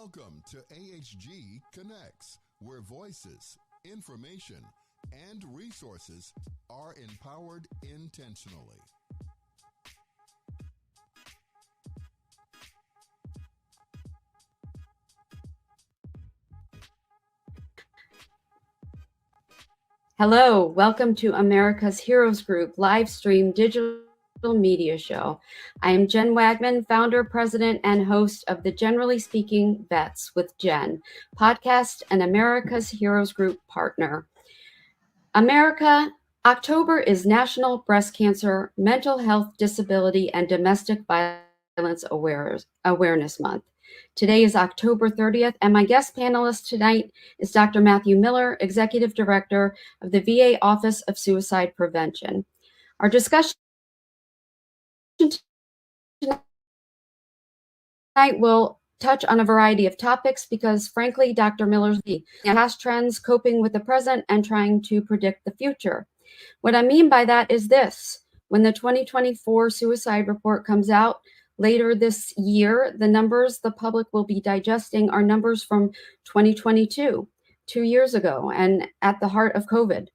Welcome to AHG Connects, where voices, information, and resources are empowered intentionally. Hello, welcome to America's Heroes Group live stream digital media show. I am Jen Wagman, founder, president, and host of the Generally Speaking Vets with Jen podcast and America's Heroes Group partner. October is National Breast Cancer, Mental Health, Disability, and Domestic Violence Awareness Month. Today is October 30th, and my guest panelist tonight is Dr. Matthew Miller, Executive Director of the VA Office of Suicide Prevention. Our discussion tonight will touch on a variety of topics because, frankly, Dr. Miller's the past trends, coping with the present, and trying to predict the future. What I mean by that is this. When the 2024 suicide report comes out later this year, the numbers the public will be digesting are numbers from 2022, 2 years ago, and at the heart of COVID.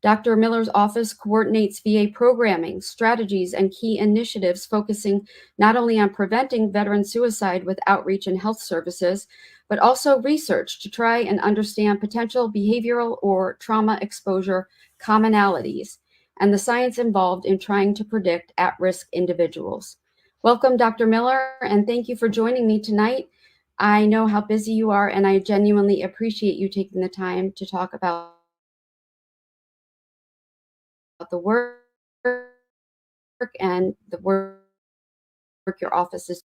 Dr. Miller's office coordinates VA programming, strategies, and key initiatives focusing not only on preventing veteran suicide with outreach and health services, but also research to try and understand potential behavioral or trauma exposure commonalities and the science involved in trying to predict at-risk individuals. Welcome, Dr. Miller, and thank you for joining me tonight. I know how busy you are, and I genuinely appreciate you taking the time to talk about the work and the work your office is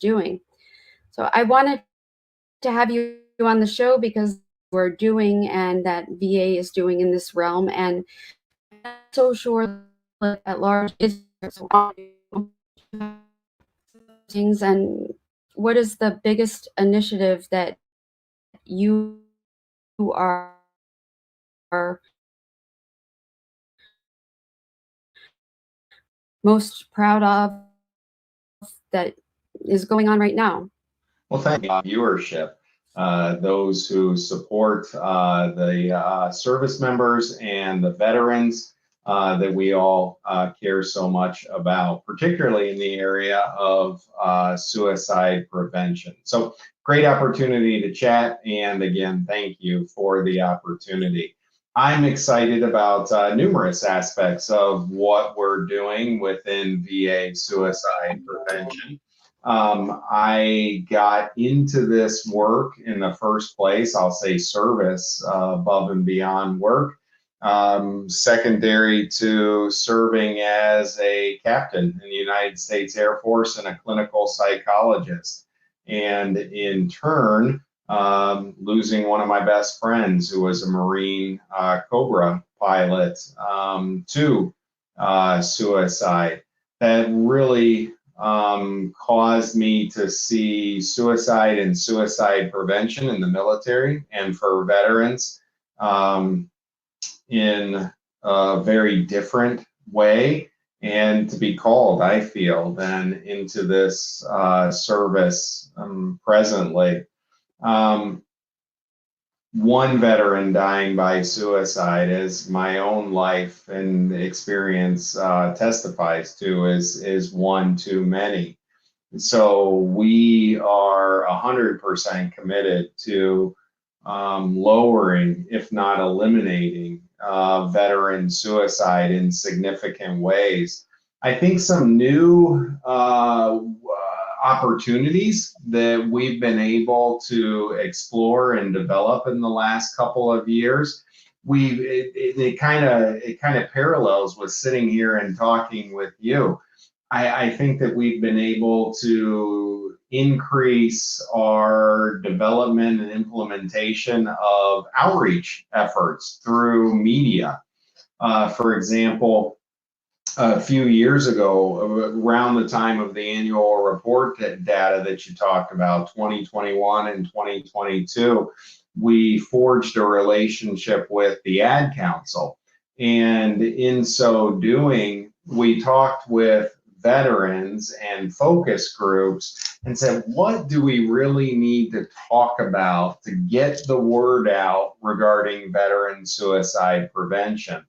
doing. So I wanted to have you on the show because we're doing and that VA is doing in this realm, and I'm not so sure at large is things. And what is the biggest initiative that you are most proud of that is going on right now? Well, thank you. Viewership, those who support the service members and the veterans that we all care so much about, particularly in the area of suicide prevention. So great opportunity to chat. And again, thank you for the opportunity. I'm excited about numerous aspects of what we're doing within VA suicide prevention. I got into this work in the first place, I'll say service above and beyond work, secondary to serving as a captain in the United States Air Force and a clinical psychologist. And in turn, losing one of my best friends who was a Marine Cobra pilot to suicide. That really caused me to see suicide and suicide prevention in the military and for veterans in a very different way, and to be called, I feel, then into this service presently. One veteran dying by suicide, as my own life and experience testifies to, is one too many. So we are 100% committed to lowering, if not eliminating, veteran suicide in significant ways. I think some new opportunities that we've been able to explore and develop in the last couple of years, it kind of parallels with sitting here and talking with you. I think that we've been able to increase our development and implementation of outreach efforts through media. For example, a few years ago, around the time of the annual report data that you talked about, 2021 and 2022, we forged a relationship with the Ad Council. And in so doing, we talked with veterans and focus groups and said, what do we really need to talk about to get the word out regarding veteran suicide prevention?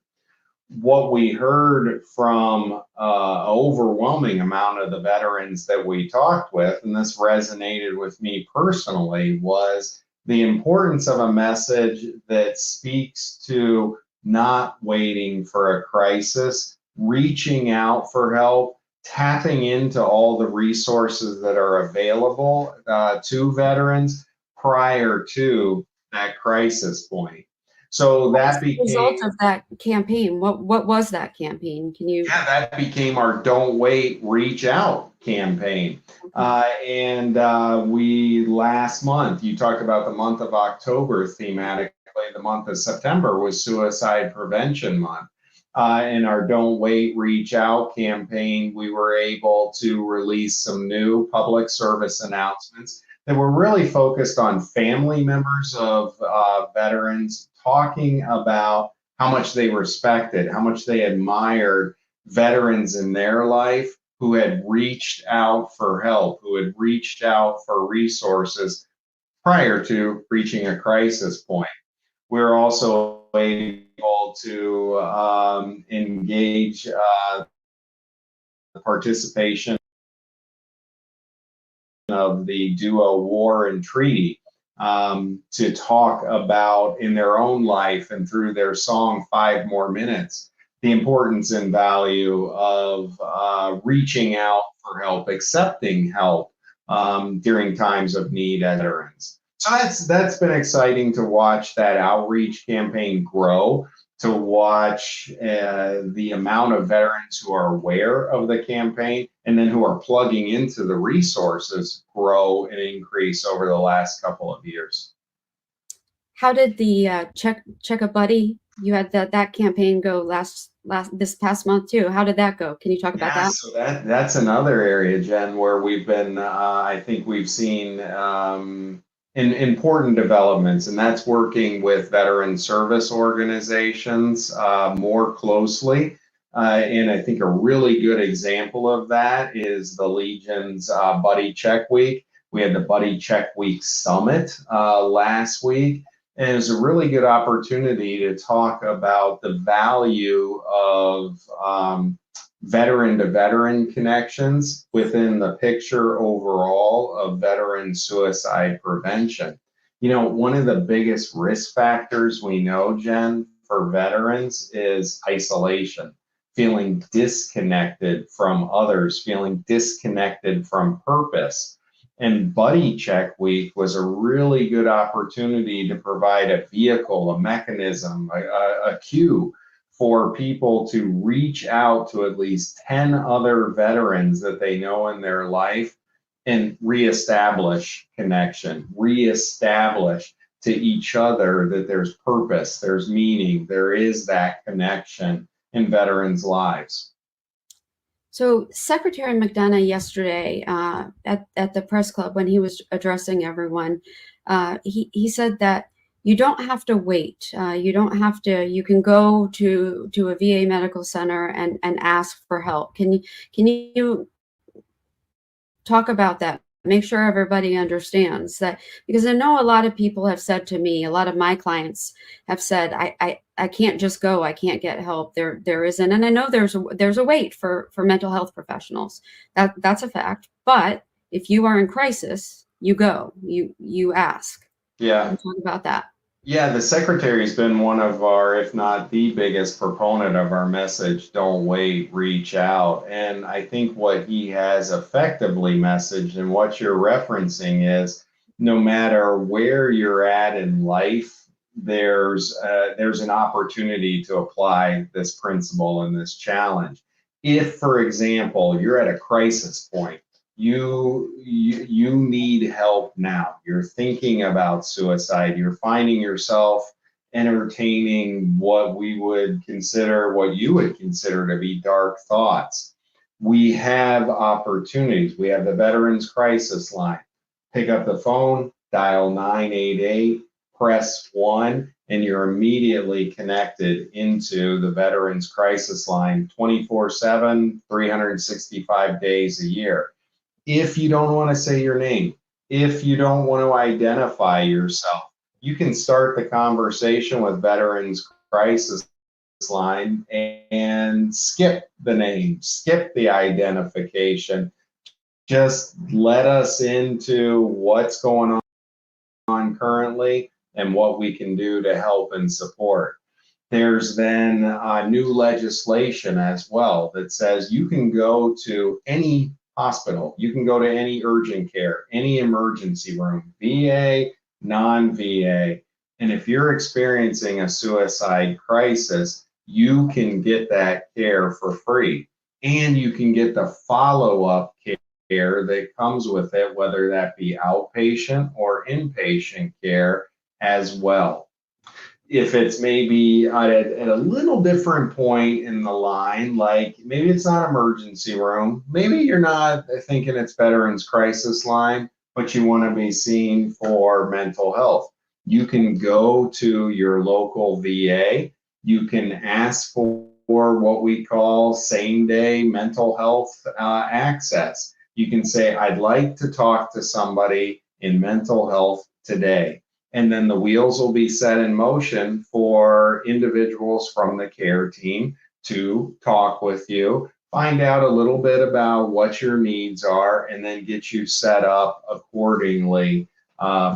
What we heard from an overwhelming amount of the veterans that we talked with, and this resonated with me personally, was the importance of a message that speaks to not waiting for a crisis, reaching out for help, tapping into all the resources that are available to veterans prior to that crisis point. So that became the result of that campaign. What was that campaign? Can you? Yeah, that became our Don't Wait, Reach Out campaign. We last month, you talked about the month of October thematically, the month of September was Suicide Prevention Month. In our Don't Wait, Reach Out campaign, we were able to release some new public service announcements that were really focused on family members of veterans, talking about how much they respected, how much they admired veterans in their life who had reached out for help, who had reached out for resources prior to reaching a crisis point. We're also able to engage the participation of the duo War and Treaty to talk about in their own life and through their song 5 More Minutes, the importance and value of reaching out for help, accepting help during times of need as veterans. So that's been exciting to watch that outreach campaign grow, to watch the amount of veterans who are aware of the campaign and then who are plugging into the resources grow and increase over the last couple of years. How did the check a buddy? You had that campaign go this past month too. How did that go? Can you talk about that? So that's another area, Jen, where we've been. I think we've seen important developments, and that's working with veteran service organizations more closely. And I think a really good example of that is the Legion's Buddy Check Week. We had the Buddy Check Week Summit last week, and it was a really good opportunity to talk about the value of veteran-to-veteran connections within the picture overall of veteran suicide prevention. You know, one of the biggest risk factors we know, Jen, for veterans is isolation, feeling disconnected from others, feeling disconnected from purpose. And Buddy Check Week was a really good opportunity to provide a vehicle, a mechanism, a cue for people to reach out to at least 10 other veterans that they know in their life and reestablish connection, reestablish to each other that there's purpose, there's meaning, there is that connection in veterans' lives. So Secretary McDonough yesterday at the press club, when he was addressing everyone, he said that you don't have to wait. You don't have to. You can go to a VA medical center and ask for help. Can you talk about that? Make sure everybody understands that, because I know a lot of people have said to me, a lot of my clients have said, I can't just go. I can't get help. There isn't, and I know there's a wait for mental health professionals. That's a fact. But if you are in crisis, you go. You ask. Yeah. Talk about that. Yeah, the Secretary's been one of our, if not the biggest proponent of our message, don't wait, reach out. And I think what he has effectively messaged and what you're referencing is, no matter where you're at in life, there's an opportunity to apply this principle and this challenge. If, for example, you're at a crisis point, you need help now. You're thinking about suicide. You're finding yourself entertaining what you would consider to be dark thoughts. We have opportunities. We have the Veterans Crisis Line. Pick up the phone, dial 988, press 1, and you're immediately connected into the Veterans Crisis Line 24/7, 365 days a year. If you don't want to say your name, if you don't want to identify yourself, you can start the conversation with Veterans Crisis Line and skip the name, skip the identification. Just let us into what's going on currently and what we can do to help and support. There's then new legislation as well that says you can go to any hospital, you can go to any urgent care, any emergency room, VA, non-VA, and if you're experiencing a suicide crisis, you can get that care for free, and you can get the follow-up care that comes with it, whether that be outpatient or inpatient care as well. If it's maybe at a little different point in the line, like maybe it's not emergency room, maybe you're not thinking it's Veterans Crisis Line, but you want to be seen for mental health, you can go to your local VA. You can ask for what we call same-day mental health access. You can say, I'd like to talk to somebody in mental health today. And then the wheels will be set in motion for individuals from the care team to talk with you, find out a little bit about what your needs are, and then get you set up accordingly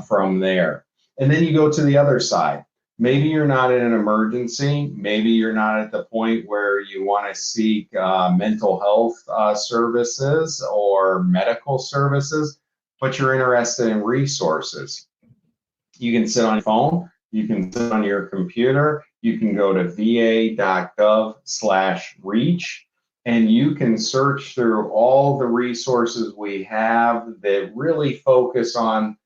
from there. And then you go to the other side. Maybe you're not in an emergency. Maybe you're not at the point where you want to seek mental health services or medical services, but you're interested in resources. You can sit on your phone, you can sit on your computer, you can go to va.gov/reach, and you can search through all the resources we have that really focus on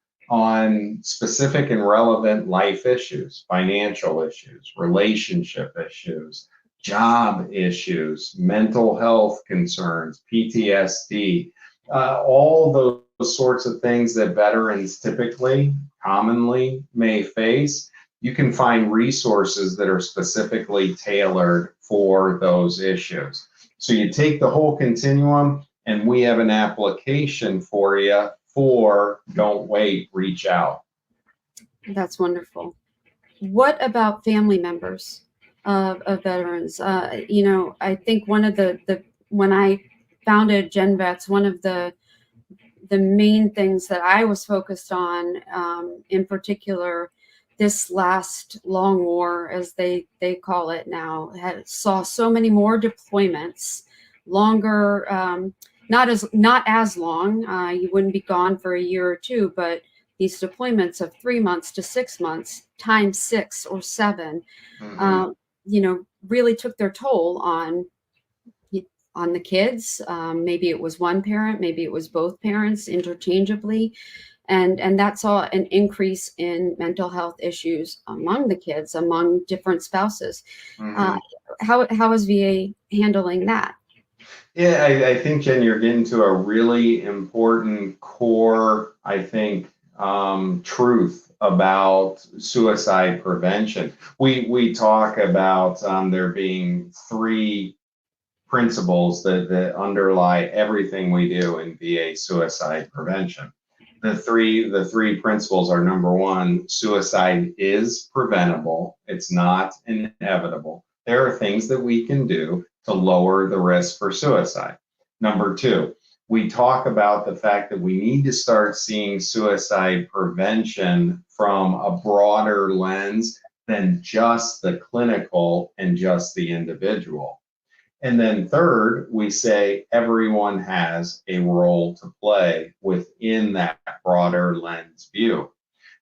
specific and relevant life issues, financial issues, relationship issues, job issues, mental health concerns, PTSD, all those sorts of things that veterans typically, commonly may face. You can find resources that are specifically tailored for those issues. So you take the whole continuum, and we have an application for you for don't wait, reach out. That's wonderful. What about family members of veterans? You know, I think one of the when I founded GenVETS, one of the main things that I was focused on, in particular, this last long war, as they call it now, saw so many more deployments, longer, not as long. You wouldn't be gone for a year or two, but these deployments of 3 months to 6 months, times 6 or 7, you know, really took their toll on the kids. Maybe it was one parent, maybe it was both parents interchangeably. And that saw an increase in mental health issues among the kids, among different spouses. How is VA handling that? Yeah, I think, Jen, you're getting to a really important core, I think, truth about suicide prevention. We talk about there being 3 principles that underlie everything we do in VA suicide prevention. The three principles are: number 1, suicide is preventable. It's not inevitable. There are things that we can do to lower the risk for suicide. Number 2, we talk about the fact that we need to start seeing suicide prevention from a broader lens than just the clinical and just the individual. And then third, we say everyone has a role to play within that broader lens view.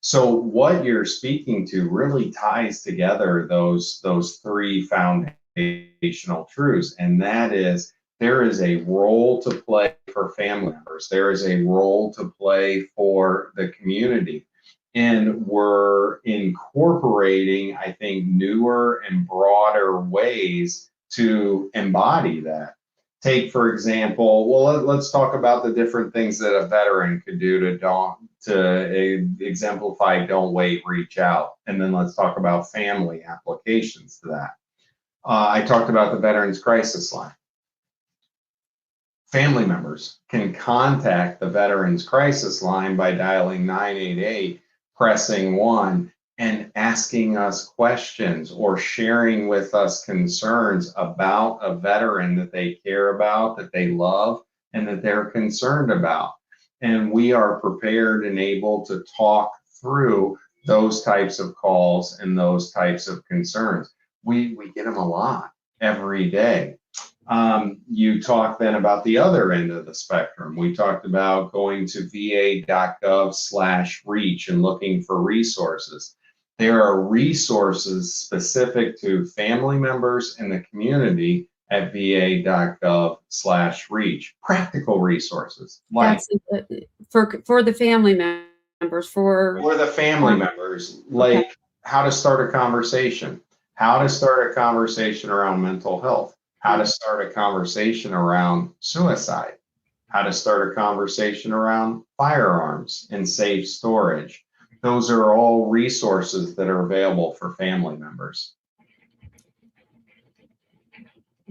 So what you're speaking to really ties together those 3 foundational truths, and that is there is a role to play for family members. There is a role to play for the community. And we're incorporating, I think, newer and broader ways to embody that. Take, for example, well, let's talk about the different things that a veteran could do exemplify don't wait, reach out. And then let's talk about family applications to that. I talked about the Veterans Crisis Line. Family members can contact the Veterans Crisis Line by dialing 988, pressing 1, and asking us questions or sharing with us concerns about a veteran that they care about, that they love, and that they're concerned about. And we are prepared and able to talk through those types of calls and those types of concerns. We get them a lot every day. You talked then about the other end of the spectrum. We talked about going to va.gov/reach and looking for resources. There are resources specific to family members in the community at va.gov/reach. Practical resources. Like for the family members, for the family members, like okay. How to start a conversation, how to start a conversation around mental health, how to start a conversation around suicide, how to start a conversation around firearms and safe storage. Those are all resources that are available for family members.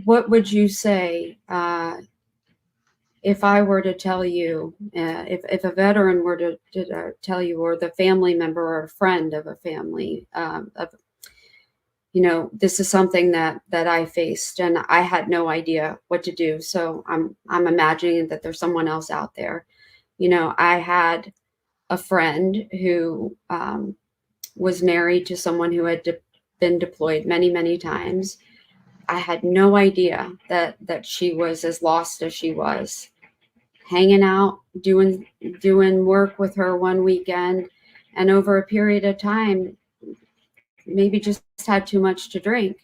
What would you say if I were to tell you, if a veteran were to tell you, or the family member or a friend of a family, this is something that I faced and I had no idea what to do. So I'm imagining that there's someone else out there. I had a friend who was married to someone who had been deployed many, many times. I had no idea that she was as lost as she was. Hanging out, doing work with her one weekend, and over a period of time, maybe just had too much to drink.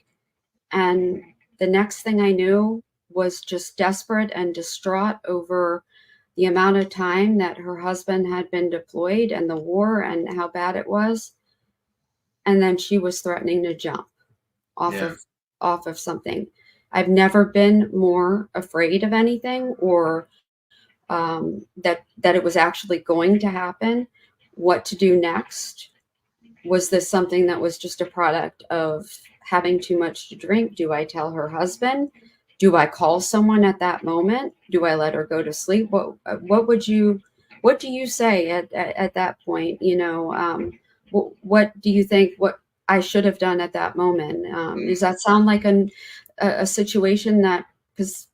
And the next thing I knew was just desperate and distraught over the amount of time that her husband had been deployed and the war and how bad it was. And then she was threatening to jump off of something. I've never been more afraid of anything, or that it was actually going to happen. What to do next? Was this something that was just a product of having too much to drink? Do I tell her husband? Do I call someone at that moment? Do I let her go to sleep? What do you say at that point? What do you think what I should have done at that moment? Does that sound like a situation that, because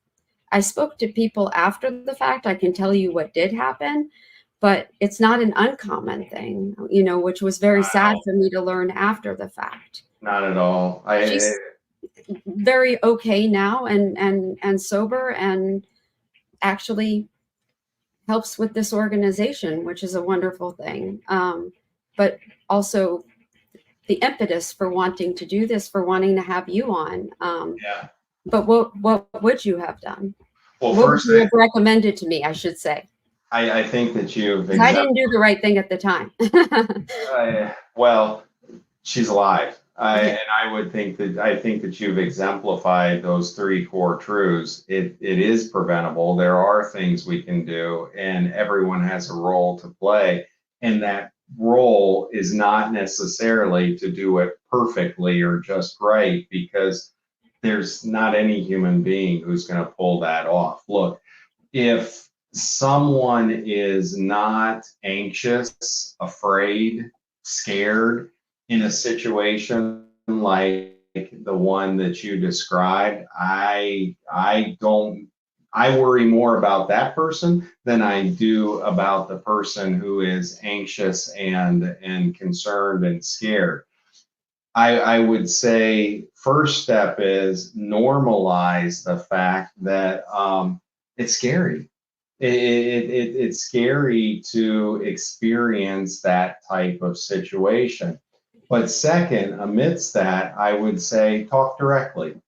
I spoke to people after the fact, I can tell you what did happen, but it's not an uncommon thing, which was very sad for me to learn after the fact. Not at all. She's very okay now and sober, and actually helps with this organization, which is a wonderful thing. But also the impetus for wanting to do this, for wanting to have you on. But what would you have done? Well, what first, would you have recommended to me, I should say? I think that you've. I didn't do the right thing at the time. Well, she's alive, and I think that you've exemplified those 3 core truths. It is preventable. There are things we can do, and everyone has a role to play, and that role is not necessarily to do it perfectly or just right, because there's not any human being who's going to pull that off. Look, if someone is not anxious, afraid, scared in a situation like the one that you described, I worry more about that person than I do about the person who is anxious and concerned and scared. I would say first step is normalize the fact that it's scary. It's scary to experience that type of situation. But second, amidst that, I would say talk directly.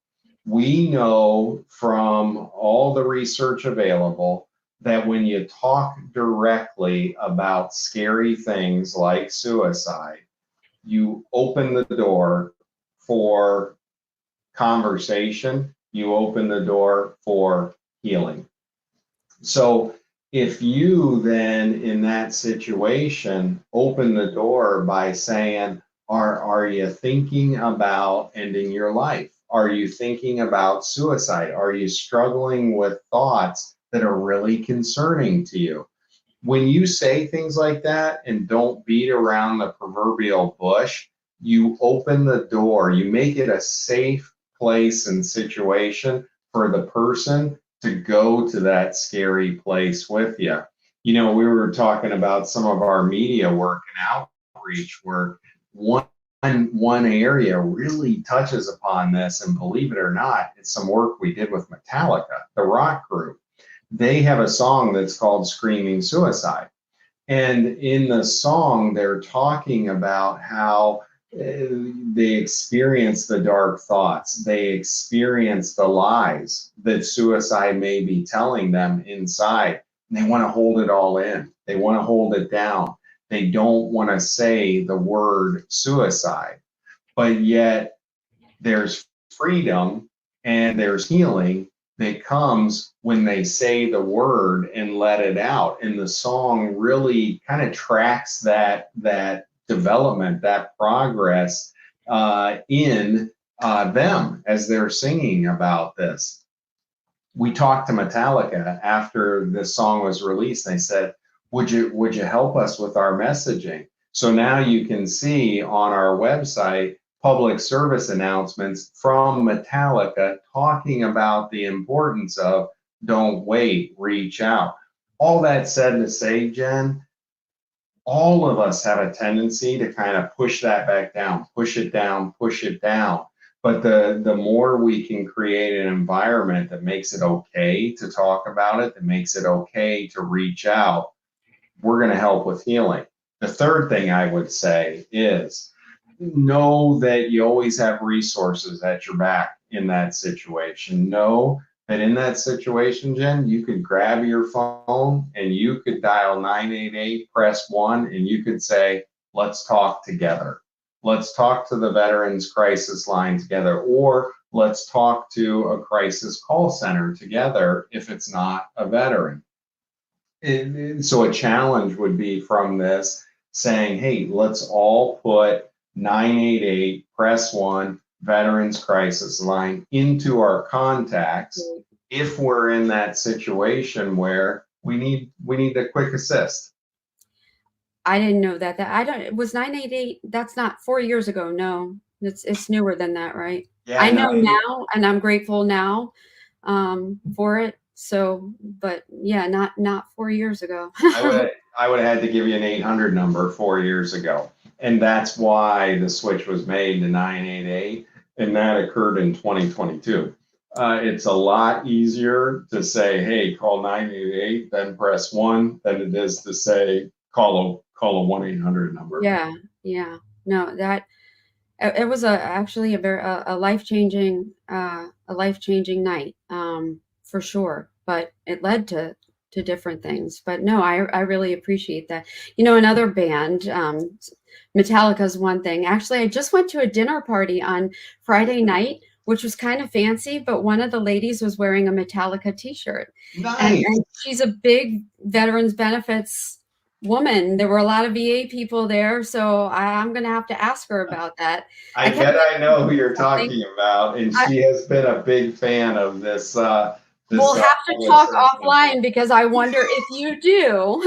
We know from all the research available that when you talk directly about scary things like suicide, you open the door for conversation, you open the door for healing. So If you then, in that situation, open the door by saying, are you thinking about ending your life? Are you thinking about suicide? Are you struggling with thoughts that are really concerning to you? When you say things like that and don't beat around the proverbial bush, you open the door, you make it a safe place and situation for the person to go to that scary place with you. You know, we were talking about some of our media work and outreach work. One area really touches upon this, and believe it or not, it's some work we did with Metallica, the rock group. They have a song that's called Screaming Suicide. And in the song, they're talking about how they experience the dark thoughts. They experience the lies that suicide may be telling them inside. And they want to hold it all in. They want to hold it down. They don't want to say the word suicide. But yet there's freedom and there's healing that comes when they say the word and let it out. And the song really kind of tracks that development, that progress in them as they're singing about this. We talked to Metallica after this song was released. They said, would you help us with our messaging? So now you can see on our website public service announcements from Metallica talking about the importance of don't wait, reach out. All that said to say, Jen, all of us have a tendency to kind of push that back down, push it down, push it down. But the more we can create an environment that makes it okay to talk about it, that makes it okay to reach out, we're going to help with healing. The third thing I would say is know that you always have resources at your back in that situation. Know that in that situation, Jen, you could grab your phone and you could dial 988, press 1, and you could say, let's talk together. Let's talk to the Veterans Crisis Line together, or let's talk to a crisis call center together if it's not a veteran. So a challenge would be from this saying, hey, let's all put 988, press 1, Veterans Crisis Line into our contacts if we're in that situation where we need the quick assist. I didn't know that. I don't. It was 988. That's not 4 years ago. No, it's newer than that, right? Yeah, I know now, and I'm grateful now for it. So, but yeah, not 4 years ago. I would have had to give you an 800 number 4 years ago, and that's why the switch was made to 988, and that occurred in 2022. It's a lot easier to say, hey, call 988, then press 1, than it is to say call a 1-800 number. Yeah. No, that it was actually a life-changing night, for sure. But it led to different things. But no, I really appreciate that. You know, another band, Metallica's one thing. Actually, I just went to a dinner party on Friday night, which was kind of fancy, but one of the ladies was wearing a Metallica t-shirt. Nice. And she's a big veterans benefits woman. There were a lot of VA people there, so I'm going to have to ask her about that. I bet I know who you're talking about, and she has been a big fan of this. We'll have to talk offline because I wonder if you do.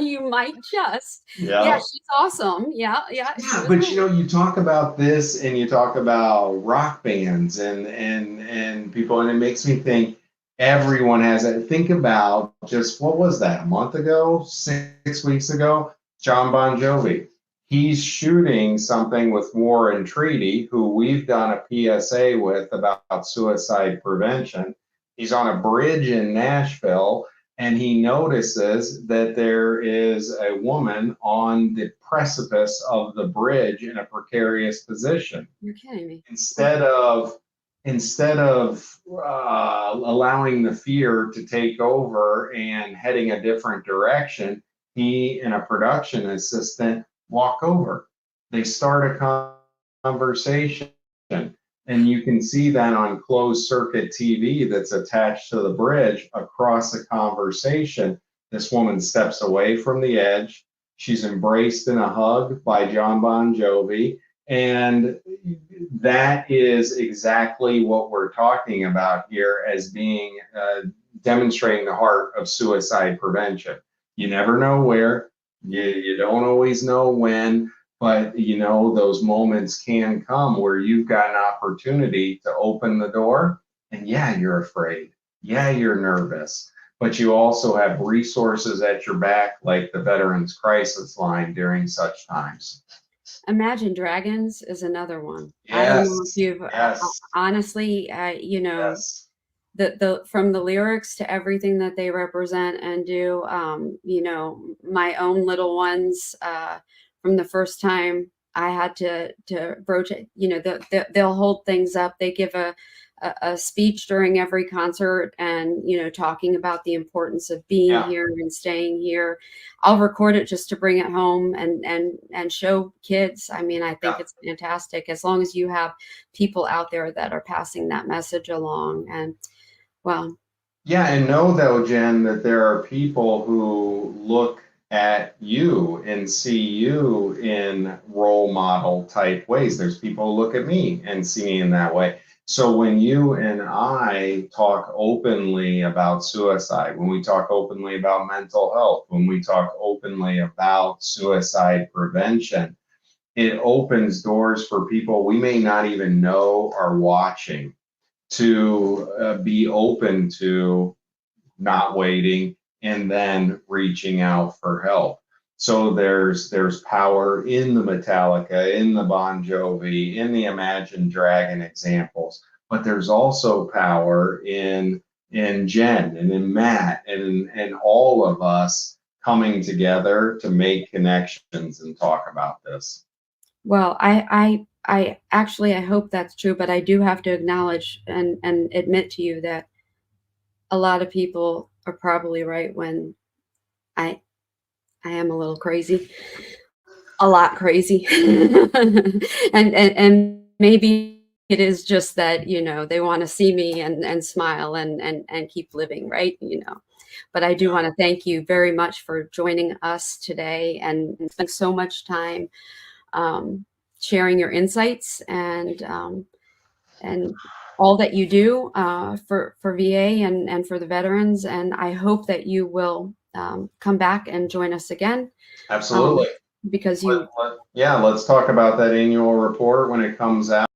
You might just. Yeah, she's awesome. Yeah. But you know, you talk about this and you talk about rock bands and people, and it makes me think everyone has it. Think about just, what was that, a month ago, 6 weeks ago? John Bon Jovi. He's shooting something with War and Treaty, who we've done a PSA with about suicide prevention. He's on a bridge in Nashville, and he notices that there is a woman on the precipice of the bridge in a precarious position. You're kidding me. Instead of allowing the fear to take over and heading a different direction, he and a production assistant walk over. They start a conversation. And you can see that on closed circuit TV that's attached to the bridge across a conversation this woman steps away from the edge. She's embraced in a hug by John Bon Jovi. And that is exactly what we're talking about here as being demonstrating the heart of suicide prevention. You never know where, you don't always know when, but you know, those moments can come where you've got an opportunity to open the door, and yeah, you're afraid. Yeah, you're nervous, but you also have resources at your back, like the Veterans Crisis Line during such times. Imagine Dragons is another one. Yes, I don't know if you've yes, honestly, you know, yes. the from the lyrics to everything that they represent and do, you know, my own little ones, from the first time I had to broach it, you know, they'll hold things up. They give a speech during every concert, and you know, talking about the importance of being here and staying here. I'll record it just to bring it home and show kids. I mean, I think it's fantastic as long as you have people out there that are passing that message along. And well, yeah, and know though, Jen, that there are people who look at you and see you in role model type ways. There's people who look at me and see me in that way. So when you and I talk openly about suicide, when we talk openly about mental health, when we talk openly about suicide prevention, it opens doors for people we may not even know are watching to be open to not waiting and then reaching out for help. So there's power in the Metallica, in the Bon Jovi, in the Imagine Dragon examples, but there's also power in Jen and in Matt and all of us coming together to make connections and talk about this. Well, I actually, I hope that's true, but I do have to acknowledge and admit to you that a lot of people are probably right when I am a little crazy, a lot crazy. and maybe it is just that, you know, they want to see me and smile and keep living, right? You know, but I do want to thank you very much for joining us today and spending so much time sharing your insights and all that you do for VA and for the veterans. And I hope that you will come back and join us again. Absolutely. Because you... let's talk about that annual report when it comes out.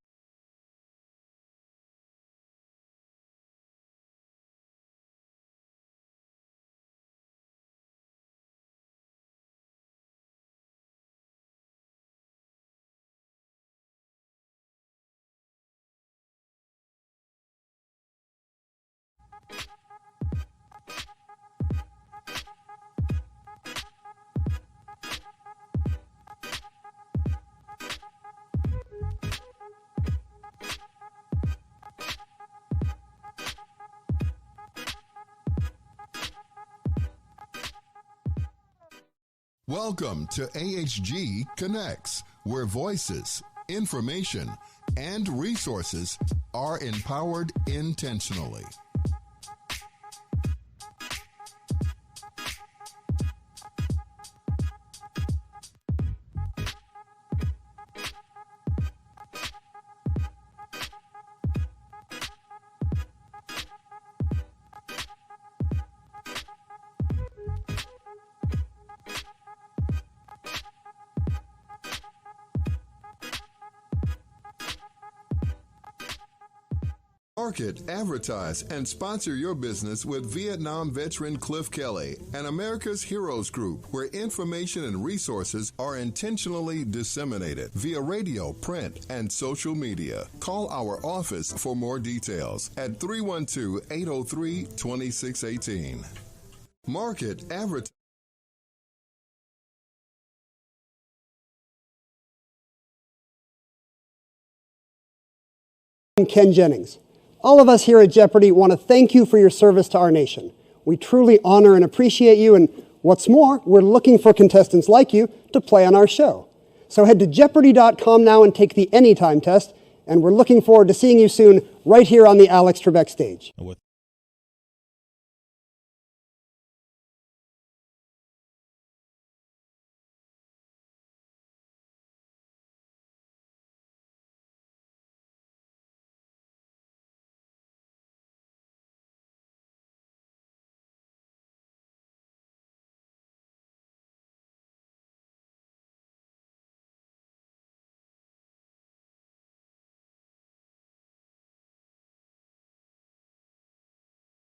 Welcome to AHG Connects, where voices, information, and resources are empowered intentionally. Market, advertise, and sponsor your business with Vietnam veteran Cliff Kelly and America's Heroes Group, where information and resources are intentionally disseminated via radio, print, and social media. Call our office for more details at 312-803-2618. Market, advertise. I'm Ken Jennings. All of us here at Jeopardy want to thank you for your service to our nation. We truly honor and appreciate you, and what's more, we're looking for contestants like you to play on our show. So head to Jeopardy.com now and take the Anytime test, and we're looking forward to seeing you soon right here on the Alex Trebek stage.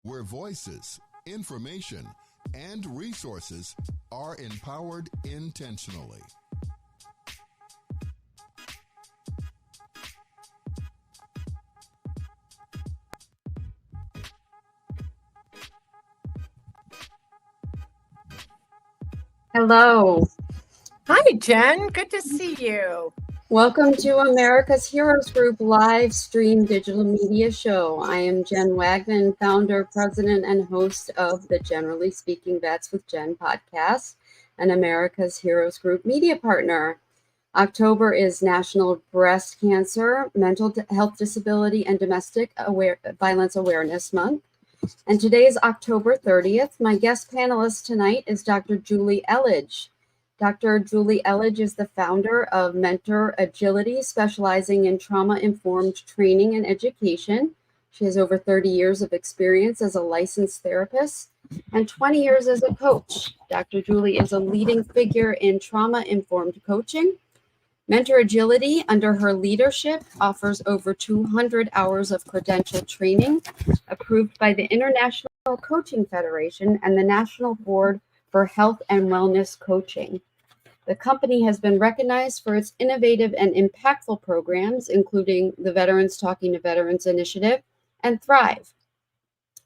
where voices, information, and resources are empowered intentionally. Hello. Hi, Jen. Good to see you. Welcome to America's Heroes Group live stream digital media show. I am Jen Wagman, founder, president, and host of the Generally Speaking Vets with Jen podcast and America's Heroes Group media partner. October is National Breast Cancer, Mental Health Disability, and Domestic Violence Awareness Month. And today is October 30th. My guest panelist tonight is Dr. Julie Elledge. Dr. Julie Elledge is the founder of Mentor Agility, specializing in trauma-informed training and education. She has over 30 years of experience as a licensed therapist and 20 years as a coach. Dr. Julie is a leading figure in trauma-informed coaching. Mentor Agility, under her leadership, offers over 200 hours of credentialed training approved by the International Coaching Federation and the National Board for Health and Wellness Coaching. The company has been recognized for its innovative and impactful programs, including the Veterans Talking to Veterans Initiative and Thrive.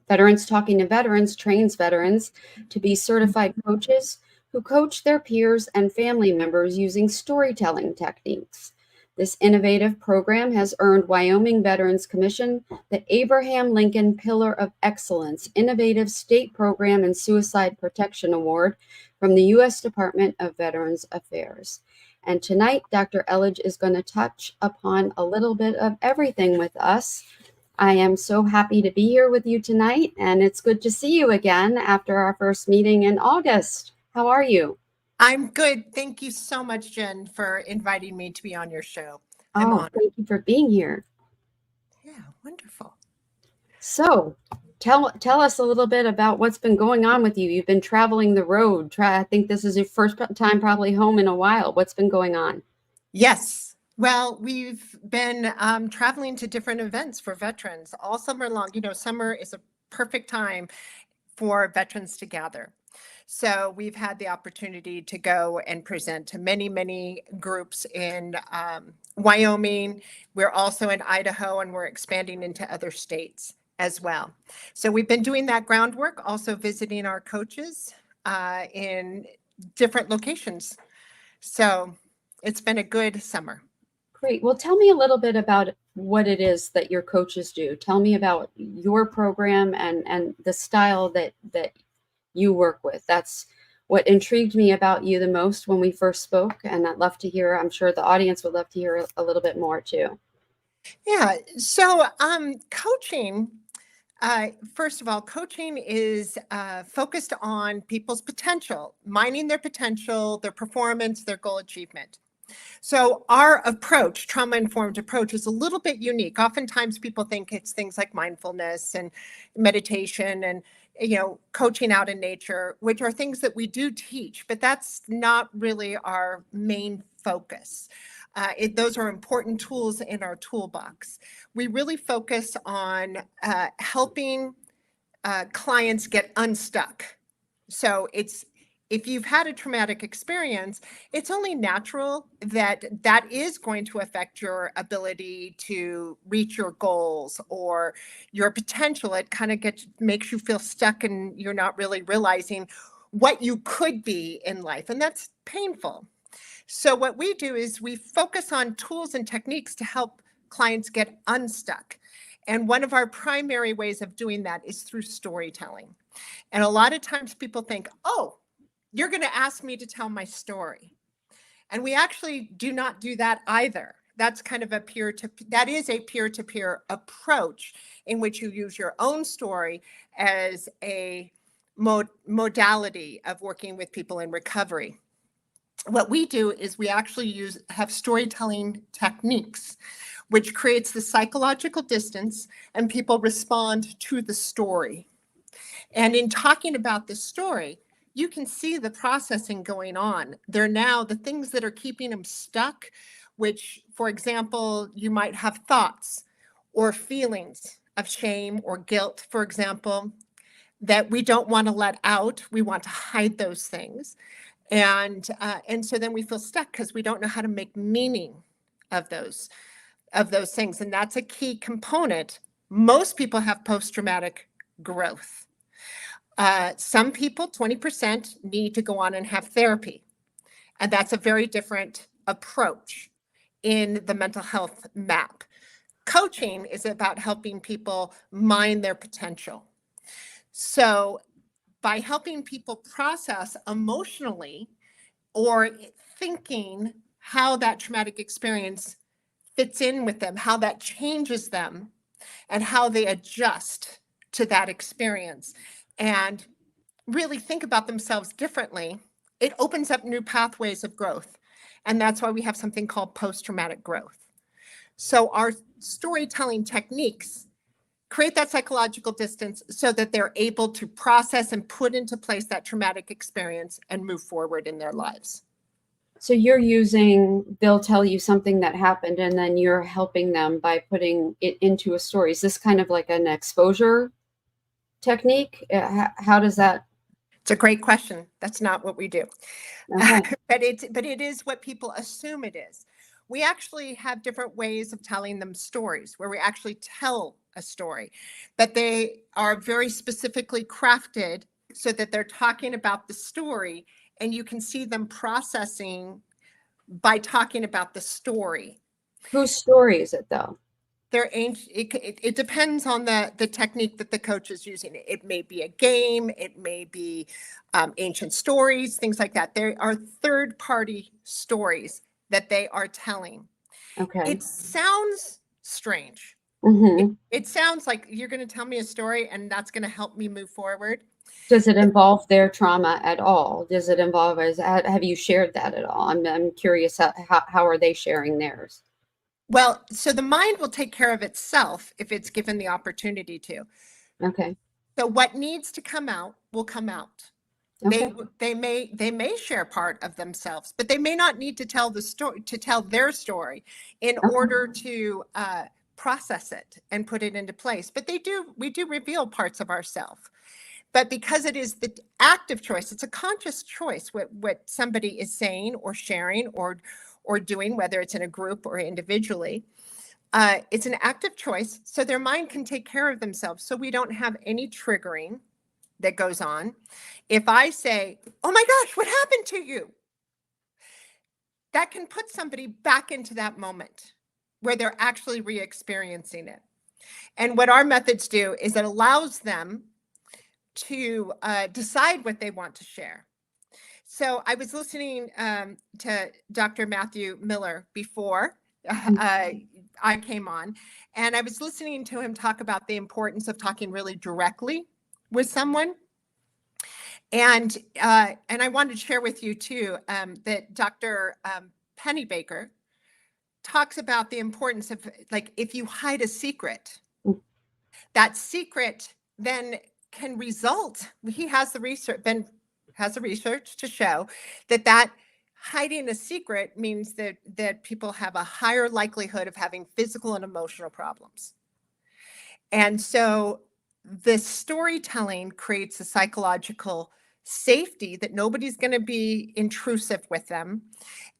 Veterans Talking to Veterans trains veterans to be certified coaches who coach their peers and family members using storytelling techniques. This innovative program has earned Wyoming Veterans Commission the Abraham Lincoln Pillar of Excellence Innovative State Program and Suicide Protection Award from the U.S. Department of Veterans Affairs. And tonight, Dr. Elledge is going to touch upon a little bit of everything with us. I am so happy to be here with you tonight, and it's good to see you again after our first meeting in August. How are you? I'm good. Thank you so much, Jen, for inviting me to be on your show. I'm honored. Thank you for being here. Yeah, wonderful. So tell us a little bit about what's been going on with you. You've been traveling the road. I think this is your first time probably home in a while. What's been going on? Yes. Well, we've been traveling to different events for veterans all summer long. You know, summer is a perfect time for veterans to gather. So we've had the opportunity to go and present to many, many groups in Wyoming. We're also in Idaho, and we're expanding into other states as well. So we've been doing that groundwork, also visiting our coaches in different locations. So it's been a good summer. Great. Well, tell me a little bit about what it is that your coaches do. Tell me about your program and the style that you work with. That's what intrigued me about you the most when we first spoke, and I'd love to hear, I'm sure the audience would love to hear a little bit more too. Yeah, so coaching, first of all, coaching is focused on people's potential, mining their potential, their performance, their goal achievement. So our approach, trauma-informed approach, is a little bit unique. Oftentimes people think it's things like mindfulness and meditation and, you know, coaching out in nature, which are things that we do teach, but that's not really our main focus. Those are important tools in our toolbox. We really focus on helping clients get unstuck. So if you've had a traumatic experience, it's only natural that that is going to affect your ability to reach your goals or your potential. It kind of makes you feel stuck and you're not really realizing what you could be in life. And that's painful. So what we do is we focus on tools and techniques to help clients get unstuck. And one of our primary ways of doing that is through storytelling. And a lot of times people think, oh, you're going to ask me to tell my story. And we actually do not do that either. That's kind of a peer-to-peer approach in which you use your own story as a modality of working with people in recovery. What we do is we actually have storytelling techniques, which creates the psychological distance and people respond to the story. And in talking about the story, you can see the processing going on. They're now the things that are keeping them stuck, which, for example, you might have thoughts or feelings of shame or guilt, for example, that we don't want to let out. We want to hide those things. And so then we feel stuck because we don't know how to make meaning of those things. And that's a key component. Most people have post-traumatic growth. Some people, 20%, need to go on and have therapy. And that's a very different approach in the mental health map. Coaching is about helping people mine their potential. So by helping people process emotionally or thinking how that traumatic experience fits in with them, how that changes them, and how they adjust to that experience and really think about themselves differently, it opens up new pathways of growth. And that's why we have something called post-traumatic growth. So our storytelling techniques create that psychological distance so that they're able to process and put into place that traumatic experience and move forward in their lives. So they'll tell you something that happened and then you're helping them by putting it into a story. Is this kind of like an exposure technique? How does that? It's a great question. That's not what we do. Okay. But it is what people assume it is. We actually have different ways of telling them stories where we actually tell a story, but they are very specifically crafted so that they're talking about the story and you can see them processing by talking about the story. Whose story is it though? They're ancient. It depends on the technique that the coach is using. It may be a game. It may be ancient stories, things like that. There are third-party stories that they are telling. Okay. It sounds strange. Mm-hmm. It sounds like you're going to tell me a story and that's going to help me move forward. Does it involve their trauma at all? Does it involve, have you shared that at all? I'm curious, how are they sharing theirs? Well, so the mind will take care of itself if it's given the opportunity to. Okay. So what needs to come out will come out. Okay. They may share part of themselves, but they may not need to tell their story in order to process it and put it into place. But we do reveal parts of ourselves. But because it is the active choice, it's a conscious choice what somebody is saying or sharing or doing, whether it's in a group or individually. It's an active choice, so their mind can take care of themselves. So we don't have any triggering that goes on. If I say, oh my gosh, what happened to you? That can put somebody back into that moment where they're actually re-experiencing it. And what our methods do is it allows them to decide what they want to share. So I was listening to Dr. Matthew Miller before I came on, and I was listening to him talk about the importance of talking really directly with someone. And I wanted to share with you too that Dr. Pennybaker talks about the importance of, like, if you hide a secret, that secret then can result. He has the research to show that hiding a secret means that people have a higher likelihood of having physical and emotional problems. And so the storytelling creates a psychological safety that nobody's going to be intrusive with them,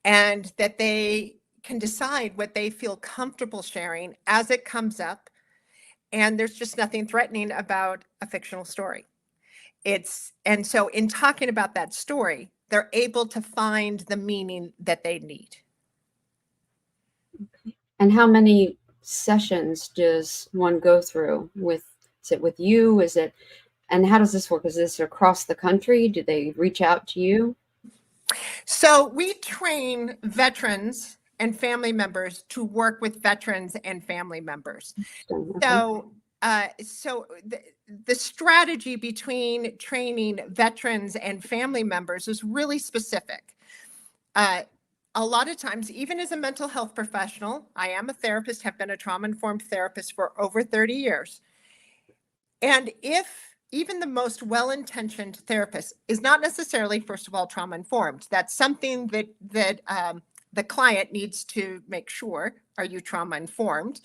and that they can decide what they feel comfortable sharing as it comes up. And there's just nothing threatening about a fictional story. And so in talking about that story, they're able to find the meaning that they need. Okay. And how many sessions does one go through is it with you? And how does this work? Is this across the country? Do they reach out to you? So we train veterans and family members to work with veterans and family members. Okay. So the strategy between training veterans and family members is really specific. A lot of times, even as a mental health professional, I am a therapist, have been a trauma-informed therapist for over 30 years. And if even the most well-intentioned therapist is not necessarily, first of all, trauma-informed, that's something that the client needs to make sure, are you trauma-informed?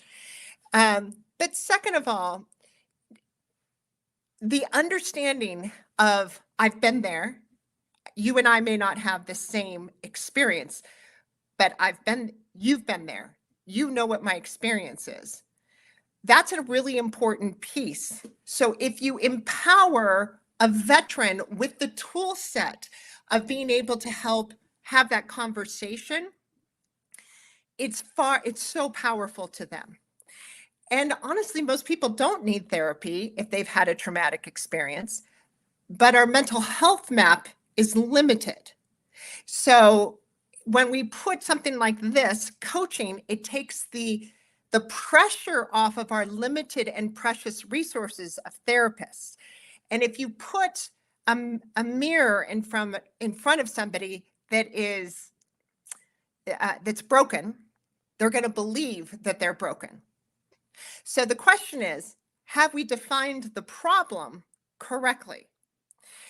But second of all, the understanding of I've been there. You and I may not have the same experience, but you've been there. You know what my experience is. That's a really important piece. So if you empower a veteran with the tool set of being able to help have that conversation, it's so powerful to them. And honestly, most people don't need therapy if they've had a traumatic experience, but our mental health map is limited. So when we put something like this, coaching, it takes the pressure off of our limited and precious resources of therapists. And if you put a mirror in front of somebody that is that's broken, they're going to believe that they're broken. So the question is, have we defined the problem correctly?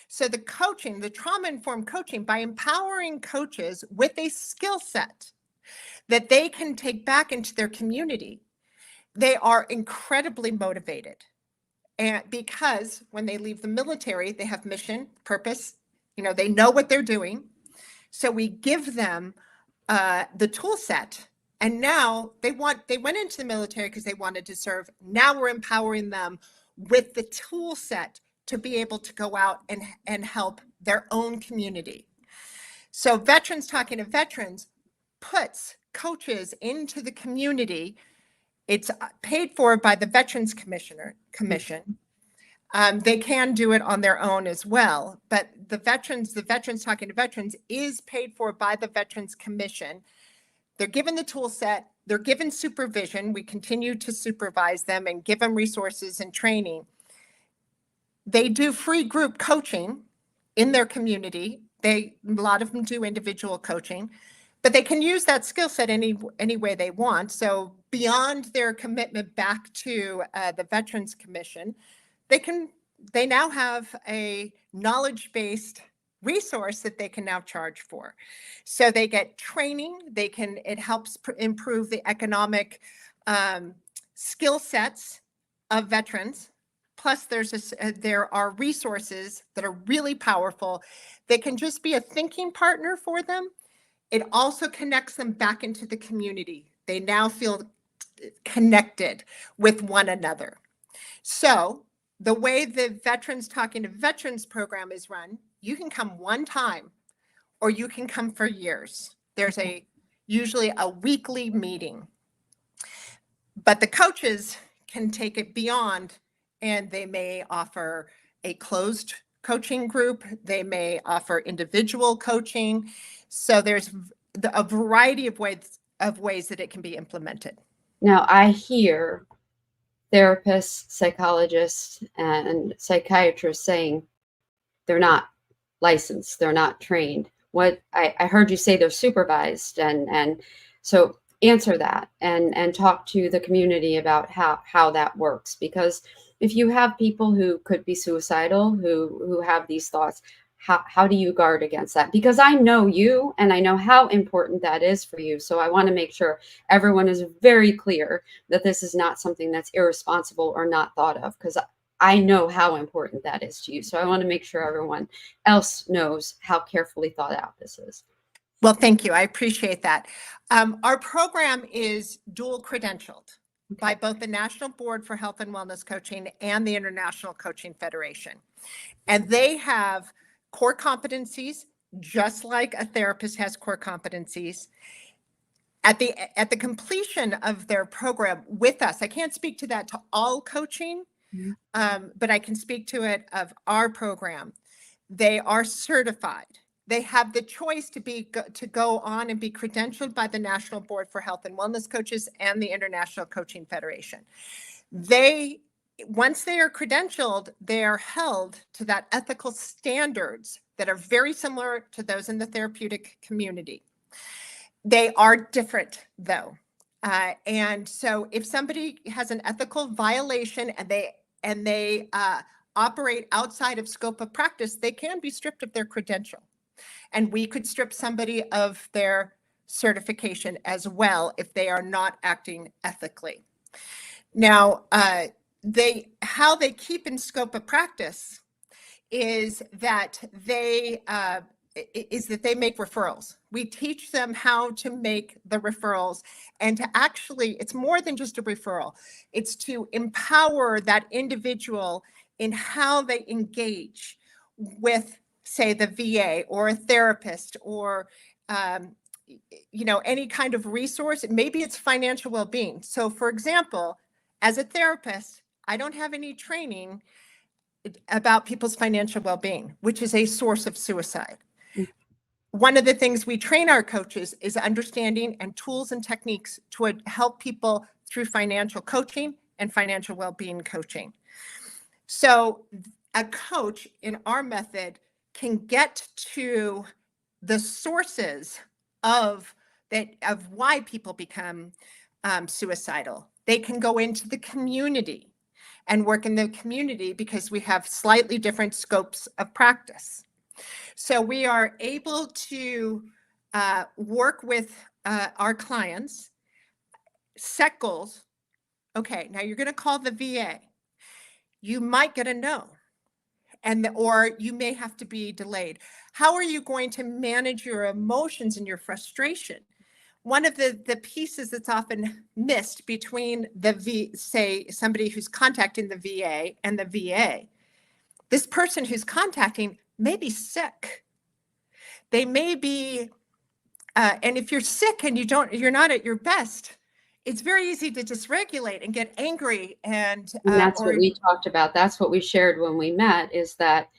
So the coaching, the trauma-informed coaching, by empowering coaches with a skill set that they can take back into their community, they are incredibly motivated. And because when they leave the military, they have mission, purpose, they know what they're doing. So we give them the tool set. And now they went into the military because they wanted to serve. Now we're empowering them with the tool set to be able to go out and help their own community. So Veterans Talking to Veterans puts coaches into the community. It's paid for by the Veterans Commission. They can do it on their own as well, but the Veterans Talking to Veterans is paid for by the Veterans Commission. They're given the tool set, they're given supervision. We continue to supervise them and give them resources and training. They do free group coaching in their community. A lot of them do individual coaching, but they can use that skill set any way they want. So beyond their commitment back to the Veterans Commission, they now have a knowledge-based resource that they can now charge for. So they get training. It helps improve the economic skill sets of veterans. Plus, there are resources that are really powerful that can just be a thinking partner for them. It also connects them back into the community. They now feel connected with one another. So the way the Veterans Talking to Veterans program is run, you can come one time or you can come for years. There's usually a weekly meeting. But the coaches can take it beyond, and they may offer a closed coaching group. They may offer individual coaching. So there's a variety of ways that it can be implemented. Now, I hear therapists, psychologists, and psychiatrists saying they're not licensed, they're not trained. What I heard you say they're supervised, and so answer that and talk to the community about how that works. Because if you have people who could be suicidal, who have these thoughts, how do you guard against that? Because I know you and I know how important that is for you. So I want to make sure everyone is very clear that this is not something that's irresponsible or not thought of, because I know how important that is to you. So I want to make sure everyone else knows how carefully thought out this is. Well, thank you. I appreciate that. Our program is dual credentialed by both the National Board for Health and Wellness Coaching and the International Coaching Federation. And they have core competencies, just like a therapist has core competencies. At the completion of their program with us, I can't speak to that to all coaching, but I can speak to it of our program. They are certified. They have the choice to go on and be credentialed by the National Board for Health and Wellness Coaches and the International Coaching Federation. Once they are credentialed, they are held to that ethical standards that are very similar to those in the therapeutic community. They are different, though. And so if somebody has an ethical violation and they operate outside of scope of practice, they can be stripped of their credential. And we could strip somebody of their certification as well if they are not acting ethically. Now, how they keep in scope of practice is that they make referrals. We teach them how to make the referrals, and to actually, it's more than just a referral. It's to empower that individual in how they engage with, say, the VA or a therapist, or any kind of resource. Maybe it's financial well-being. So, for example, as a therapist, I don't have any training about people's financial well-being, which is a source of suicide. One of the things we train our coaches is understanding and tools and techniques to help people through financial coaching and financial well-being coaching. So a coach in our method can get to the sources of why people become suicidal. They can go into the community and work in the community, because we have slightly different scopes of practice. So we are able to work with our clients, set goals. Okay, now you're going to call the VA. You might get a no, or you may have to be delayed. How are you going to manage your emotions and your frustration? One of the pieces that's often missed between say somebody who's contacting the VA and the VA, this person who's contacting may be sick. They may be, and if you're sick and you're not at your best, it's very easy to dysregulate and get angry. And that's what we talked about. That's what we shared when we met, is that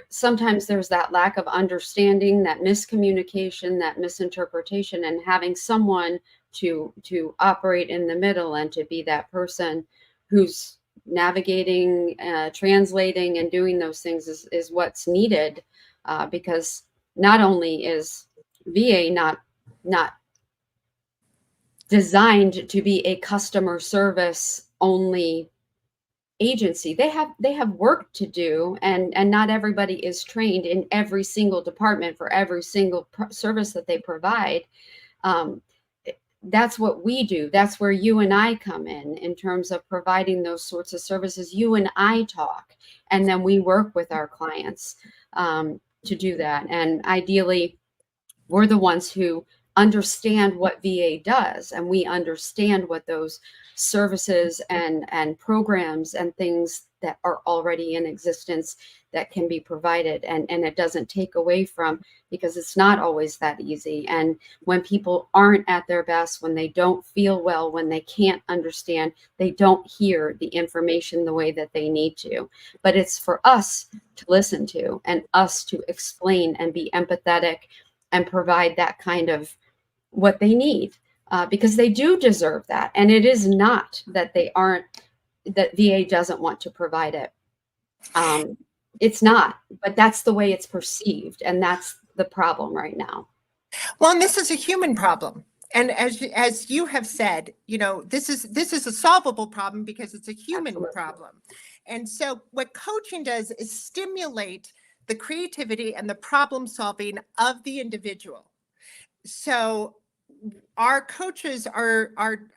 sometimes there's that lack of understanding, that miscommunication, that misinterpretation, and having someone to operate in the middle and to be that person who's navigating, translating, and doing those things is what's needed, because not only is VA not designed to be a customer service only agency. They have work to do, and not everybody is trained in every single department for every single service that they provide. That's what we do. That's where you and I come in terms of providing those sorts of services. You and I talk, and then we work with our clients to do that. And ideally, we're the ones who understand what VA does, and we understand what those services and programs and things that are already in existence that can be provided, and it doesn't take away from, because it's not always that easy. And when people aren't at their best, when they don't feel well, when they can't understand, they don't hear the information the way that they need to. But it's for us to listen to, and us to explain and be empathetic and provide that kind of what they need, because they do deserve that. And it is not that that VA doesn't want to provide it. It's not, but that's the way it's perceived. And that's the problem right now. Well, and this is a human problem. And as you have said, this is a solvable problem because it's a human Absolutely. problem. And so what coaching does is stimulate the creativity and the problem solving of the individual. So our coaches are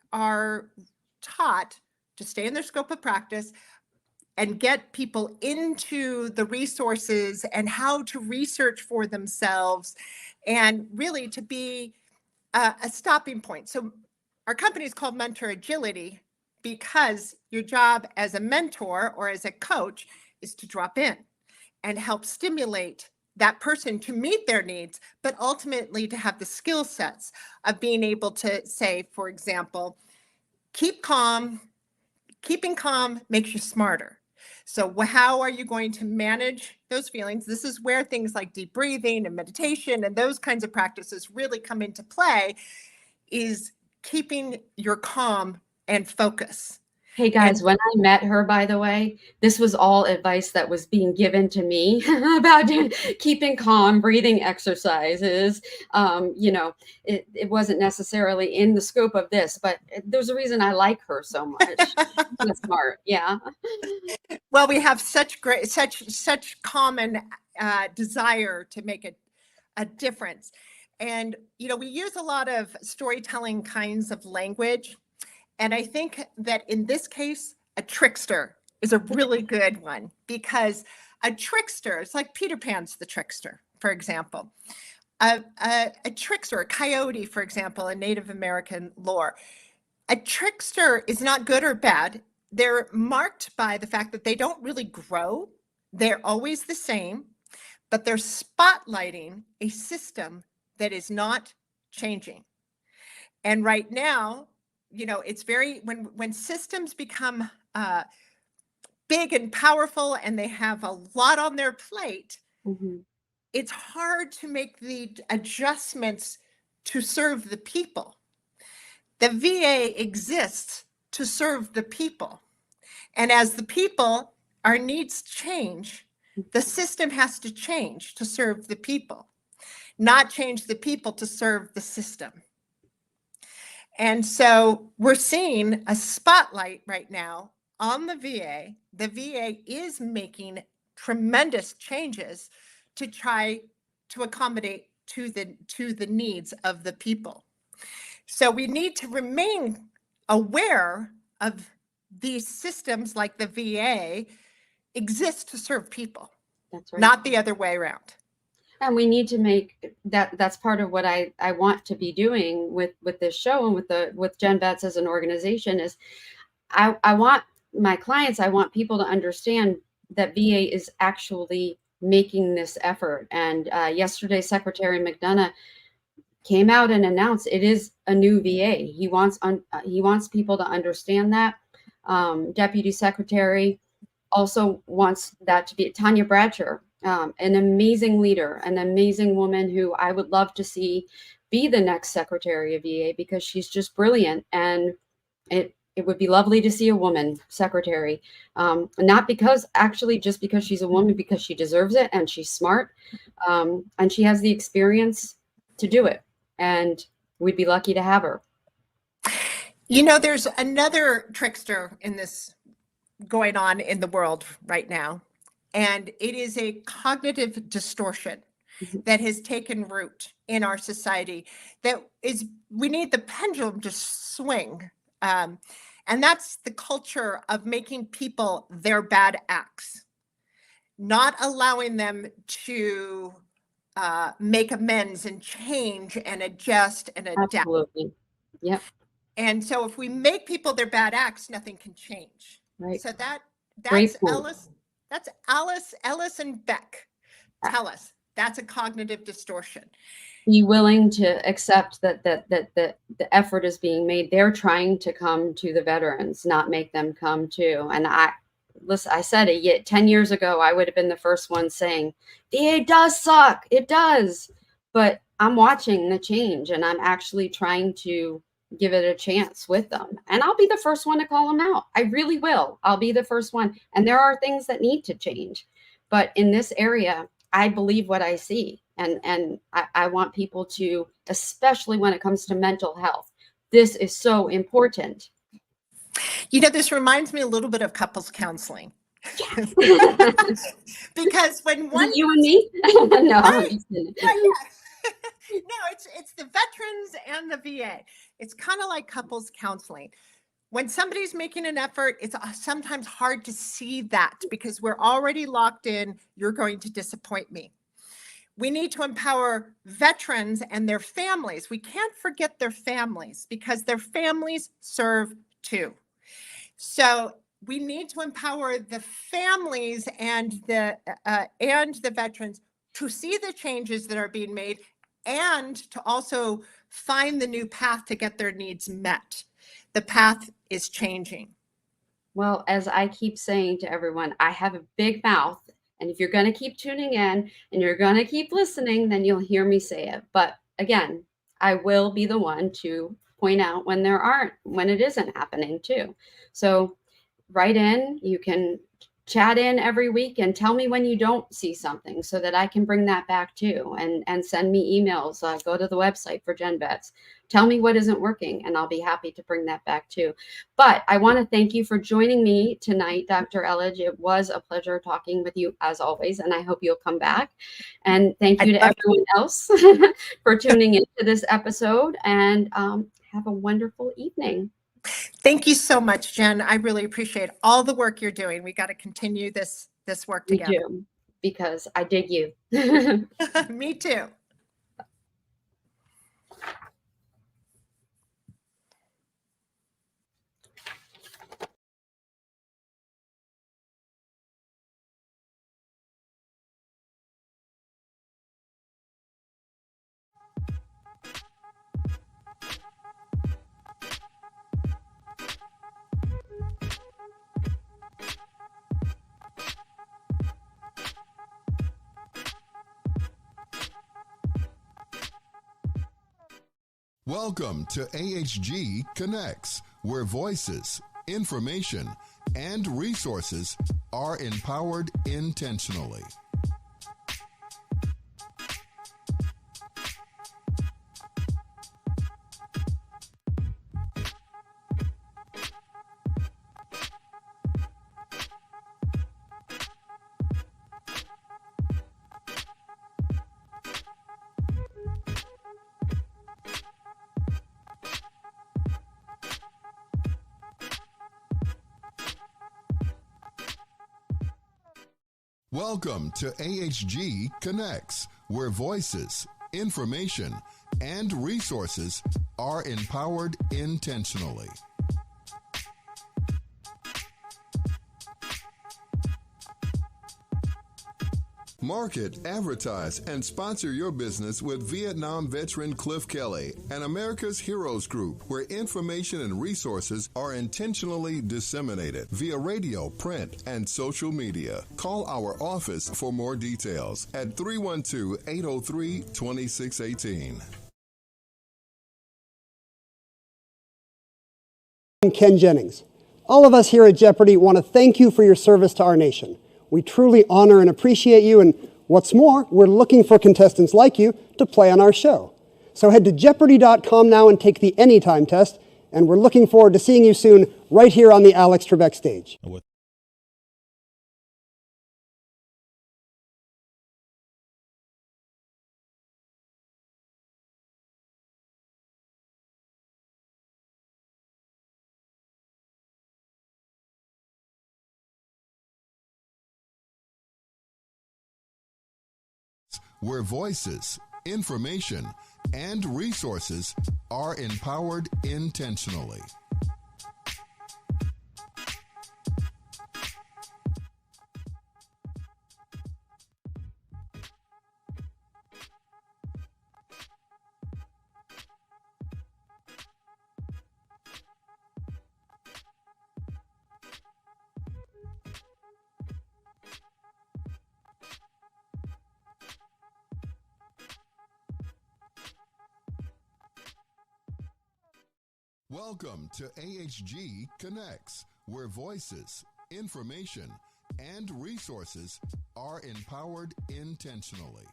taught to stay in their scope of practice and get people into the resources and how to research for themselves, and really to be a stopping point. So our company is called Mentor Agility, because your job as a mentor or as a coach is to drop in and help stimulate that person to meet their needs, but ultimately to have the skill sets of being able to say, for example, keep calm. Keeping calm makes you smarter. So how are you going to manage those feelings? This is where things like deep breathing and meditation and those kinds of practices really come into play, is keeping your calm and focus. Hey guys, when I met her, by the way, this was all advice that was being given to me about keeping calm, breathing exercises. It wasn't necessarily in the scope of this, but there's a reason I like her so much. She's smart, yeah. Well, we have such common desire to make a difference. And, we use a lot of storytelling kinds of language. And I think that in this case, a trickster is a really good one, because a trickster, it's like Peter Pan's the trickster, for example. A trickster, a coyote, for example, in Native American lore. A trickster is not good or bad. They're marked by the fact that they don't really grow. They're always the same, but they're spotlighting a system that is not changing. And right now, you know, it's very, when systems become big and powerful and they have a lot on their plate, it's hard to make the adjustments to serve the people. The VA exists to serve the people. And as the people, our needs change, the system has to change to serve the people, not change the people to serve the system. And so we're seeing a spotlight right now on the VA. The VA is making tremendous changes to try to accommodate to the needs of the people. So we need to remain aware of these systems, like the VA exist to serve people. That's right. Not the other way around. And we need to make that's part of what I want to be doing with this show and with GenVETS as an organization is I want my clients, I want people to understand that VA is actually making this effort. And yesterday, Secretary McDonough came out and announced it is a new VA. He wants people to understand that. Deputy Secretary also wants that to be Tanya Bradshaw, an amazing leader, an amazing woman who I would love to see be the next Secretary of VA, because she's just brilliant. And it would be lovely to see a woman secretary, not because actually just because she's a woman, because she deserves it and she's smart, and she has the experience to do it. And we'd be lucky to have her. You know, there's another trickster in this going on in the world right now, and it is a cognitive distortion that has taken root in our society. That is, we need the pendulum to swing, and that's the culture of making people their bad acts, not allowing them to make amends and change and adjust and adapt. Absolutely. Yep. And so if we make people their bad acts, nothing can change. Right. So Great that's point. Alice, Ellis, and Beck tell us that's a cognitive distortion. Be willing to accept that the effort is being made. They're trying to come to the veterans, not make them come to. And I said it yet 10 years ago, I would have been the first one saying, VA does suck. It does. But I'm watching the change, and I'm actually trying to give it a chance with them. And I'll be the first one to call them out. I really will. I'll be the first one. And there are things that need to change. But in this area, I believe what I see. And I want people to, especially when it comes to mental health, this is so important. You know, this reminds me a little bit of couples counseling. Yes. Because when one you and me? No, right. Yeah. No, it's the veterans and the VA. It's kind of like couples counseling. When somebody's making an effort, it's sometimes hard to see that because we're already locked in. You're going to disappoint me. We need to empower veterans and their families. We can't forget their families because their families serve too. So we need to empower the families and the veterans to see the changes that are being made and to also find the new path to get their needs met. The path is changing. Well, as I keep saying to everyone, I have a big mouth. And if you're going to keep tuning in and you're going to keep listening, then you'll hear me say it. But again, I will be the one to point out when it isn't happening too. So write in, you can chat in every week and tell me when you don't see something so that I can bring that back too, and send me emails. Go to the website for GenVETS. Tell me what isn't working and I'll be happy to bring that back too. But I want to thank you for joining me tonight, Dr. Elledge. It was a pleasure talking with you as always, and I hope you'll come back. And thank you to everyone else for tuning into this episode, and have a wonderful evening. Thank you so much, Jen. I really appreciate all the work you're doing. We got to continue this work We together. do, because I dig you. Me too. Welcome to AHG Connects, where voices, information, and resources are empowered intentionally. Welcome to AHG Connects, where voices, information, and resources are empowered intentionally. Market, advertise, and sponsor your business with Vietnam veteran Cliff Kelly and America's Heroes Group, where information and resources are intentionally disseminated via radio, print, and social media. Call our office for more details at 312-803-2618. I'm Ken Jennings. All of us here at Jeopardy want to thank you for your service to our nation. We truly honor and appreciate you, and what's more, we're looking for contestants like you to play on our show. So head to Jeopardy.com now and take the Anytime test, and we're looking forward to seeing you soon right here on the Alex Trebek stage. Where voices, information, and resources are empowered intentionally. Welcome to AHG Connects, where voices, information, and resources are empowered intentionally.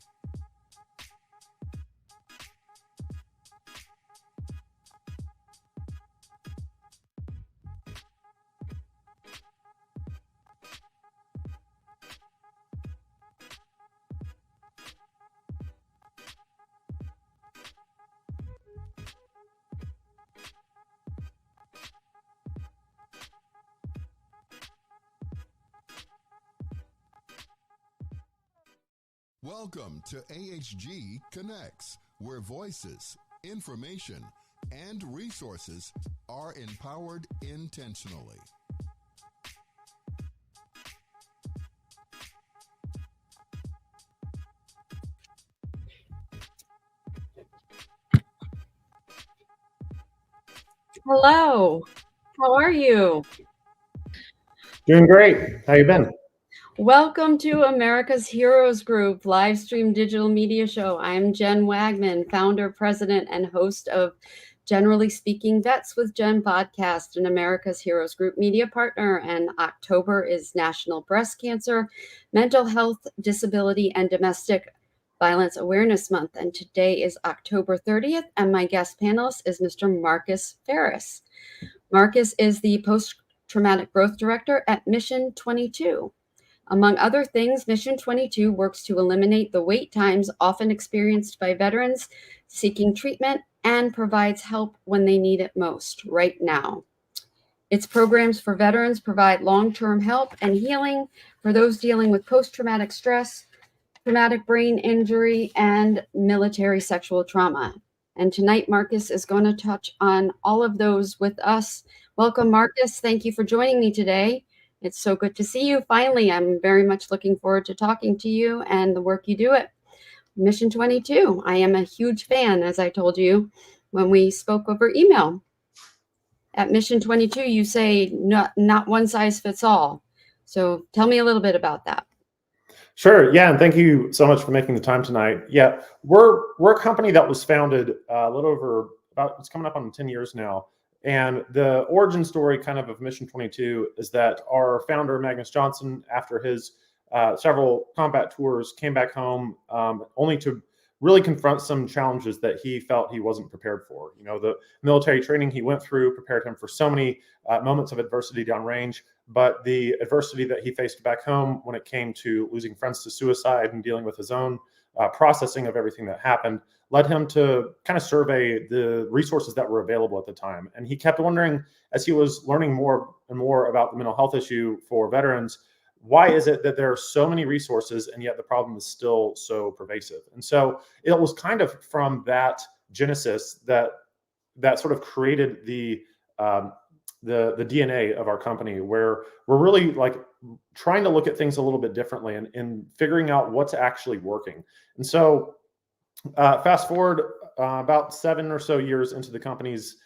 Welcome to AHG Connects, where voices, information, and resources are empowered intentionally. Hello, how are you? Doing great. How you been? Welcome to America's Heroes Group live stream digital media show. I'm Jen Wagman, founder, president, and host of Generally Speaking Vets with Jen podcast, an America's Heroes Group media partner. And October is National Breast Cancer, Mental Health, Disability, and Domestic Violence Awareness Month. And today is October 30th, and my guest panelist is Mr. Marcus Ferris. Marcus is the Post-Traumatic Growth Director at Mission 22. Among other things, Mission 22 works to eliminate the wait times often experienced by veterans seeking treatment and provides help when they need it most, right now. Its programs for veterans provide long-term help and healing for those dealing with post-traumatic stress, traumatic brain injury, and military sexual trauma. And tonight, Marcus is going to touch on all of those with us. Welcome, Marcus. Thank you for joining me today. It's so good to see you. Finally, I'm very much looking forward to talking to you and the work you do at Mission 22. I am a huge fan, as I told you when we spoke over email. At Mission 22, you say not one size fits all. So tell me a little bit about that. Sure. Yeah, and thank you so much for making the time tonight. Yeah, we're a company that was founded a little over it's coming up on 10 years now. And the origin story kind of Mission 22 is that our founder, Magnus Johnson, after his several combat tours, came back home only to really confront some challenges that he felt he wasn't prepared for. You know, the military training he went through prepared him for so many moments of adversity downrange, but the adversity that he faced back home when it came to losing friends to suicide and dealing with his own processing of everything that happened led him to kind of survey the resources that were available at the time. And he kept wondering, as he was learning more and more about the mental health issue for veterans, why is it that there are so many resources and yet the problem is still so pervasive? And so it was kind of from that genesis that sort of created the DNA of our company, where we're really like trying to look at things a little bit differently and figuring out what's actually working. And so fast forward about 7 or so years into the company's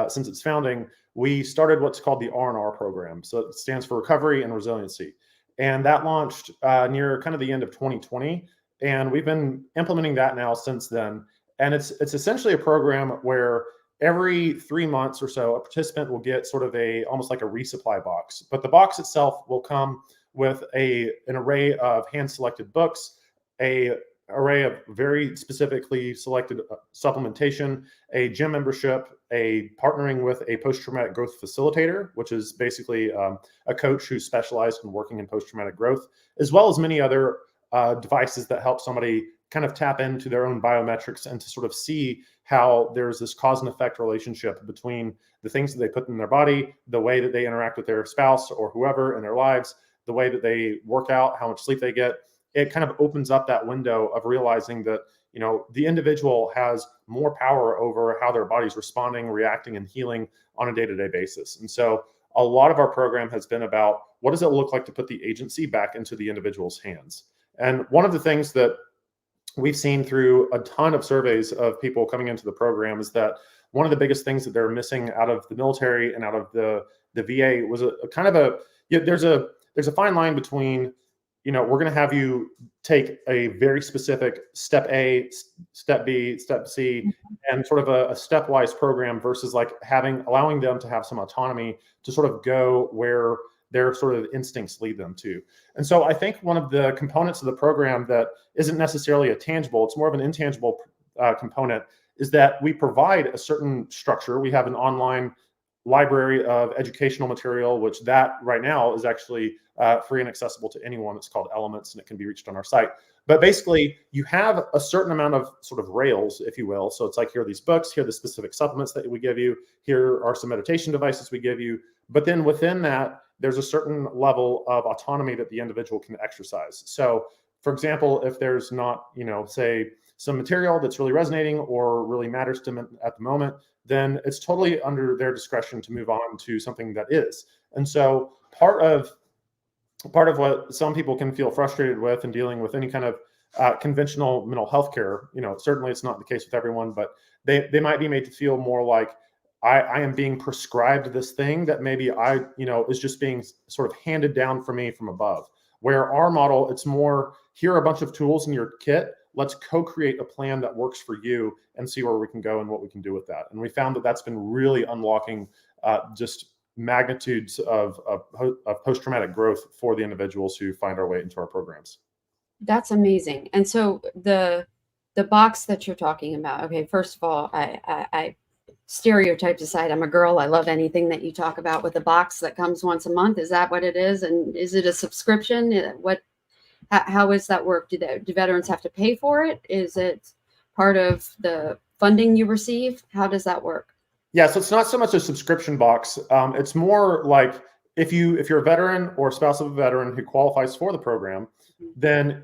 since its founding, we started what's called the R&R program. So it stands for Recovery and Resiliency. And that launched near kind of the end of 2020. And we've been implementing that now since then. And it's essentially a program where every 3 months or so, a participant will get sort of almost like a resupply box. But the box itself will come with an array of hand-selected books, an array of very specifically selected supplementation, a gym membership, a partnering with a post-traumatic growth facilitator, which is basically a coach who's specialized in working in post-traumatic growth, as well as many other devices that help somebody kind of tap into their own biometrics and to sort of see how there's this cause and effect relationship between the things that they put in their body, the way that they interact with their spouse or whoever in their lives, the way that they work out, how much sleep they get. It kind of opens up that window of realizing that, you know, the individual has more power over how their body's responding, reacting, and healing on a day-to-day basis. And so a lot of our program has been about what does it look like to put the agency back into the individual's hands. And one of the things that we've seen through a ton of surveys of people coming into the program is that one of the biggest things that they're missing out of the military and out of the VA was there's a fine line between, you know, we're going to have you take a very specific step A, step B, step C, and sort of a stepwise program versus like allowing them to have some autonomy to sort of go where their sort of instincts lead them to. And so I think one of the components of the program that isn't necessarily a tangible, it's more of an intangible component, is that we provide a certain structure. We have an online library of educational material, which that right now is actually free and accessible to anyone. It's called Elements, and it can be reached on our site. But basically, you have a certain amount of sort of rails, if you will. So it's like, here are these books, here are the specific supplements that we give you, here are some meditation devices we give you. But then within that, there's a certain level of autonomy that the individual can exercise. So, for example, if there's not, you know, say some material that's really resonating or really matters to them at the moment, then it's totally under their discretion to move on to something that is. And so part of what some people can feel frustrated with in dealing with any kind of conventional mental health care, you know, certainly it's not the case with everyone, but they might be made to feel more like I am being prescribed this thing that maybe is just being sort of handed down for me from above. Where our model, it's more, here are a bunch of tools in your kit. Let's co-create a plan that works for you and see where we can go and what we can do with that. And we found that that's been really unlocking just magnitudes of post-traumatic growth for the individuals who find our way into our programs. That's amazing. And so the box that you're talking about, okay, first of all, I stereotypes aside, I'm a girl. I love anything that you talk about with a box that comes once a month. Is that what it is? And is it a subscription? How is that work? Do veterans have to pay for it? Is it part of the funding you receive? How does that work? Yeah, so it's not so much a subscription box. It's more like if you're a veteran or spouse of a veteran who qualifies for the program, then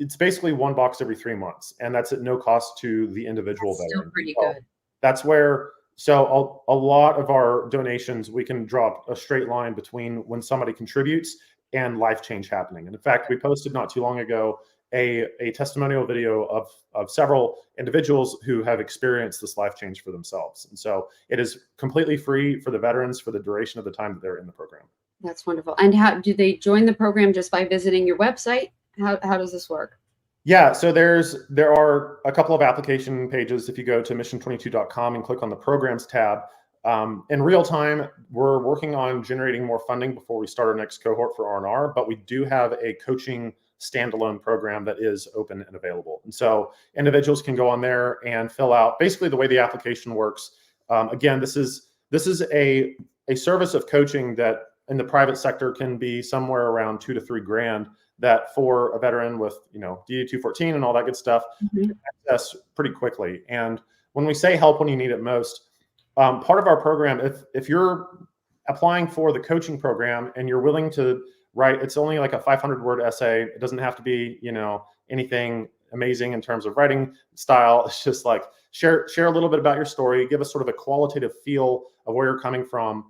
it's basically one box every 3 months, and that's at no cost to the individual That's veteran. still pretty So good. that's where a lot of our donations, we can draw a straight line between when somebody contributes and life change happening. And in fact, we posted not too long ago a testimonial video of several individuals who have experienced this life change for themselves. And so it is completely free for the veterans for the duration of the time that they're in the program. That's wonderful. And how do they join the program? Just by visiting your website? How does this work? Yeah, so there are a couple of application pages. If you go to mission22.com and click on the programs tab, in real time, we're working on generating more funding before we start our next cohort for R&R, but we do have a coaching standalone program that is open and available. And so individuals can go on there and fill out basically the way the application works. Again, this is a service of coaching that in the private sector can be somewhere around $2 to $3 grand, that for a veteran with, DD 214 and all that good stuff, can access pretty quickly. And when we say help when you need it most, part of our program, if you're applying for the coaching program and you're willing to write, it's only like a 500-word essay. It doesn't have to be, anything amazing in terms of writing style. It's just like share a little bit about your story, give us sort of a qualitative feel of where you're coming from,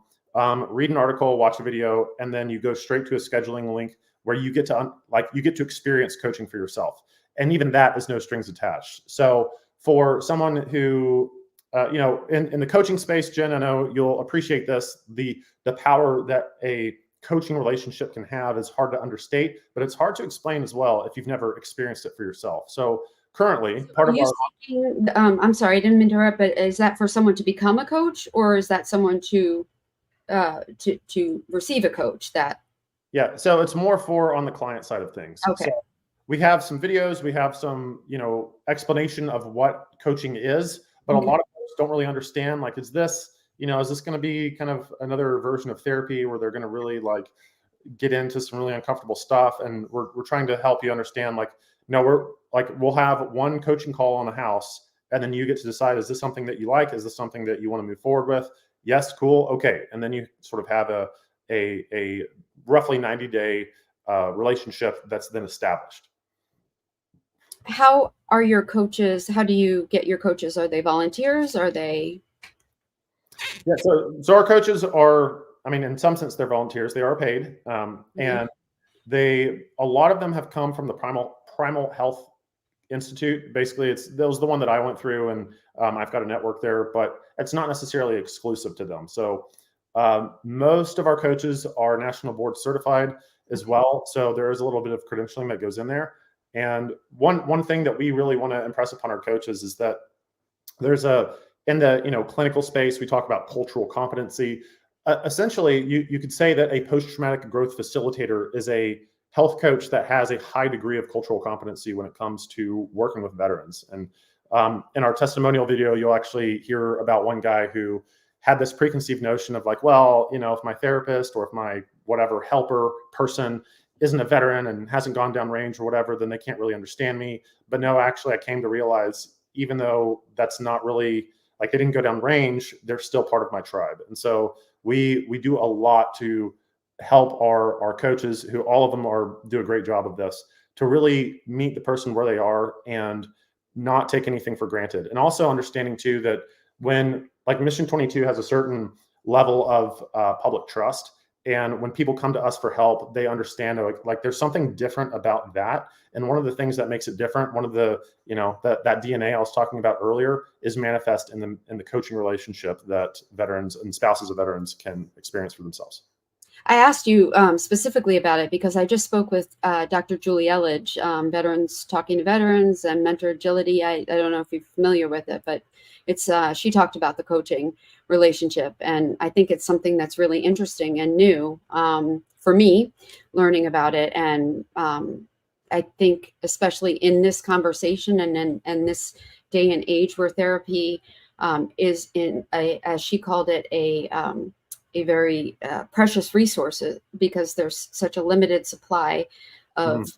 read an article, watch a video, and then you go straight to a scheduling link where you get to experience coaching for yourself. And even that is no strings attached. So for someone who, in the coaching space, Jen, I know you'll appreciate this, the power that a coaching relationship can have is hard to understate, but it's hard to explain as well if you've never experienced it for yourself. So currently, I'm sorry, I didn't mean to interrupt, but is that for someone to become a coach, or is that someone to receive a coach? Yeah, so it's more for on the client side of things. Okay. So we have some videos, we have some, explanation of what coaching is, but a lot of folks don't really understand, like, is this going to be kind of another version of therapy where they're going to really get into some really uncomfortable stuff? And we're trying to help you understand, we'll have one coaching call on the house, and then you get to decide, is this something that you like? Is this something that you want to move forward with? Yes, cool, okay. And then you sort of have a roughly 90-day relationship that's then established. How are your coaches? How do you get your coaches? Are they volunteers? Are they? Yeah, so our coaches are, in some sense, they're volunteers. They are paid, and a lot of them have come from the Primal Health Institute. Basically, that was the one that I went through, and I've got a network there, but it's not necessarily exclusive to them. So most of our coaches are national board certified as well. So there is a little bit of credentialing that goes in there. And one thing that we really want to impress upon our coaches is that there's in the clinical space, we talk about cultural competency. Essentially, you could say that a post-traumatic growth facilitator is a health coach that has a high degree of cultural competency when it comes to working with veterans. And in our testimonial video, you'll actually hear about one guy who had this preconceived notion of if my therapist or if my whatever helper person isn't a veteran and hasn't gone down range or whatever, then they can't really understand me. But no, actually, I came to realize, even though that's not really, they didn't go down range, they're still part of my tribe. And so we do a lot to help our coaches, who all of them do a great job of this, to really meet the person where they are and not take anything for granted. And also understanding too that when Mission 22 has a certain level of public trust, and when people come to us for help, they understand there's something different about that. And one of the things that makes it different, one of the that DNA I was talking about earlier, is manifest in the coaching relationship that veterans and spouses of veterans can experience for themselves. I asked you specifically about it because I just spoke with Dr. Julie Elledge, Veterans Talking to Veterans and Mentor Agility. I don't know if you're familiar with it, but she talked about the coaching relationship. And I think it's something that's really interesting and new for me, learning about it. And I think especially in this conversation and this day and age where therapy is as she called it, a very precious resource, because there's such a limited supply of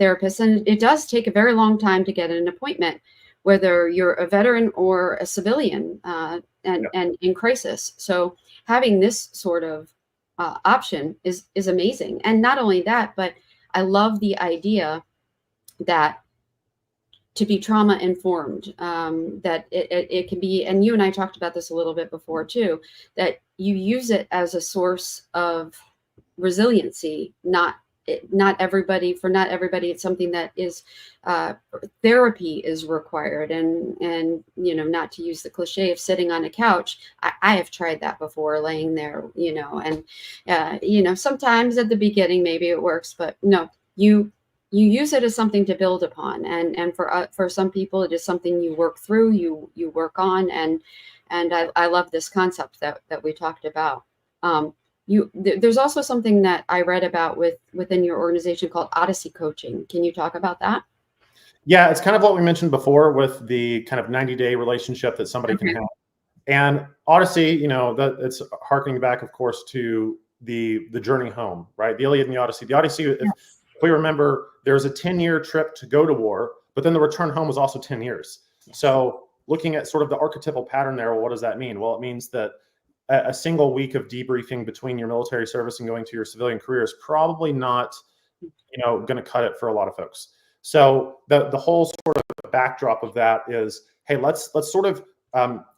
therapists. And it does take a very long time to get an appointment whether you're a veteran or a civilian and in crisis. So having this sort of option is amazing. And not only that, but I love the idea that to be trauma informed, that it can be, and you and I talked about this a little bit before too, that you use it as a source of resiliency. Not everybody, it's something that is therapy is required. And not to use the cliche of sitting on a couch, I have tried that before, laying there, and sometimes at the beginning maybe it works, but no, you use it as something to build upon, and for some people it is something you work through, you work on, and I love this concept that we talked about. There's also something that I read about within your organization called Odyssey Coaching. Can you talk about that? Yeah, it's kind of what we mentioned before with the kind of 90-day relationship that somebody can have. And Odyssey, it's harkening back, of course, to the journey home, right? The Iliad and the Odyssey. The Odyssey, if we remember, there was a 10-year trip to go to war, but then the return home was also 10 years. So looking at sort of the archetypal pattern there, well, what does that mean? Well, it means that a single week of debriefing between your military service and going to your civilian career is probably not, going to cut it for a lot of folks. So the whole sort of backdrop of that is, hey, let's sort of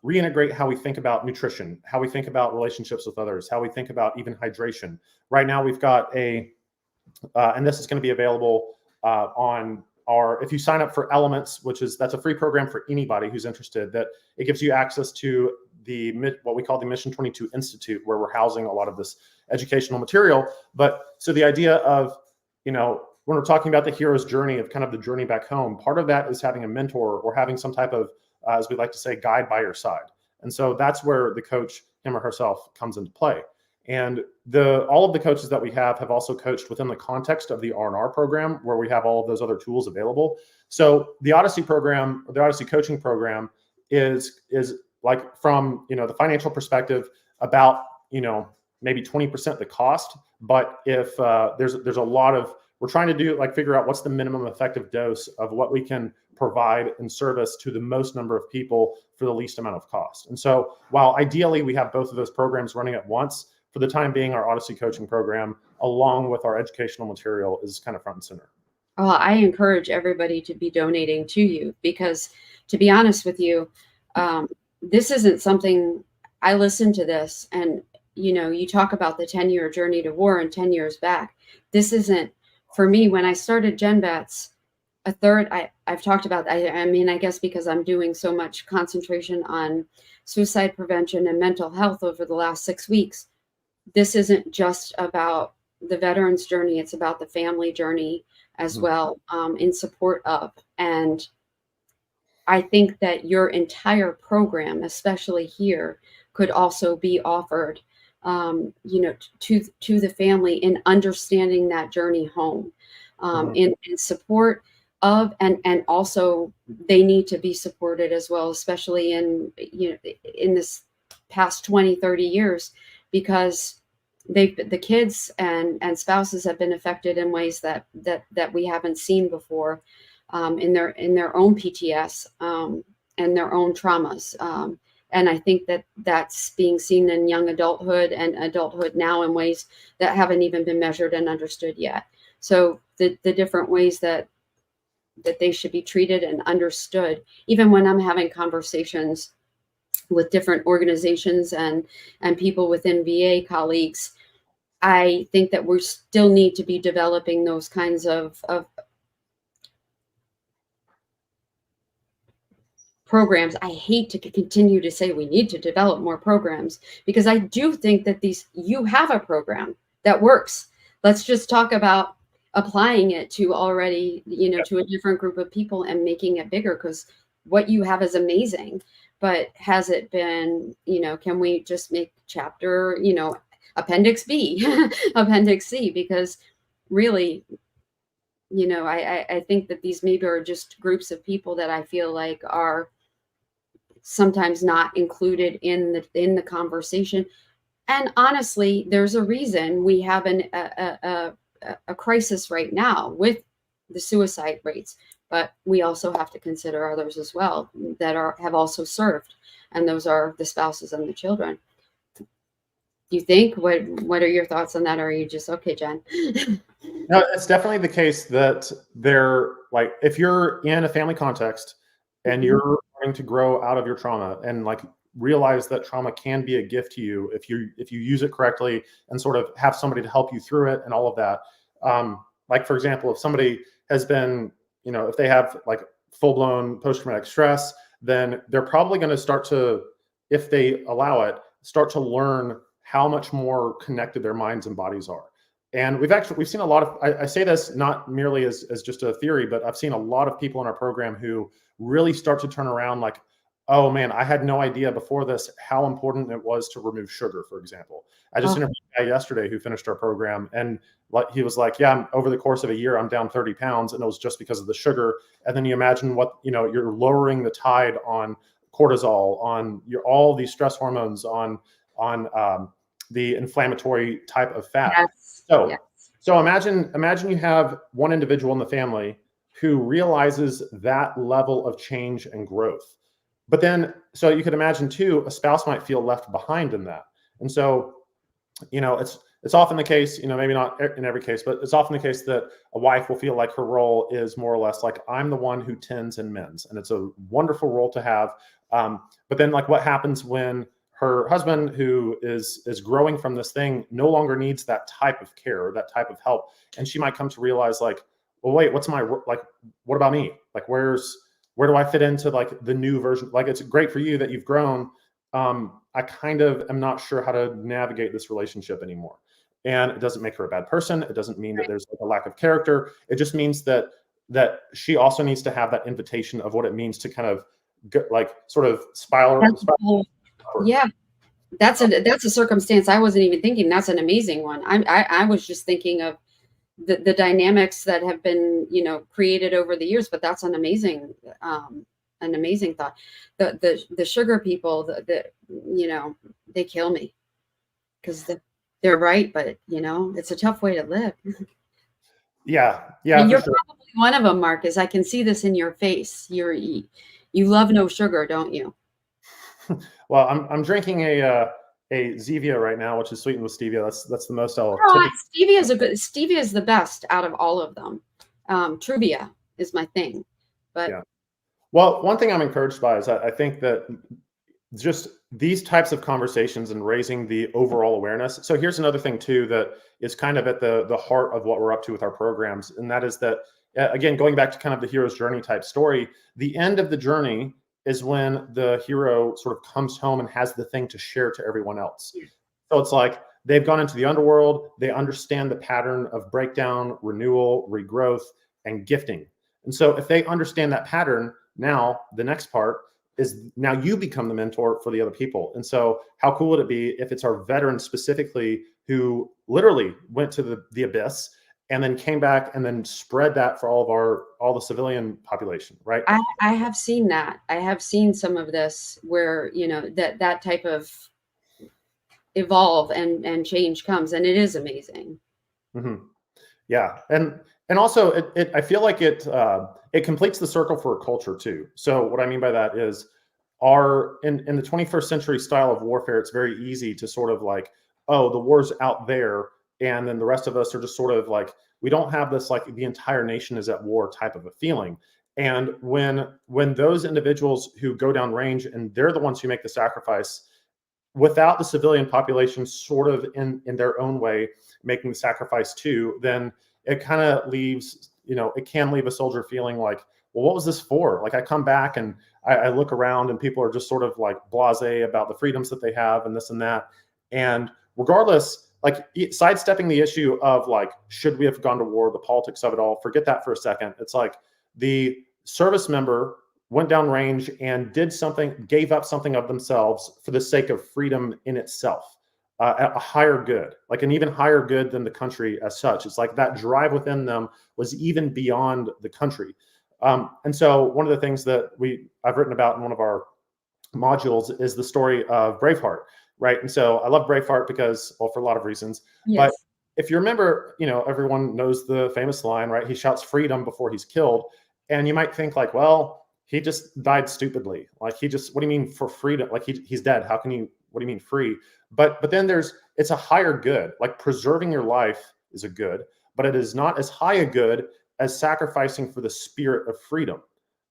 reintegrate how we think about nutrition, how we think about relationships with others, how we think about even hydration. Right now, we've got and this is going to be available on if you sign up for Elements, that's a free program for anybody who's interested, that it gives you access to what we call the Mission 22 Institute, where we're housing a lot of this educational material. But so the idea of, when we're talking about the hero's journey, of kind of the journey back home, part of that is having a mentor or having some type of, as we like to say, guide by your side. And so that's where the coach, him or herself, comes into play. And all of the coaches that we have also coached within the context of the R&R program, where we have all of those other tools available. So the Odyssey program, or the Odyssey coaching program, is like, from the financial perspective, about maybe 20% the cost. But if there's a lot of, we're trying to do, like, figure out what's the minimum effective dose of what we can provide in service to the most number of people for the least amount of cost. And so while ideally we have both of those programs running at once, for the time being, our Odyssey coaching program, along with our educational material, is kind of front and center. Well, I encourage everybody to be donating to you, because, to be honest with you, this isn't something, I listen to this, and you talk about the 10-year journey to war and 10 years back. This isn't, for me, when I started GenVETS, a third, I've talked about, I guess because I'm doing so much concentration on suicide prevention and mental health over the last 6 weeks, this isn't just about the veteran's journey, it's about the family journey as well, in support of. And I think that your entire program, especially here, could also be offered, to the family in understanding that journey home, in support of, and also they need to be supported as well, especially in this past 20, 30 years, because the kids and spouses have been affected in ways that we haven't seen before, in their own PTS, and their own traumas. And I think that that's being seen in young adulthood and adulthood now in ways that haven't even been measured and understood yet. So the different ways that they should be treated and understood, even when I'm having conversations with different organizations and people within VA colleagues, I think that we still need to be developing those kinds of programs. I hate to continue to say we need to develop more programs, because I do think that you have a program that works. Let's just talk about applying it to already, to a different group of people and making it bigger, because what you have is amazing. But has it been, can we just make chapter, Appendix B, Appendix C? Because really, I think that these maybe are just groups of people that I feel like are sometimes not included in the conversation. And honestly, there's a reason we have a crisis right now with the suicide rates. but we also have to consider others as well that have also served, and those are the spouses and the children. Do you think? What are your thoughts on that? Or are you just okay, Jen? No, it's definitely the case that they're like, if you're in a family context and you're trying to grow out of your trauma and like realize that trauma can be a gift to you if you use it correctly and sort of have somebody to help you through it and all of that. Like for example, if somebody has been, if they have like full-blown post-traumatic stress, then they're probably going to start to, if they allow it, start to learn how much more connected their minds and bodies are. And we've seen a lot of, I say this not merely as just a theory, but I've seen a lot of people in our program who really start to turn around like, oh man, I had no idea before this how important it was to remove sugar, for example. I just interviewed a guy yesterday who finished our program, and he was like, yeah, over the course of a year, I'm down 30 pounds, and it was just because of the sugar. And then you imagine what, you're lowering the tide on cortisol, on all these stress hormones, on the inflammatory type of fat. Yes. So imagine you have one individual in the family who realizes that level of change and growth. But then, so you could imagine too, a spouse might feel left behind in that. And so, it's often the case, maybe not in every case, but it's often the case that a wife will feel like her role is more or less like, I'm the one who tends and mends. And it's a wonderful role to have. But then like what happens when her husband, who is growing from this thing, no longer needs that type of care or that type of help. And she might come to realize like, well, wait, what about me? Like, where do I fit into like the new version? Like, it's great for you that you've grown. I kind of am not sure how to navigate this relationship anymore. And it doesn't make her a bad person. It doesn't mean that there's like a lack of character. It just means that she also needs to have that invitation of what it means to kind of sort of spiral. Yeah, that's a circumstance I wasn't even thinking. That's an amazing one. I was just thinking of the dynamics that have been, created over the years, but that's an amazing thought. The sugar people, they kill me because they're right, but it's a tough way to live. Yeah. And you're probably one of them, Marcus. I can see this in your face. You love no sugar, don't you? Well, I'm drinking a Zevia right now, which is sweetened with stevia. That's the most I'll. Stevia is the best out of all of them. Truvia is my thing, but yeah. Well, one thing I'm encouraged by is I think that just these types of conversations and raising the overall awareness. So here's another thing too that is kind of at the heart of what we're up to with our programs, and that is that again, going back to kind of the hero's journey type story, the end of the journey is when the hero sort of comes home and has the thing to share to everyone else. So it's like they've gone into the underworld, they understand the pattern of breakdown, renewal, regrowth, and gifting. And so if they understand that pattern, now the next part is now you become the mentor for the other people. And so how cool would it be if it's our veterans specifically who literally went to the abyss and then came back and then spread that for all the civilian population, right? I have seen that. I have seen some of this where, that type of evolve and change comes, and it is amazing. Mm-hmm. Yeah. And also I feel like it completes the circle for a culture too. So what I mean by that is in the 21st century style of warfare, it's very easy to sort of like, oh, the war's out there. And then the rest of us are just sort of like, we don't have this like the entire nation is at war type of a feeling. And when those individuals who go down range and they're the ones who make the sacrifice without the civilian population sort of in their own way making the sacrifice too, then it kind of leaves, it can leave a soldier feeling like, well, what was this for? Like I come back and I look around and people are just sort of like blasé about the freedoms that they have and this and that. And regardless, like sidestepping the issue of like, should we have gone to war, the politics of it all, forget that for a second. It's like the service member went down range and did something, gave up something of themselves for the sake of freedom in itself, a higher good, like an even higher good than the country as such. It's like that drive within them was even beyond the country. And so one of the things that I've written about in one of our modules is the story of Braveheart. Right. And so I love Braveheart because, well, for a lot of reasons. Yes. But if you remember, everyone knows the famous line, right? He shouts freedom before he's killed. And you might think like, well, he just died stupidly. Like what do you mean for freedom? Like he's dead. What do you mean free? But then it's a higher good. Like preserving your life is a good, but it is not as high a good as sacrificing for the spirit of freedom,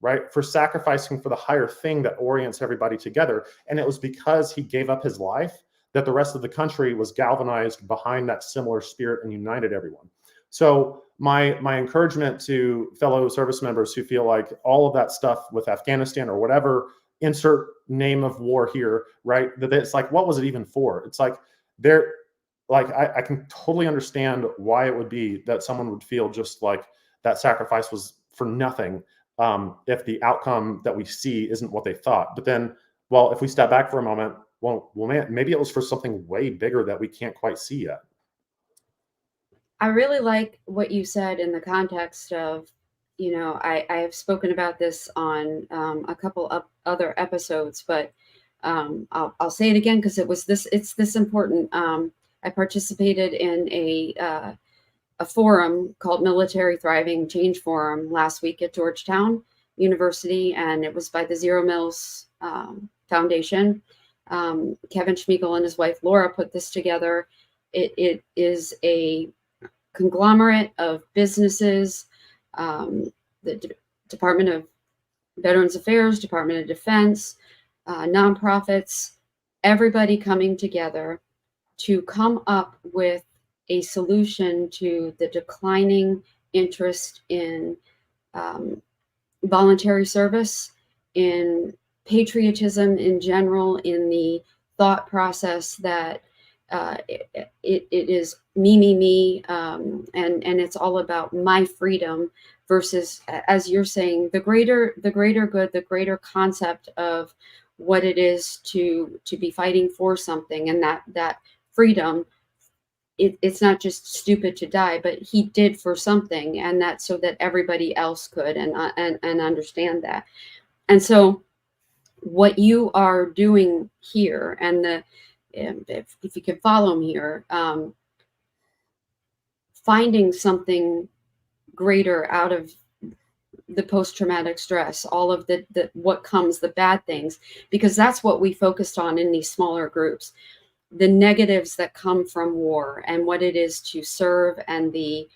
right? For sacrificing for the higher thing that orients everybody together. And it was because he gave up his life that the rest of the country was galvanized behind that similar spirit and united everyone. So my encouragement to fellow service members who feel like all of that stuff with Afghanistan or whatever, insert name of war here, right? That it's like, what was it even for? It's like I can totally understand why it would be that someone would feel just like that sacrifice was for nothing if the outcome that we see isn't what they thought. But then, well, if we step back for a moment, well, man, maybe it was for something way bigger that we can't quite see yet. I really like what you said in the context of, I have spoken about this on a couple of other episodes, but I'll say it again because it's this important. I participated in a forum called Military Thriving Change Forum last week at Georgetown University, and it was by the Zero Mills Foundation. Kevin Schmiegel and his wife Laura put this together. It is a conglomerate of businesses, the Department of Veterans Affairs, Department of Defense, nonprofits, everybody coming together to come up with a solution to the declining interest in voluntary service, in patriotism in general, in the thought process that it is me, and it's all about my freedom versus, as you're saying, the greater good, the greater concept of what it is to be fighting for something, and that freedom. It's not just stupid to die, but he did for something, and that's so that everybody else could and understand that. And so, what you are doing here, and if you could follow me here, finding something greater out of the post-traumatic stress, all of the what comes, the bad things, because that's what we focused on in these smaller groups. The negatives that come from war and what it is to serve, and the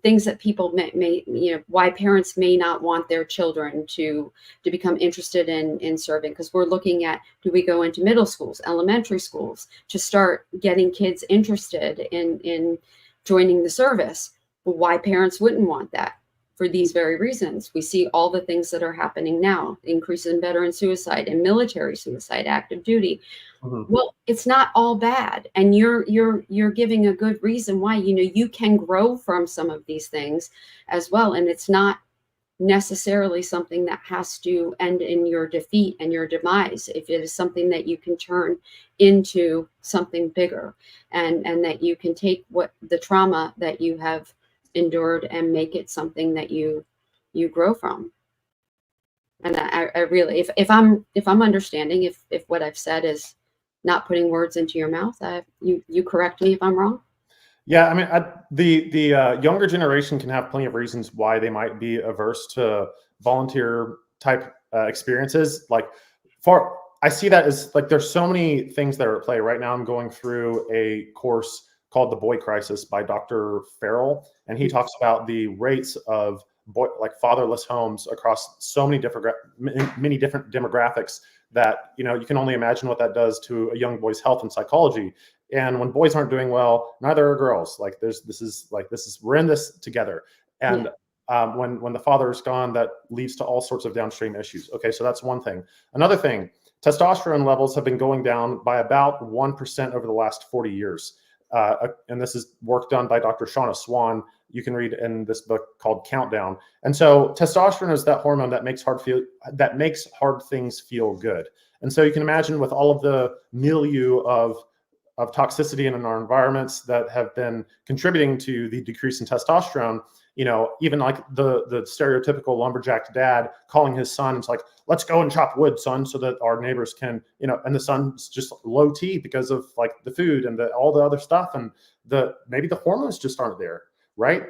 things that people may why parents may not want their children to become interested in serving, because we're looking at, do we go into middle schools, elementary schools to start getting kids interested in joining the service? Well, why parents wouldn't want that? For these very reasons. We see all the things that are happening now, increase in veteran suicide and military suicide, active duty. Mm-hmm. Well, it's not all bad. And you're giving a good reason why, you can grow from some of these things as well. And it's not necessarily something that has to end in your defeat and your demise. If it is something that you can turn into something bigger, and that you can take what the trauma that you have endured and make it something that you grow from. And I really, if I'm understanding, if what I've said is not putting words into your mouth, you correct me if I'm wrong. Yeah, I mean, the younger generation can have plenty of reasons why they might be averse to volunteer type experiences. I see that as there's so many things that are at play right now. I'm going through a course called The Boy Crisis by Dr. Farrell, and he talks about the rates of fatherless homes across so many different demographics that you can only imagine what that does to a young boy's health and psychology. And when boys aren't doing well, neither are girls. We're in this together. And when the father is gone, that leads to all sorts of downstream issues. Okay, so that's one thing. Another thing, testosterone levels have been going down by about 1% over the last 40 years. And this is work done by Dr. Shauna Swan. You can read in this book called Countdown. And so testosterone is that hormone that makes hard things feel good. And so you can imagine, with all of the milieu of toxicity in our environments that have been contributing to the decrease in testosterone, even the stereotypical lumberjack dad calling his son, it's like, let's go and chop wood, son, so that our neighbors can, and the son's just low T because of the food and all the other stuff, and maybe the hormones just aren't there, right?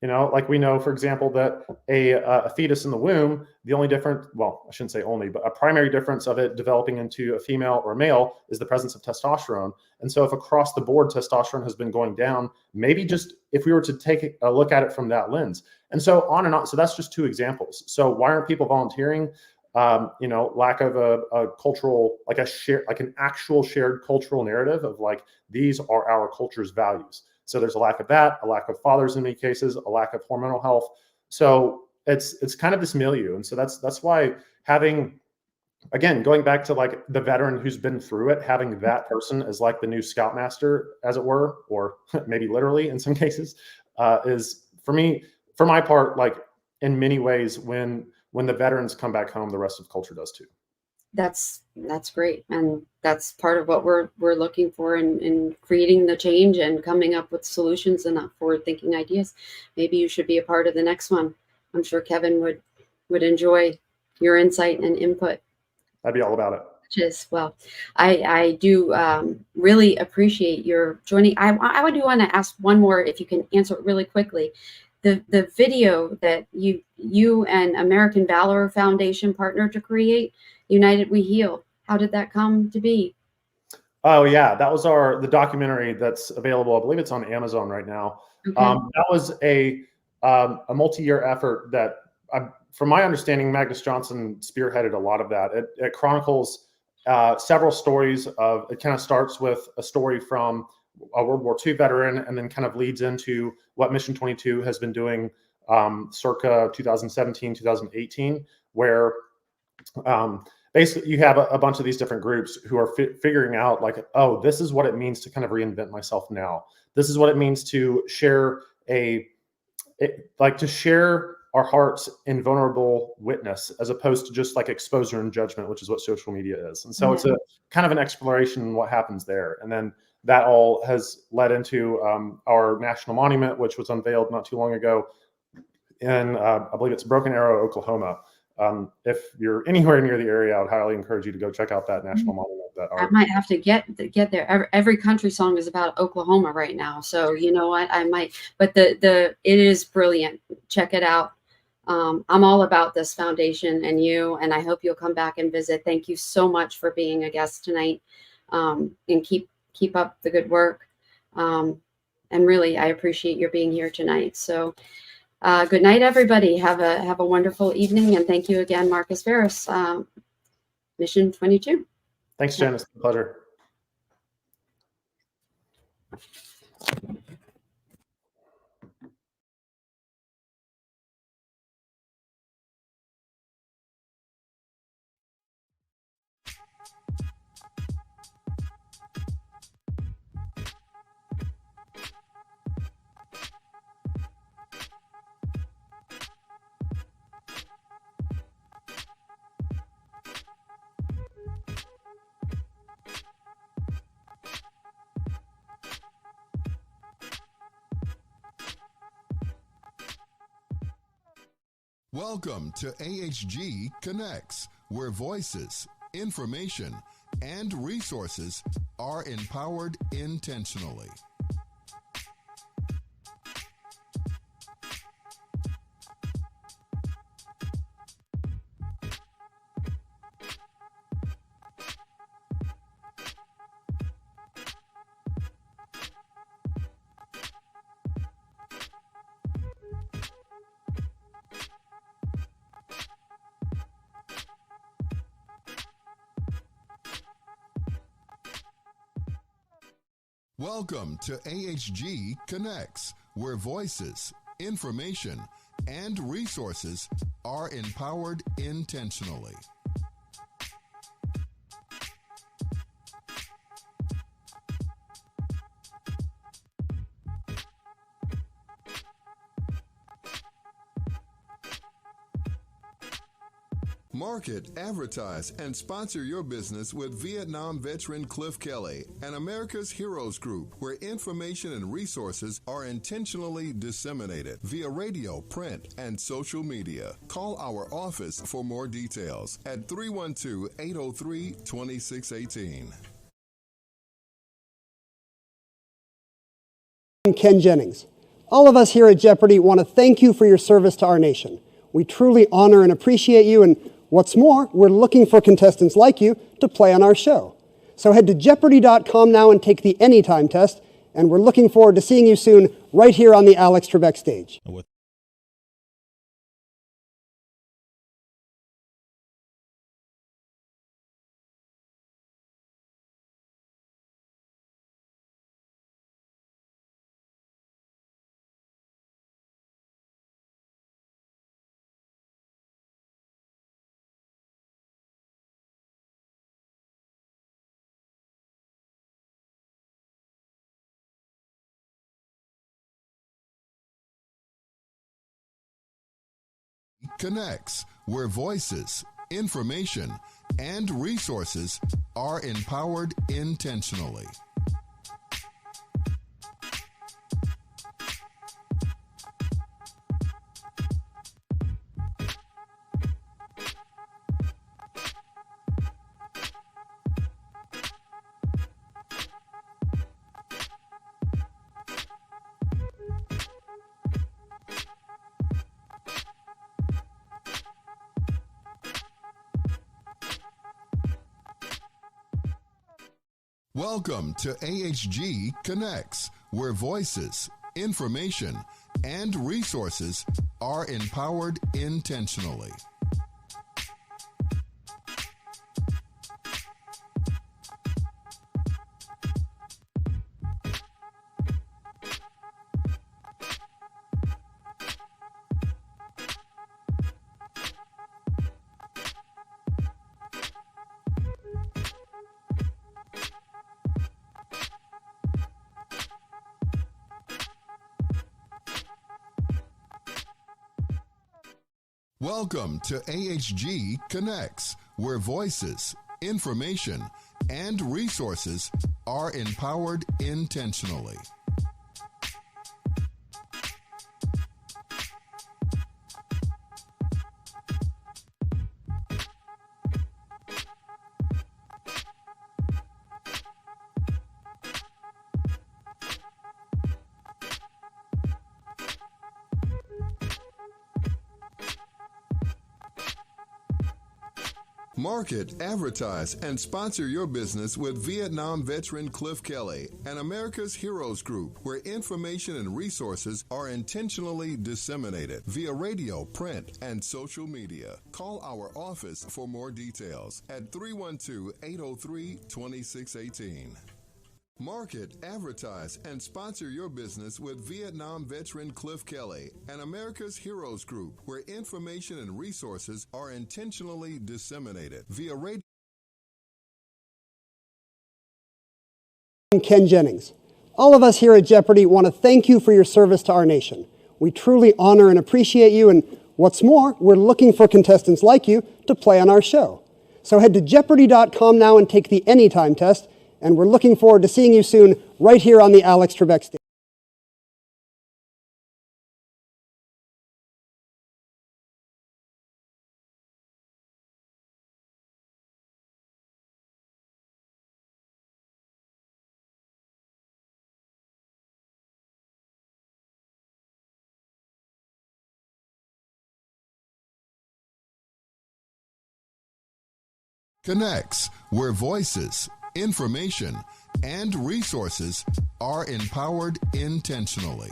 You know, like we know, for example, that a fetus in the womb, the only difference, well, I shouldn't say only, but a primary difference of it developing into a female or a male is the presence of testosterone. And so if across the board testosterone has been going down, maybe just if we were to take a look at it from that lens. And so on and on. So that's just two examples. So why aren't people volunteering? You know, lack of a cultural, like an actual shared cultural narrative of like, these are our culture's values. So there's a lack of that, a lack of fathers in many cases, a lack of hormonal health. So it's kind of this milieu. And so that's why having, again, going back to like the veteran who's been through it, having that person as like the new scoutmaster, as it were, or maybe literally in some cases, is for me, for my part, like in many ways, when the veterans come back home, the rest of culture does too. That's great, and that's part of what we're looking for in creating the change and coming up with solutions and forward-thinking ideas. Maybe you should be a part of the next one. I'm sure Kevin would enjoy your insight and input. I'd be all about it. Well, I do really appreciate your joining. I would want to ask one more, if you can answer it really quickly. The video that you and American Valor Foundation partnered to create, United We Heal. How did that come to be? Oh yeah, that was the documentary that's available. I believe it's on Amazon right now. Okay. That was a multi-year effort that, from my understanding, Magnus Johnson spearheaded a lot of that. It chronicles several stories of. It kind of starts with a story from a World War II veteran, and then kind of leads into what Mission 22 has been doing circa 2017, 2018, where basically you have a bunch of these different groups who are figuring out like, oh, this is what it means to kind of reinvent myself now. This is what it means to share to share our hearts in vulnerable witness, as opposed to just like exposure and judgment, which is what social media is. And so it's a kind of an exploration in what happens there. And then that all has led into our national monument, which was unveiled not too long ago in, I believe it's Broken Arrow, Oklahoma. If you're anywhere near the area, I would highly encourage you to go check out that national monument. I might have to get there. Every country song is about Oklahoma right now, so you know what, I might. But it is brilliant. Check it out. I'm all about this foundation and you, and I hope you'll come back and visit. Thank you so much for being a guest tonight, and keep up the good work. And really, I appreciate your being here tonight. So. Good night, everybody. Have a wonderful evening, and thank you again, Marcus Ferris, Mission 22. Thanks, Jen. It's a pleasure. Welcome to AHG Connects, where voices, information, and resources are empowered intentionally. Welcome to AHG Connects, where voices, information, and resources are empowered intentionally. Market, advertise, and sponsor your business with Vietnam veteran Cliff Kelly and America's Heroes Group, where information and resources are intentionally disseminated via radio, print, and social media. Call our office for more details at 312-803-2618. Ken Jennings. All of us here at Jeopardy want to thank you for your service to our nation. We truly honor and appreciate you, and what's more, we're looking for contestants like you to play on our show. So head to Jeopardy.com now and take the Anytime test, and we're looking forward to seeing you soon right here on the Alex Trebek stage. Connects, where voices, information, and resources are empowered intentionally. Welcome to AHG Connects, where voices, information, and resources are empowered intentionally. Welcome to AHG Connects, where voices, information, and resources are empowered intentionally. Market, advertise, and sponsor your business with Vietnam veteran Cliff Kelly and America's Heroes Group, where information and resources are intentionally disseminated via radio, print, and social media. Call our office for more details at 312-803-2618. Market, advertise, and sponsor your business with Vietnam veteran Cliff Kelly and America's Heroes Group, where information and resources are intentionally disseminated via radio. I'm Ken Jennings. All of us here at Jeopardy want to thank you for your service to our nation. We truly honor and appreciate you, and what's more, we're looking for contestants like you to play on our show. So head to Jeopardy.com now and take the Anytime test, and we're looking forward to seeing you soon right here on the Alex Trebek stage. Connects, where voices, information, and resources are empowered intentionally.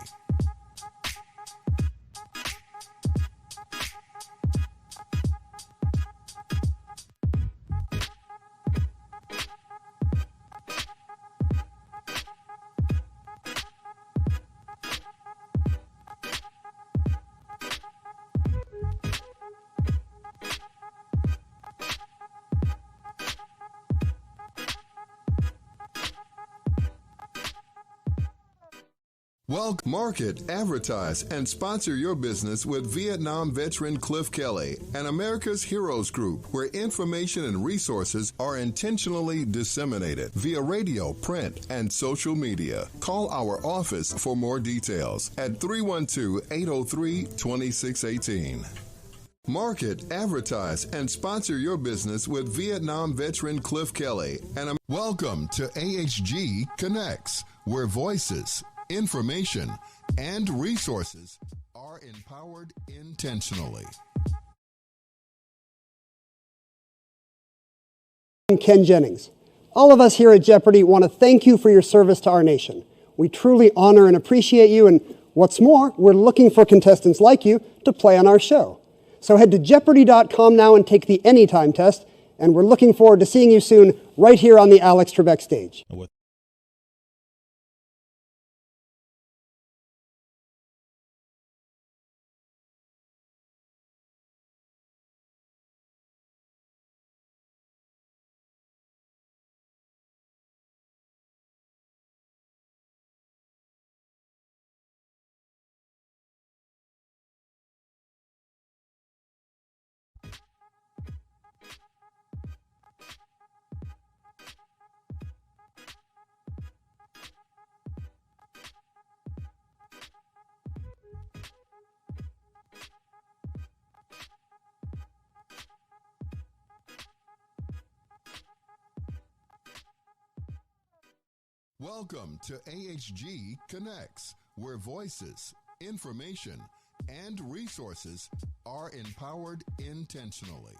Welcome, market, advertise, and sponsor your business with Vietnam veteran Cliff Kelly and America's Heroes Group, where information and resources are intentionally disseminated via radio, print, and social media. Call our office for more details at 312-803-2618. Market, advertise, and sponsor your business with Vietnam veteran Cliff Kelly and welcome to AHG Connects, where voices, information, and resources are empowered intentionally. I'm Ken Jennings. All of us here at Jeopardy want to thank you for your service to our nation. We truly honor and appreciate you, and what's more, we're looking for contestants like you to play on our show. So head to jeopardy.com now and take the Anytime test, and we're looking forward to seeing you soon right here on the Alex Trebek stage. Welcome to AHG Connects, where voices, information, and resources are empowered intentionally.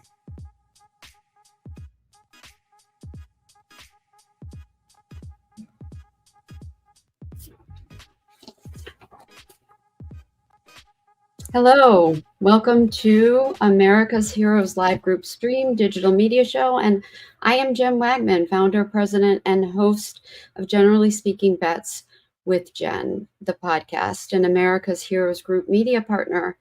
Hello, welcome to America's Heroes Live Group Stream Digital Media Show, and I am Jen Wagman, founder, president, and host of Generally Speaking Vets with Jen, the podcast, and America's Heroes Group media partner.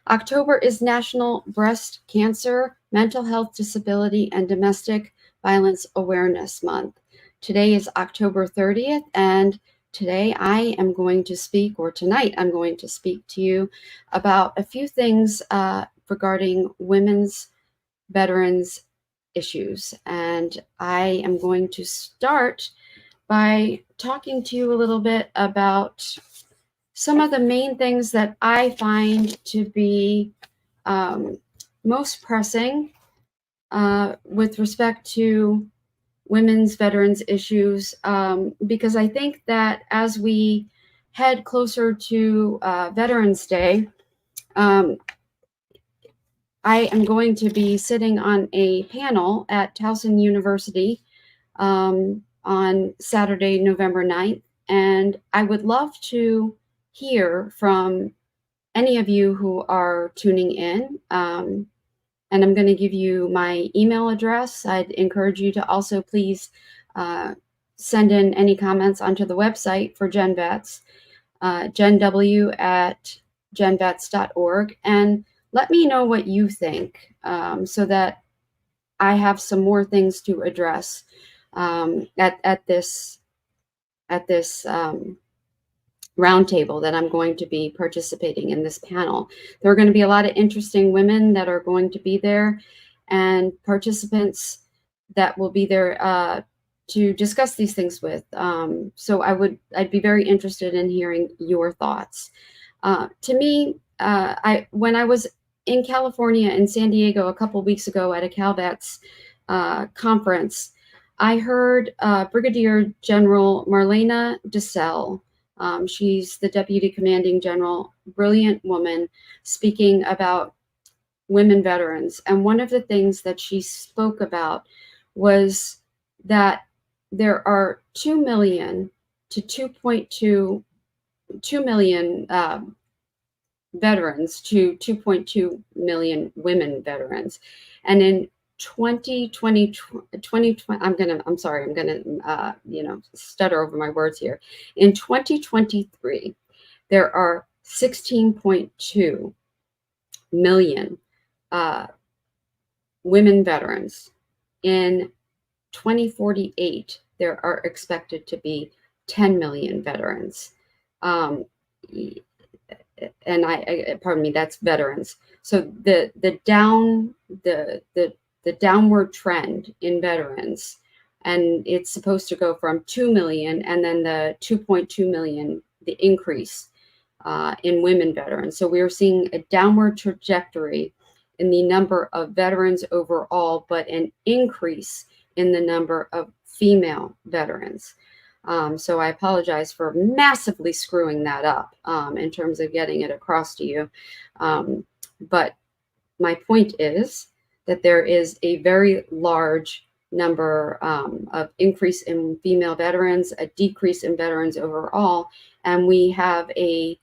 October is National Breast Cancer, Mental Health Disability, and Domestic Violence Awareness Month. Today is October 30th, and today I am going to speak, or tonight I'm going to speak to you about a few things regarding women's veterans issues. And I am going to start by talking to you a little bit about some of the main things that I find to be most pressing with respect to women's veterans issues, because I think that as we head closer to Veterans Day, I am going to be sitting on a panel at Towson University on Saturday, November 9th, and I would love to hear from any of you who are tuning in. And I'm going to give you my email address. I'd encourage you to also please send in any comments onto the website for GenVETS, genw@genvets.org, and let me know what you think so that I have some more things to address at this roundtable that I'm going to be participating in this panel. There are going to be a lot of interesting women that are going to be there, and participants that will be there to discuss these things with. So I'd be very interested in hearing your thoughts. To me, when I was in California in San Diego a couple weeks ago at a CalVets conference, I heard Brigadier General Marlena DeSalle. She's the Deputy Commanding General, brilliant woman, speaking about women veterans. And one of the things that she spoke about was that there are 2 million to 2 million veterans to 2.2 million women veterans. And in 2020, I'm gonna stutter over my words here. In 2023, there are 16.2 million women veterans. In 2048, there are expected to be 10 million veterans. And pardon me, that's veterans. So the downward trend in veterans, and it's supposed to go from 2 million, and then the 2.2 million, the increase in women veterans. So we're seeing a downward trajectory in the number of veterans overall, but an increase in the number of female veterans. So I apologize for massively screwing that up in terms of getting it across to you. But my point is that there is a very large number of increase in female veterans, a decrease in veterans overall, and we have a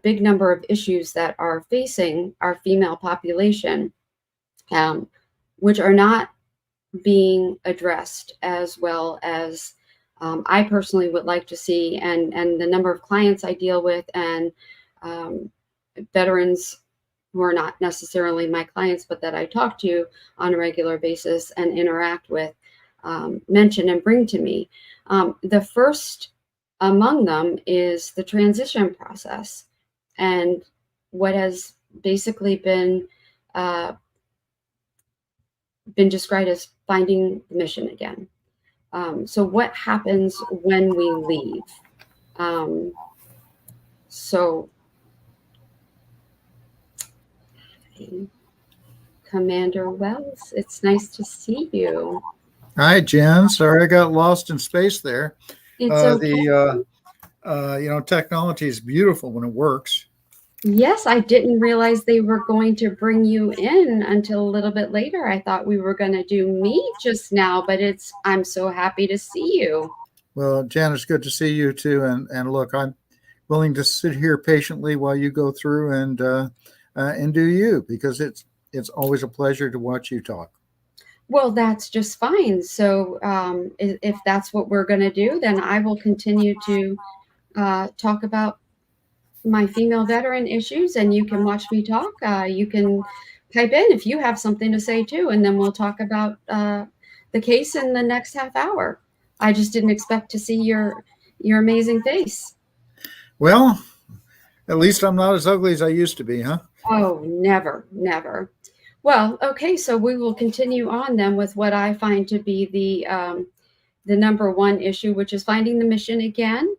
big number of issues that are facing our female population, which are not being addressed as well as I personally would like to see, and the number of clients I deal with, and veterans who are not necessarily my clients, but that I talk to on a regular basis and interact with, mention and bring to me. The first among them is the transition process, and what has basically been described as finding the mission again. So what happens when we leave? Commander Wells, it's nice to see you. Hi, Jen. Sorry I got lost in space there. It's okay. Technology is beautiful when it works. Yes, I didn't realize they were going to bring you in until a little bit later. I thought we were going to do me just now, but I'm so happy to see you. Well, Jen, it's good to see you too. And look, I'm willing to sit here patiently while you go through and do you, because it's always a pleasure to watch you talk. Well, that's just fine. So if that's what we're going to do, then I will continue to talk about my female veteran issues, and you can watch me talk. You can pipe in if you have something to say too, and then we'll talk about the case in the next half hour. I just didn't expect to see your amazing face. Well, at least I'm not as ugly as I used to be, huh? Oh, never, never. Well, okay, so we will continue on then with what I find to be the number one issue, which is finding the mission again.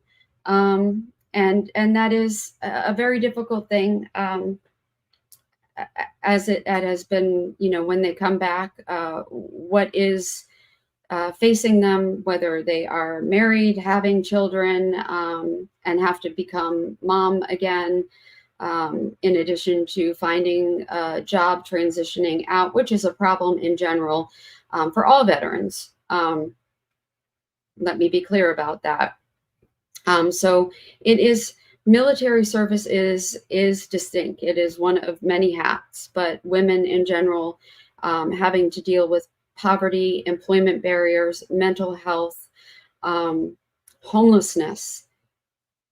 And that is a very difficult thing, as it has been, when they come back, what is facing them, whether they are married, having children, and have to become mom again, in addition to finding a job, transitioning out, which is a problem in general for all veterans. Let me be clear about that. So it is, military service is distinct. It is one of many hats, but women in general, having to deal with poverty, employment barriers, mental health, homelessness,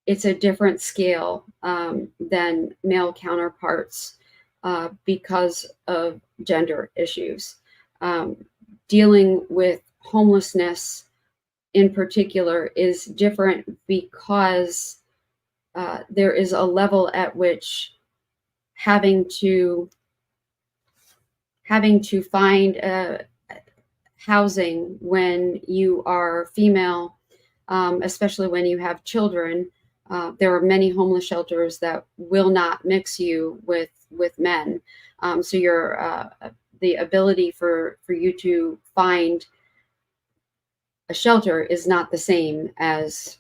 it's a different scale than male counterparts because of gender issues. Dealing with homelessness in particular is different because there is a level at which having to find housing when you are female, especially when you have children. There are many homeless shelters that will not mix you with men. So the ability for you to find a shelter is not the same as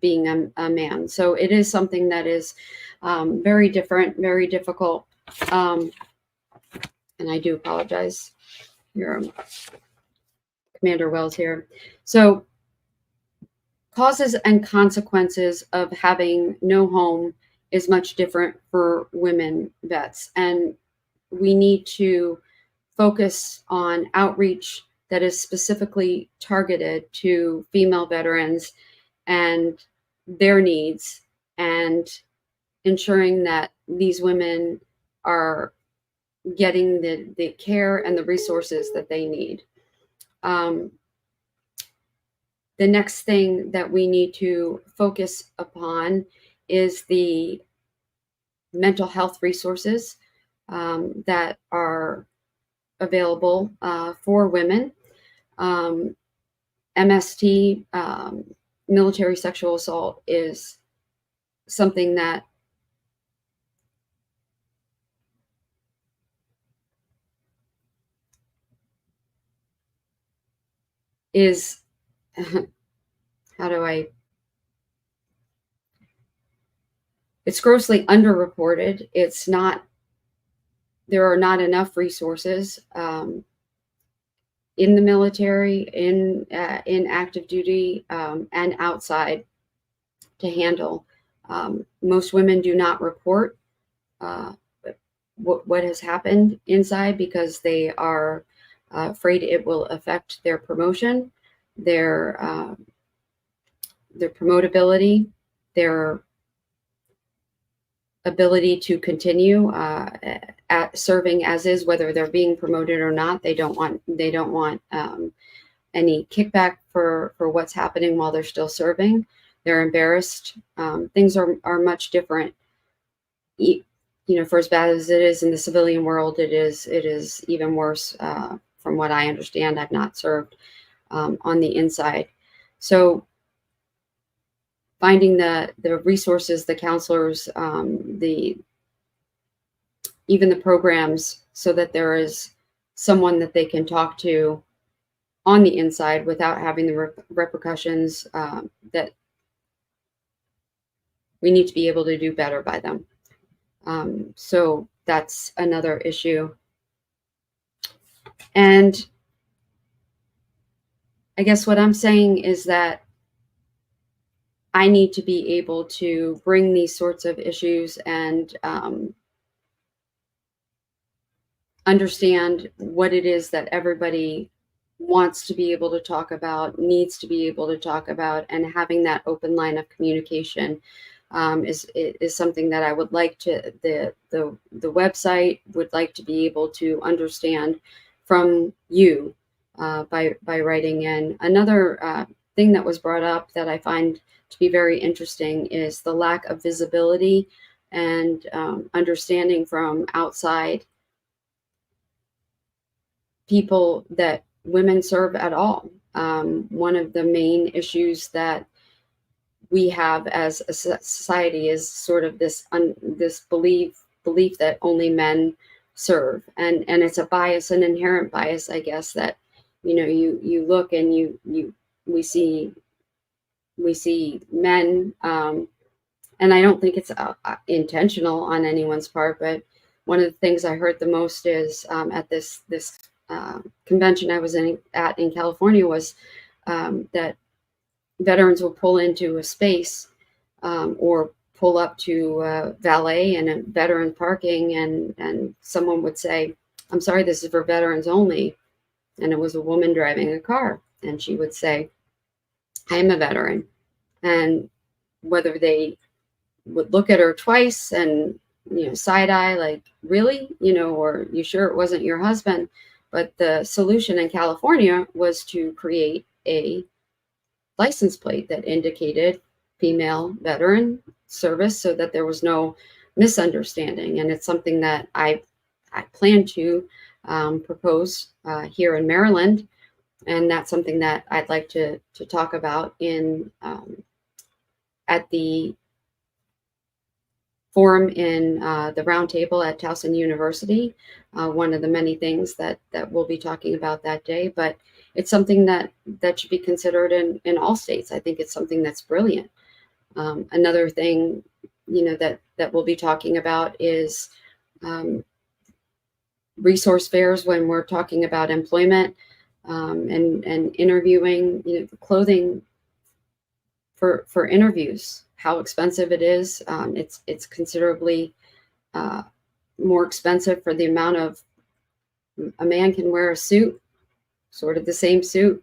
being a man. So it is something that is very different, very difficult. And I do apologize. Your Commander Wells here. So causes and consequences of having no home is much different for women vets. And we need to focus on outreach that is specifically targeted to female veterans and their needs, and ensuring that these women are getting the care and the resources that they need. The next thing that we need to focus upon is the mental health resources that are available for women. MST, military sexual assault, is something that is how do I, it's grossly underreported. It's not, there are not enough resources in the military, in active duty, and outside to handle. Most women do not report what has happened inside because they are afraid it will affect their promotion, their promotability, their ability to continue at serving as is, whether they're being promoted or not. They don't want any kickback for what's happening while they're still serving. They're embarrassed. Things are much different. For as bad as it is in the civilian world, it is even worse. From what I understand, I've not served on the inside. So finding the resources, the counselors, even the programs, so that there is someone that they can talk to on the inside without having the repercussions, that we need to be able to do better by them. So that's another issue. And I guess what I'm saying is that I need to be able to bring these sorts of issues and understand what it is that everybody wants to be able to talk about, needs to be able to talk about, and having that open line of communication is something that I would like to, the website would like to be able to understand from you by writing in. Another thing that was brought up that I find to be very interesting is the lack of visibility and understanding from outside people that women serve at all. One of the main issues that we have as a society is sort of this belief that only men serve, and it's a bias, an inherent bias, I guess, that you look and we see men, and I don't think it's intentional on anyone's part, but one of the things I heard the most is at this convention I was at in California was that veterans will pull into a space or pull up to valet and a veteran parking, and someone would say, "I'm sorry, this is for veterans only." And it was a woman driving a car, and she would say, "I am a veteran." And whether they would look at her twice and side eye, like, really, or you sure it wasn't your husband? But the solution in California was to create a license plate that indicated female veteran service so that there was no misunderstanding. And it's something that I plan to propose here in Maryland. And that's something that I'd like to talk about in at the forum in the Roundtable at Towson University, one of the many things that we'll be talking about that day. But it's something that should be considered in all states. I think it's something that's brilliant. Another thing, that we'll be talking about is resource fairs when we're talking about employment and interviewing, the clothing for interviews, how expensive it is. It's considerably more expensive for the amount of a man can wear a suit, sort of the same suit.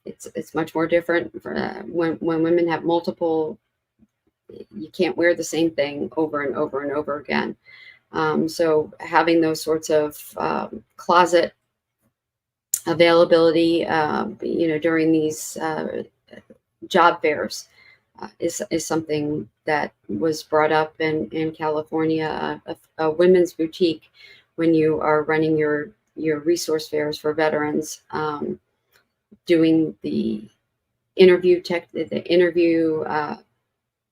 It's much more different for when women have multiple. You can't wear the same thing over and over and over again. So having those sorts of closet availability, during these job fairs is something that was brought up in California, a women's boutique when you are running your resource fairs for veterans, doing the interview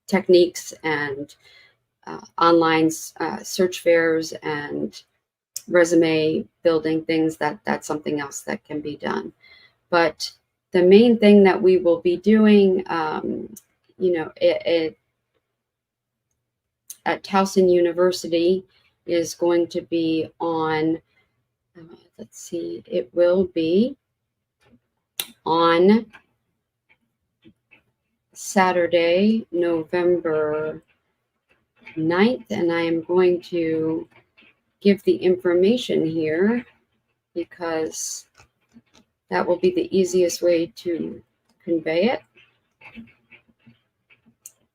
techniques and online search fairs and resume building things. That's something else that can be done. But the main thing that we will be doing, at Towson University is going to be on, let's see, it will be on Saturday, November 9th, and I am going to give the information here because that will be the easiest way to convey it.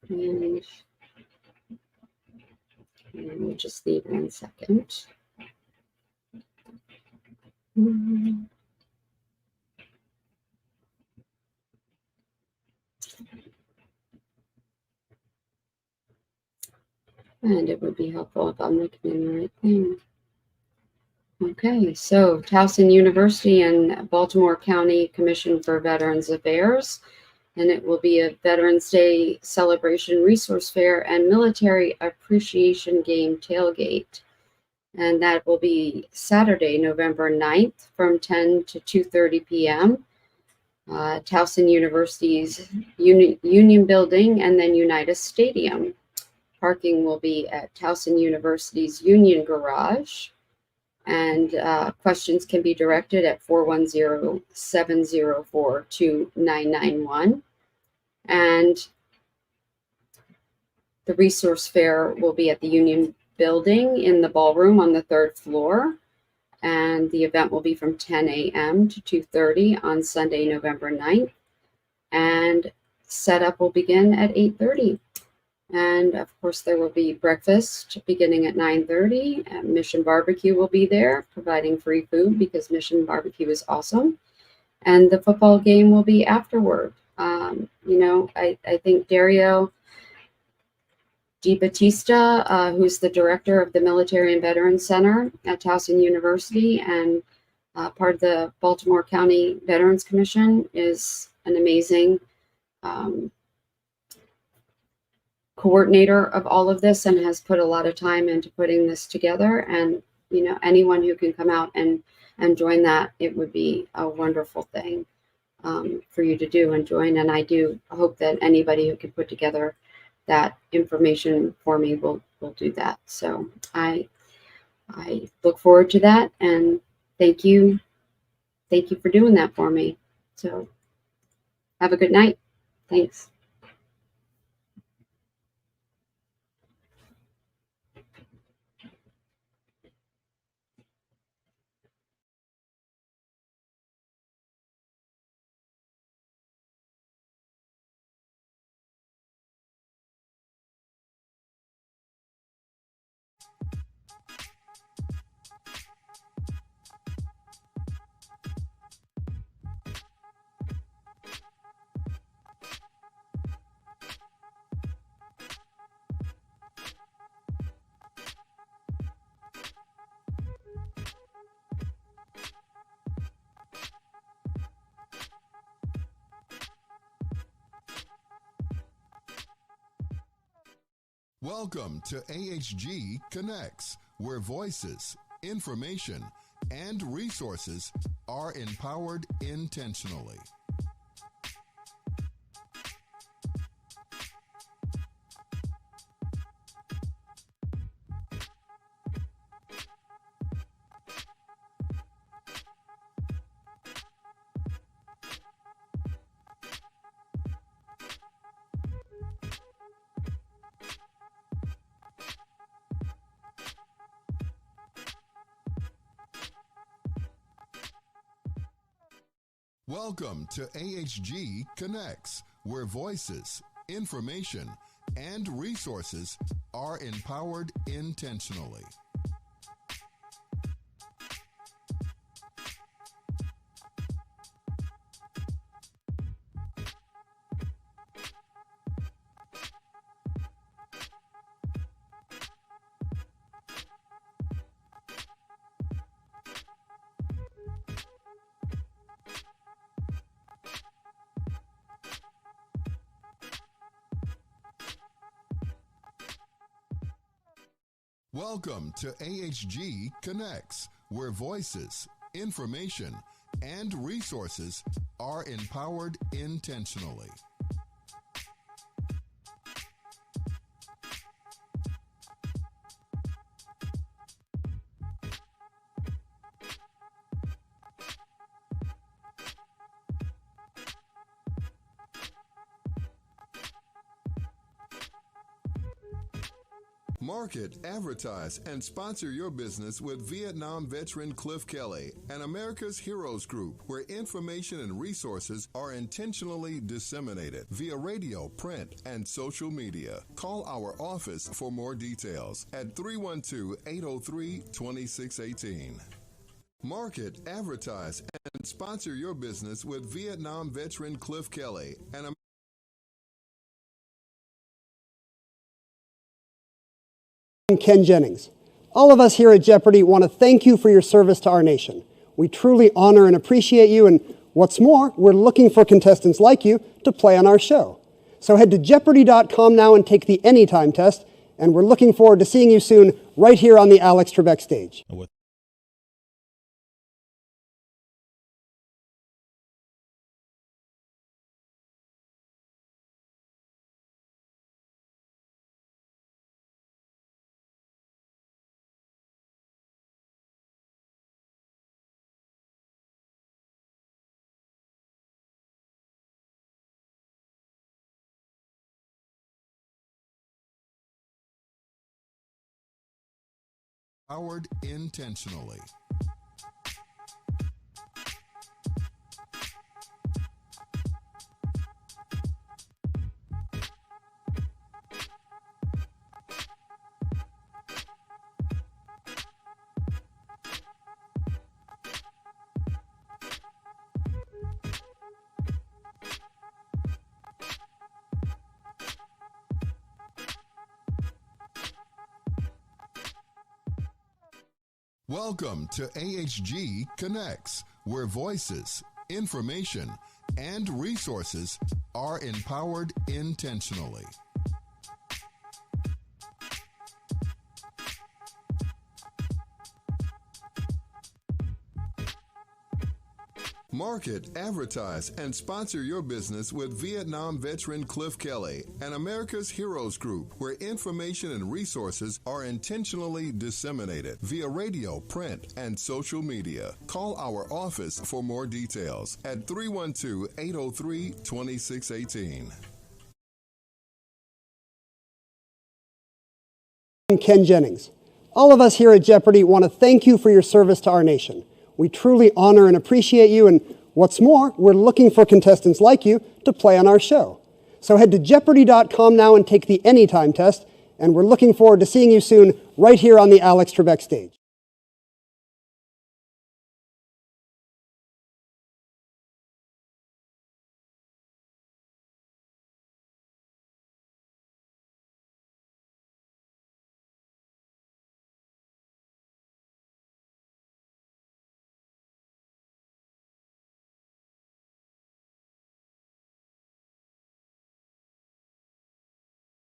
And we'll just need 1 second. And it would be helpful if I'm looking in the right thing. Okay, so Towson University and Baltimore County Commission for Veterans Affairs, and it will be a Veterans Day celebration resource fair and military appreciation game tailgate. And that will be Saturday, November 9th from 10 to 2:30 p.m. Towson University's Union Building and then Unitas Stadium. Parking will be at Towson University's Union Garage. And questions can be directed at 410-704-2991. And the resource fair will be at the Union Building in the ballroom on the 3rd floor. And the event will be from 10 a.m. to 2:30 on Sunday, November 9th. And setup will begin at 8:30. And of course, there will be breakfast beginning at 9:30. Mission Barbecue will be there, providing free food because Mission Barbecue is awesome. And the football game will be afterward. I think Dario DiBattista, who's the director of the Military and Veterans Center at Towson University and part of the Baltimore County Veterans Commission, is an amazing coordinator of all of this and has put a lot of time into putting this together. And anyone who can come out and join that, it would be a wonderful thing for you to do and join. And I do hope that anybody who can put together that information for me will do that. So I look forward to that, and thank you for doing that for me. So have a good night. Thanks. Welcome to AHG Connects, where voices, information, and resources are empowered intentionally. Welcome to AHG Connects, where voices, information, and resources are empowered intentionally. Welcome to AHG Connects, where voices, information, and resources are empowered intentionally. Market, advertise, and sponsor your business with Vietnam veteran Cliff Kelly and America's Heroes Group, where information and resources are intentionally disseminated via radio, print, and social media. Call our office for more details at 312-803-2618. Market, advertise, and sponsor your business with Vietnam veteran Cliff Kelly and I'm Ken Jennings. All of us here at Jeopardy want to thank you for your service to our nation. We truly honor and appreciate you, and what's more, we're looking for contestants like you to play on our show. So head to Jeopardy.com now and take the Anytime test, and we're looking forward to seeing you soon right here on the Alex Trebek stage. Empowered intentionally. Welcome to AHG Connects, where voices, information, and resources are empowered intentionally. Market, advertise, and sponsor your business with Vietnam veteran Cliff Kelly and America's Heroes Group, where information and resources are intentionally disseminated via radio, print, and social media. Call our office for more details at 312-803-2618. I'm Ken Jennings. All of us here at Jeopardy want to thank you for your service to our nation. We truly honor and appreciate you, and what's more, we're looking for contestants like you to play on our show. So head to Jeopardy.com now and take the Anytime test, and we're looking forward to seeing you soon right here on the Alex Trebek stage.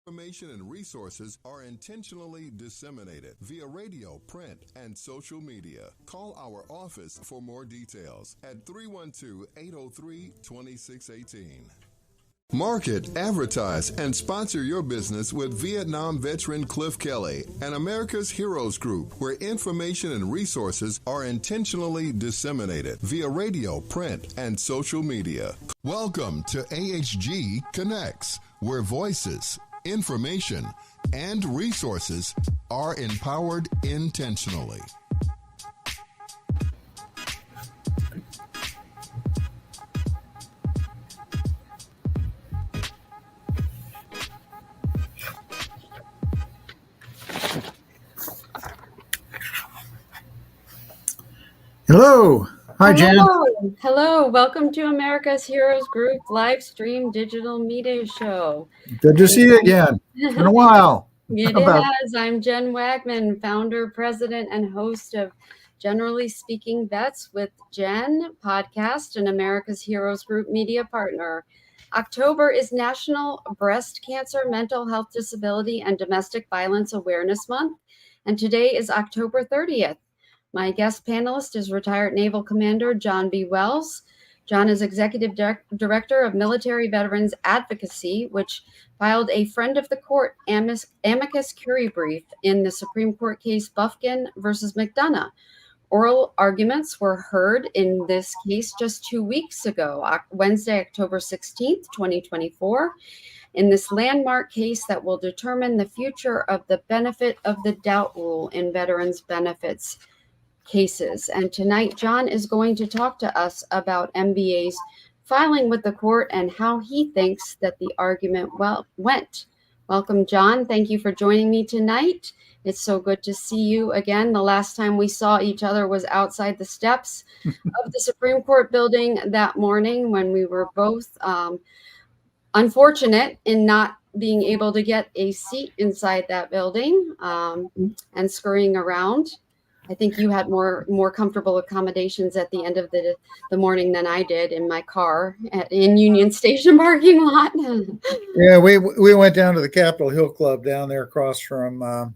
Information and resources are intentionally disseminated via radio, print, and social media. Call our office for more details at 312-803-2618. Market, advertise, and sponsor your business with Vietnam veteran Cliff Kelly and America's Heroes Group, where information and resources are intentionally disseminated via radio, print, and social media. Welcome to AHG Connects, where voices, information, and resources are empowered intentionally. Hello. Hi, Jen. Hello. Welcome to America's Heroes Group live stream digital media show. Good to see you again. It's been a while. It has. I'm Jen Wagman, founder, president, and host of Generally Speaking Vets with Jen podcast and America's Heroes Group media partner. October is National Breast Cancer, Mental Health Disability, and Domestic Violence Awareness Month, and today is October 30th. My guest panelist is retired Naval Commander John B. Wells. John is Executive Director of Military Veterans Advocacy, which filed a friend of the court amicus curiae brief in the Supreme Court case Bufkin versus McDonough. Oral arguments were heard in this case just 2 weeks ago, Wednesday, October 16th, 2024, in this landmark case that will determine the future of the benefit of the doubt rule in veterans benefits cases. And tonight, John is going to talk to us about MVA's filing with the court and how he thinks that the argument went. Welcome, John. Thank you for joining me tonight. It's so good to see you again. The last time we saw each other was outside the steps of the Supreme Court building that morning when we were both unfortunate in not being able to get a seat inside that building and scurrying around. I think you had more comfortable accommodations at the end of the morning than I did in my car in Union Station parking lot. Yeah, we went down to the Capitol Hill Club down there across from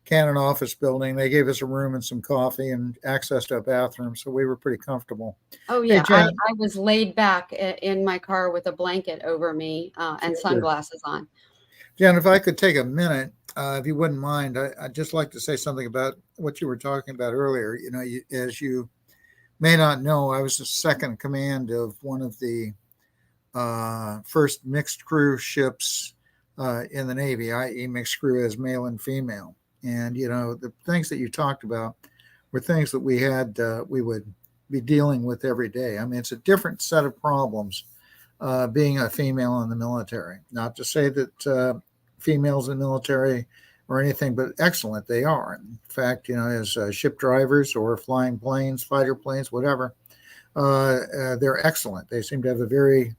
Cannon Office Building. They gave us a room and some coffee and access to a bathroom, so we were pretty comfortable. Oh yeah, hey, I was laid back in my car with a blanket over me and sunglasses on. Jen, if I could take a minute, if you wouldn't mind, I'd just like to say something about what you were talking about earlier. You know, as you may not know, I was the second in command of one of the first mixed crew ships in the Navy, i.e. mixed crew as male and female. And, you know, the things that you talked about were things that we would be dealing with every day. I mean, it's a different set of problems being a female in the military. Not to say that females in the military are anything but excellent. They are. In fact, you know, as ship drivers or flying planes, fighter planes, whatever, they're excellent. They seem to have a very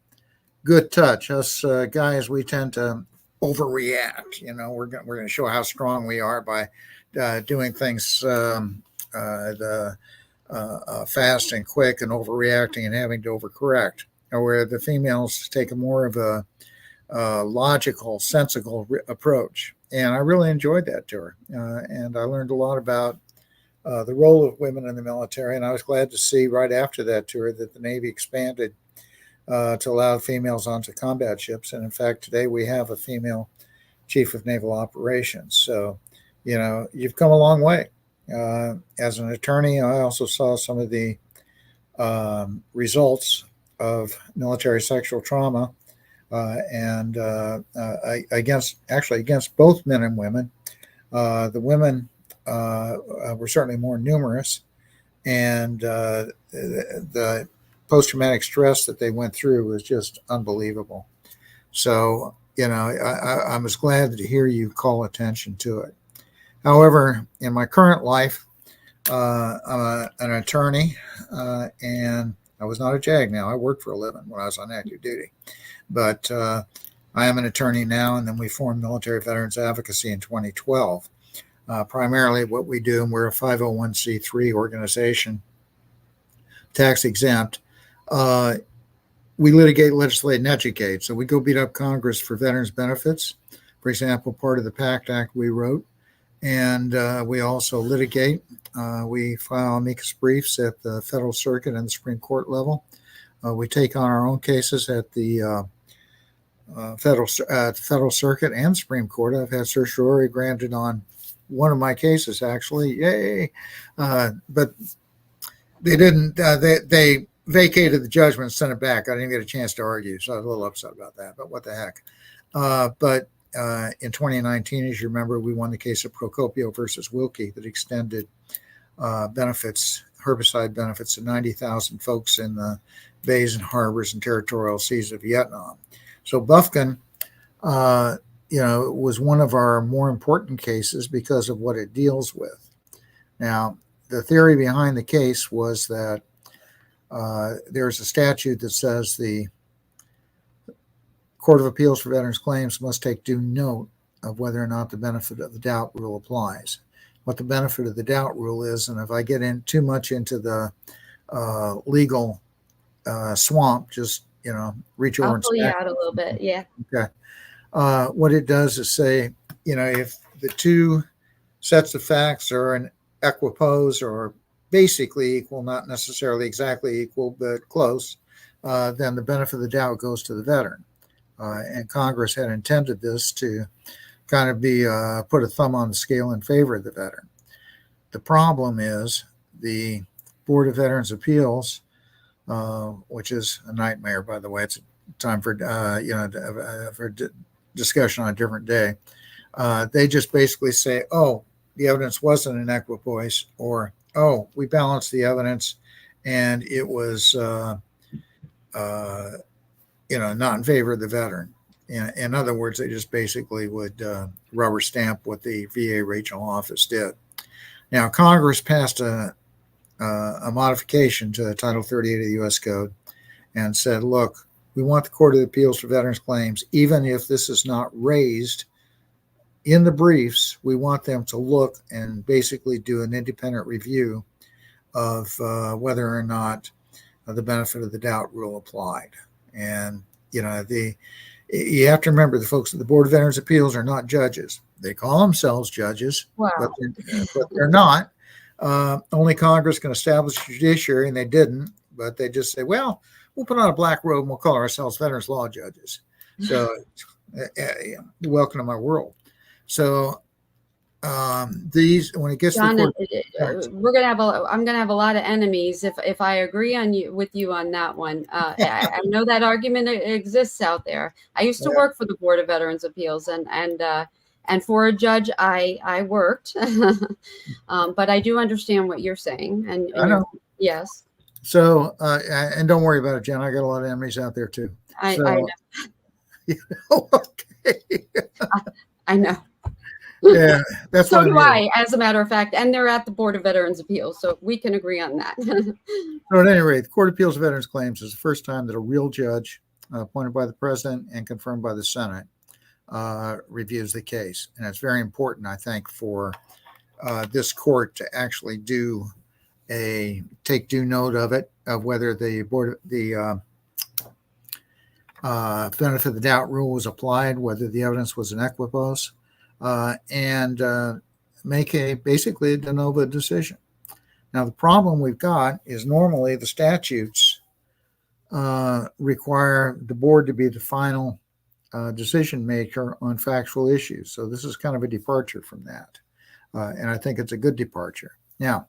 good touch. Us guys, we tend to overreact. You know, we're going to show how strong we are by doing things fast and quick and overreacting and having to overcorrect. Where the females take a more of a logical, sensible approach. And I really enjoyed that tour. And I learned a lot about the role of women in the military. And I was glad to see right after that tour that the Navy expanded to allow females onto combat ships. And in fact, today we have a female chief of naval operations. So, you know, you've come a long way. As an attorney, I also saw some of the results of military sexual trauma and against both men and women. The women were certainly more numerous, and the post-traumatic stress that they went through was just unbelievable. So, you know, I was glad to hear you call attention to it. However, in my current life, I'm an attorney, and I was not a JAG now. I worked for a living when I was on active duty. But I am an attorney now, and then we formed Military Veterans Advocacy in 2012. Primarily what we do, and we're a 501c3 organization, tax exempt. We litigate, legislate, and educate. So we go beat up Congress for veterans benefits. For example, part of the PACT Act we wrote. And we also litigate. We file amicus briefs at the Federal Circuit and the Supreme Court level. We take on our own cases at the Federal Circuit and Supreme Court. I've had certiorari granted on one of my cases, actually. Yay! But they didn't. They vacated the judgment and sent it back. I didn't get a chance to argue, so I was a little upset about that. But what the heck? But in 2019, as you remember, we won the case of Procopio versus Wilkie that extended benefits, herbicide benefits, to 90,000 folks in the bays and harbors and territorial seas of Vietnam. So Bufkin, was one of our more important cases because of what it deals with. Now, the theory behind the case was that there's a statute that says the Court of Appeals for Veterans Claims must take due note of whether or not the benefit of the doubt rule applies. What the benefit of the doubt rule is, and if I get in too much into the legal swamp, just reach over and pull you out a little bit. Yeah. Okay. What it does is say, if the two sets of facts are in equipoise or basically equal, not necessarily exactly equal, but close, then the benefit of the doubt goes to the veteran. And Congress had intended this to kind of be put a thumb on the scale in favor of the veteran. The problem is the Board of Veterans Appeals, which is a nightmare, by the way. It's time for for discussion on a different day. They just basically say, "Oh, the evidence wasn't in equipoise," or "Oh, we balanced the evidence and it was not in favor of the veteran." In other words, they just basically would rubber stamp what the VA regional office did. Now, Congress passed a modification to Title 38 of the U.S. Code and said, look, we want the Court of Appeals for Veterans Claims, even if this is not raised in the briefs, we want them to look and basically do an independent review of whether or not the benefit of the doubt rule applied. And, you have to remember the folks at the Board of Veterans Appeals are not judges. They call themselves judges, Wow. but they're not. Only Congress can establish a judiciary, and they didn't. But they just say, well, we'll put on a black robe and we'll call ourselves veterans law judges. So welcome to my world. So these, when it gets John, to the court, I'm gonna have a lot of enemies if I agree with you on that one. I know that argument exists out there. I used to work for the Board of Veterans Appeals, and for a judge, I worked, but I do understand what you're saying. And I know. Yes. So and don't worry about it, Jen. I got a lot of enemies out there too. I know. Okay. I know. Yeah, that's so do I, as a matter of fact, and they're at the Board of Veterans Appeals, so we can agree on that. So at any rate, the Court of Appeals of Veterans Claims is the first time that a real judge appointed by the president and confirmed by the Senate reviews the case. And it's very important, I think, for this court to actually take due note of it, of whether the benefit of the doubt rule was applied, whether the evidence was in equipoise, and make basically a de novo decision. Now, the problem we've got is normally the statutes require the board to be the final decision maker on factual issues. So this is kind of a departure from that. And I think it's a good departure. Now,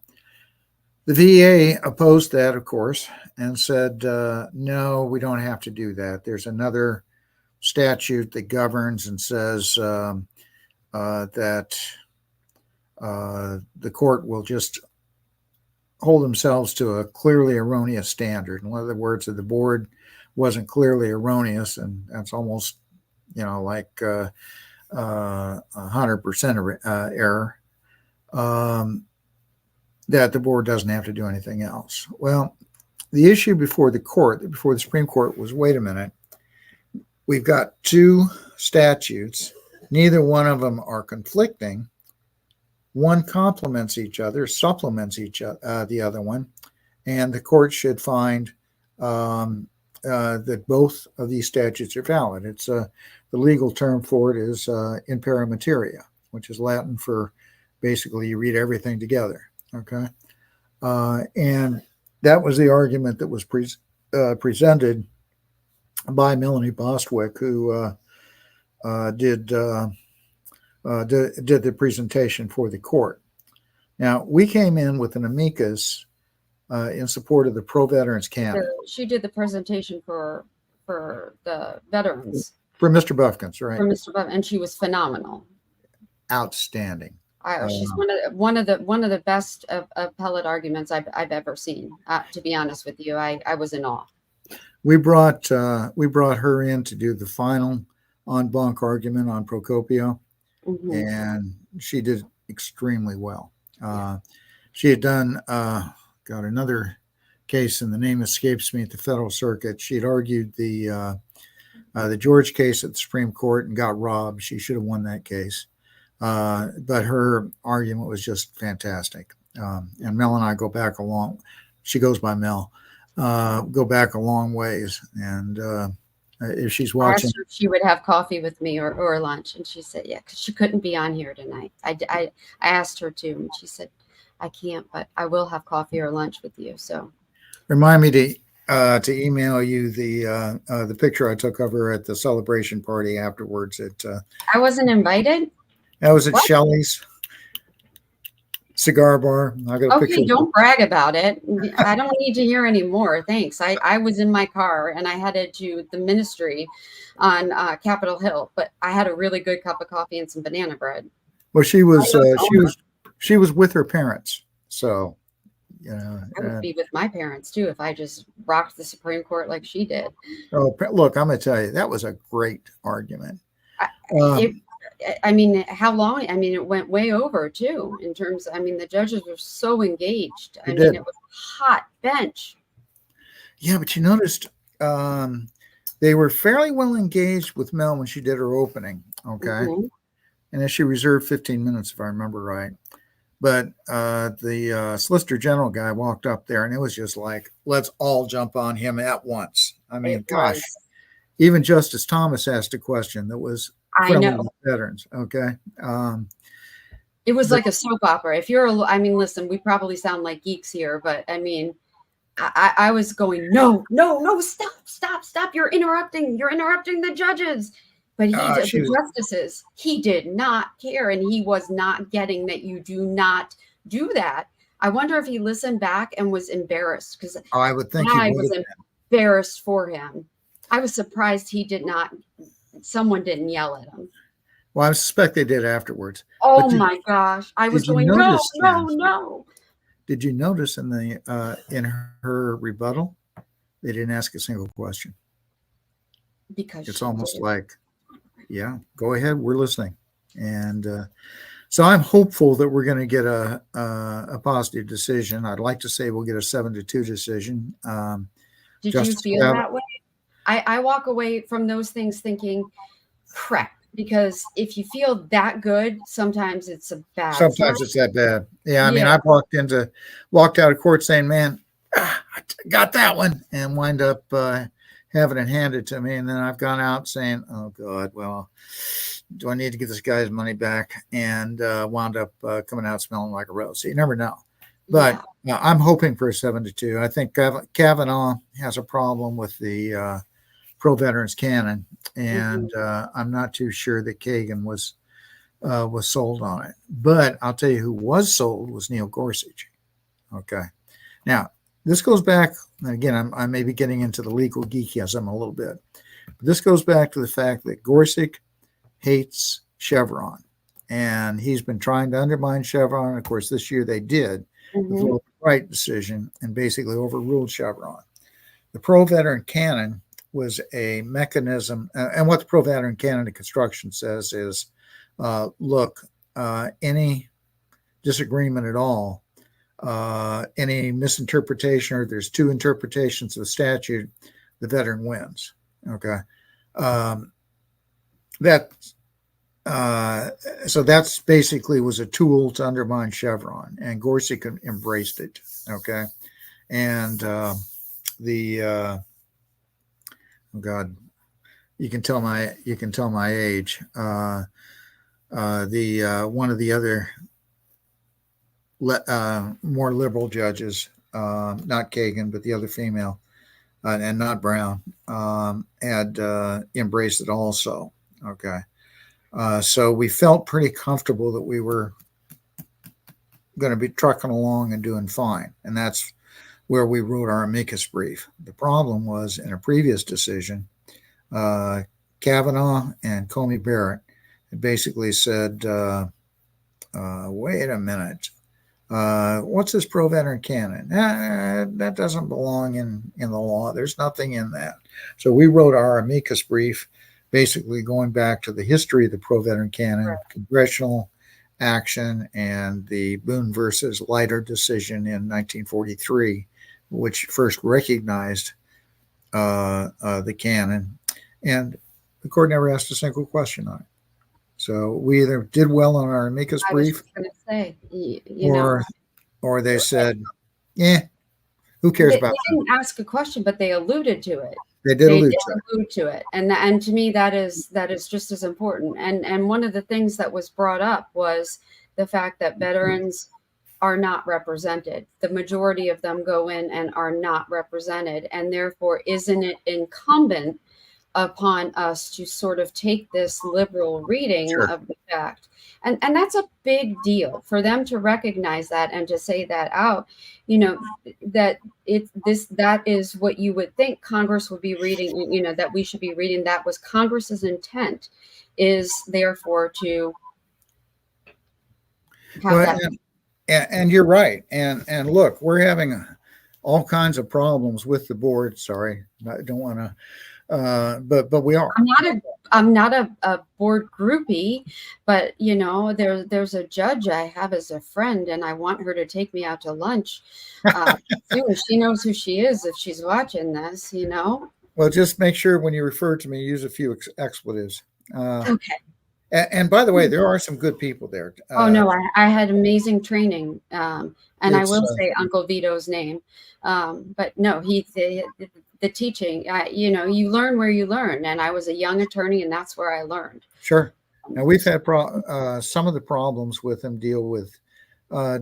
the VA opposed that, of course, and said, no, we don't have to do that. There's another statute that governs and says that the court will just hold themselves to a clearly erroneous standard. In other words, that the board wasn't clearly erroneous, and that's almost, like 100% error, that the board doesn't have to do anything else. Well, the issue before the Supreme Court was, wait a minute, we've got two statutes. Neither one of them are conflicting. One complements each other, supplements the other one, and the court should find that both of these statutes are valid. It's the legal term for it is in pari materia, which is Latin for basically you read everything together. Okay, and that was the argument that was presented by Melanie Bostwick, who did the presentation for the court. Now, we came in with an amicus in support of the pro-veterans canon. She did the presentation for the veterans. For Mr. Buffkins, right? For Mr. Buffkins, and she was phenomenal. Outstanding. She's one of the best appellate arguments I've ever seen. To be honest with you, I was in awe. We brought her in to do the final en banc argument on Procopio. Mm-hmm. And she did extremely well. She had done another case, and the name escapes me, at the Federal Circuit. She had argued the George case at the Supreme Court and got robbed. She should have won that case, but her argument was just fantastic. And Mel and I go back a long. She goes by Mel. Go back a long ways, and if she's watching, I asked her if she would have coffee with me or lunch, and she said, yeah, because she couldn't be on here tonight. I asked her to, and she said, I can't, but I will have coffee or lunch with you. So Remind me to email you the picture I took of her at the celebration party afterwards. I wasn't invited. That was at What? Shelley's cigar bar. I got a picture. Okay, don't brag about it. I don't need to hear any more. Thanks. I was in my car and I headed to the ministry on Capitol Hill, but I had a really good cup of coffee and some banana bread. Well, she was with her parents, so you know. I would be with my parents too if I just rocked the Supreme Court like she did. Oh, look, I'm going to tell you, that was a great argument. I mean, how long? I mean, it went way over too in terms. I mean, the judges were so engaged. I mean, it was a hot bench. Yeah, but you noticed they were fairly well engaged with Mel when she did her opening. Okay. Mm-hmm. And then she reserved 15 minutes, if I remember right. But the Solicitor General guy walked up there and it was just like, let's all jump on him at once. I mean, gosh, even Justice Thomas asked a question that was friendly with veterans. Okay. It was like a soap opera. If you're, I mean, listen, we probably sound like geeks here, but I mean, I was going, no, stop. You're interrupting the judges. But the justices, he did not care. And he was not getting that you do not do that. I wonder if he listened back and was embarrassed because I would think I was embarrassed for him. I was surprised someone didn't yell at him. Well, I suspect they did afterwards. Oh my gosh. I was going, no. Did you notice in her rebuttal, they didn't ask a single question? Because it's almost like, yeah, go ahead. We're listening. And so I'm hopeful that we're going to get a positive decision. I'd like to say we'll get a 7-2 decision. Did you feel that way? I walk away from those things thinking, crap, because if you feel that good, sometimes it's a bad. Sometimes it's that bad. Yeah. I mean, I walked out of court saying, man, I got that one, and wind up having it handed to me. And then I've gone out saying, oh God, well, do I need to get this guy's money back? And wound up coming out smelling like a rose. So you never know. But I'm hoping for a 7-2. I think Kavanaugh has a problem with the pro-veterans canon, and I'm not too sure that Kagan was sold on it. But I'll tell you who was sold was Neil Gorsuch. Okay. Now, this goes back, and again, I may be getting into the legal geekism a little bit. But this goes back to the fact that Gorsuch hates Chevron, and he's been trying to undermine Chevron. Of course, this year they did with the right decision and basically overruled Chevron. The pro-veteran canon was a mechanism, and what the pro-veteran canon of construction says is, look, any disagreement at all, any misinterpretation, or there's two interpretations of the statute, the veteran wins. Okay. So that's basically was a tool to undermine Chevron, and Gorsuch embraced it. Okay. And oh God, you can tell my age. One of the other more liberal judges, not Kagan, but the other female, and not Brown, had embraced it also. Okay. So we felt pretty comfortable that we were going to be trucking along and doing fine. And that's where we wrote our amicus brief. The problem was in a previous decision, Kavanaugh and Comey Barrett had basically said, wait a minute. What's this pro-veteran canon? That doesn't belong in the law. There's nothing in that. So we wrote our amicus brief, basically going back to the history of the pro-veteran canon, right, congressional action, and the Boone versus Leiter decision in 1943, which first recognized the canon. And the court never asked a single question on it. So we either did well on our amicus brief, or they said, yeah, who cares about they didn't ask a question, but they alluded to it. They did allude to it. And to me, that is just as important. And one of the things that was brought up was the fact that veterans are not represented. The majority of them go in and are not represented. And therefore, isn't it incumbent upon us to sort of take this liberal reading Sure. of the fact? And that's a big deal for them to recognize that and to say that out, you know, that that is what you would think Congress would be reading, you know, that we should be reading. That was Congress's intent, is therefore to have Well, that. and you're right. And look, we're having all kinds of problems with the board. Sorry, I don't want to, but we are. I'm not a board groupie, but you know, there's a judge I have as a friend, and I want her to take me out to lunch soon. She knows who she is if she's watching this, you know. Well, just make sure when you refer to me, use a few expletives. Okay. And by the way, there are some good people there. Oh no, I had amazing training, and I will say Uncle Vito's name, but no, the teaching. You know, you learn where you learn, and I was a young attorney, and that's where I learned. Sure. Now we've had some of the problems with them deal with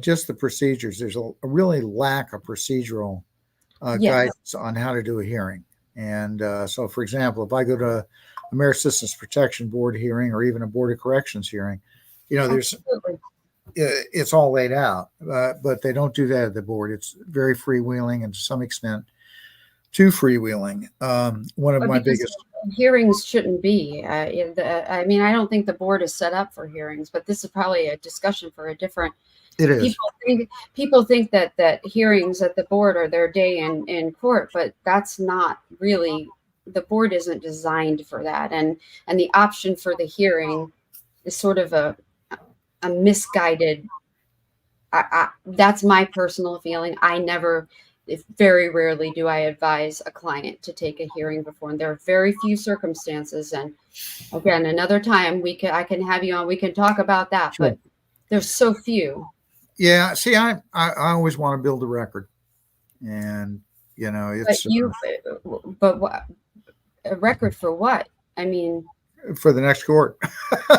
just the procedures. There's a really lack of procedural guidance on how to do a hearing, and so, for example, if I go to a Merit Systems Protection Board hearing or even a Board of Corrections hearing, you know, it's all laid out, but they don't do that at the board. It's very freewheeling and to some extent too freewheeling. One of my biggest hearings shouldn't be. I mean, I don't think the board is set up for hearings, but this is probably a discussion for a different. It is. People think that hearings at the board are their day in court, but that's not really. The board isn't designed for that, and the option for the hearing is sort of a misguided. That's my personal feeling. Very rarely do I advise a client to take a hearing before, and there are very few circumstances. And again, another time I can have you on. We can talk about that, Sure. But there's so few. Yeah. See, I always want to build a record, and you know, it's. But what? A record for what? I mean, for the next court.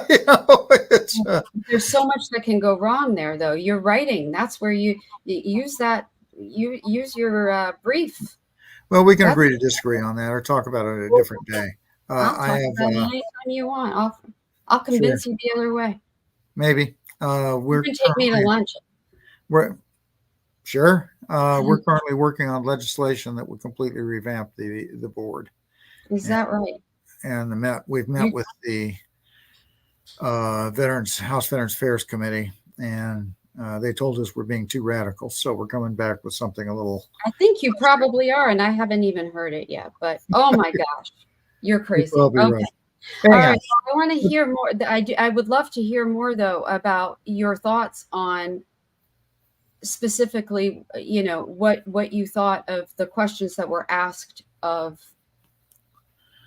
You know, there's so much that can go wrong there, though. You're writing. That's where you use that. You use your brief. Well, we can agree to disagree on that, or talk about it a different day. I'll talk about it anytime you want. I'll convince you the other way. Maybe. You can take me to lunch. We're currently working on legislation that would completely revamp the board. Is that right? And we've met with the House Veterans Affairs Committee, and they told us we're being too radical. So we're coming back with something a little. I think you probably are, and I haven't even heard it yet. But oh my gosh, you're crazy. Okay. Right. All right. I want to hear more. I would love to hear more though about your thoughts on specifically, you know, what you thought of the questions that were asked of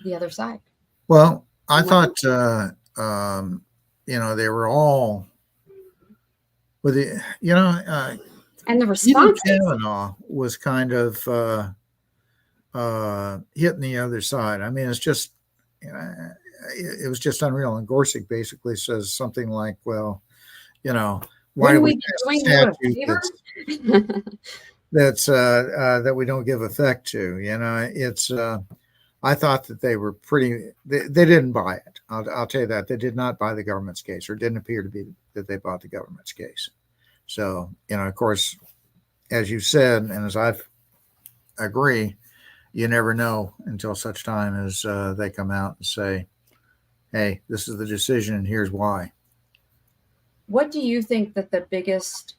the other side. Well, I thought, you know, they were all with the, you know, and the response. Kavanaugh was kind of hitting the other side. I mean, it's just, you know, it was just unreal. And Gorsuch basically says something like, well, you know, why do we that we don't give effect to? You know, it's. I thought that they were they didn't buy it. I'll tell you that. They did not buy the government's case, or it didn't appear to be that they bought the government's case. So, you know, of course, as you said, and as I agree, you never know until such time as they come out and say, hey, this is the decision and here's why. What do you think that the biggest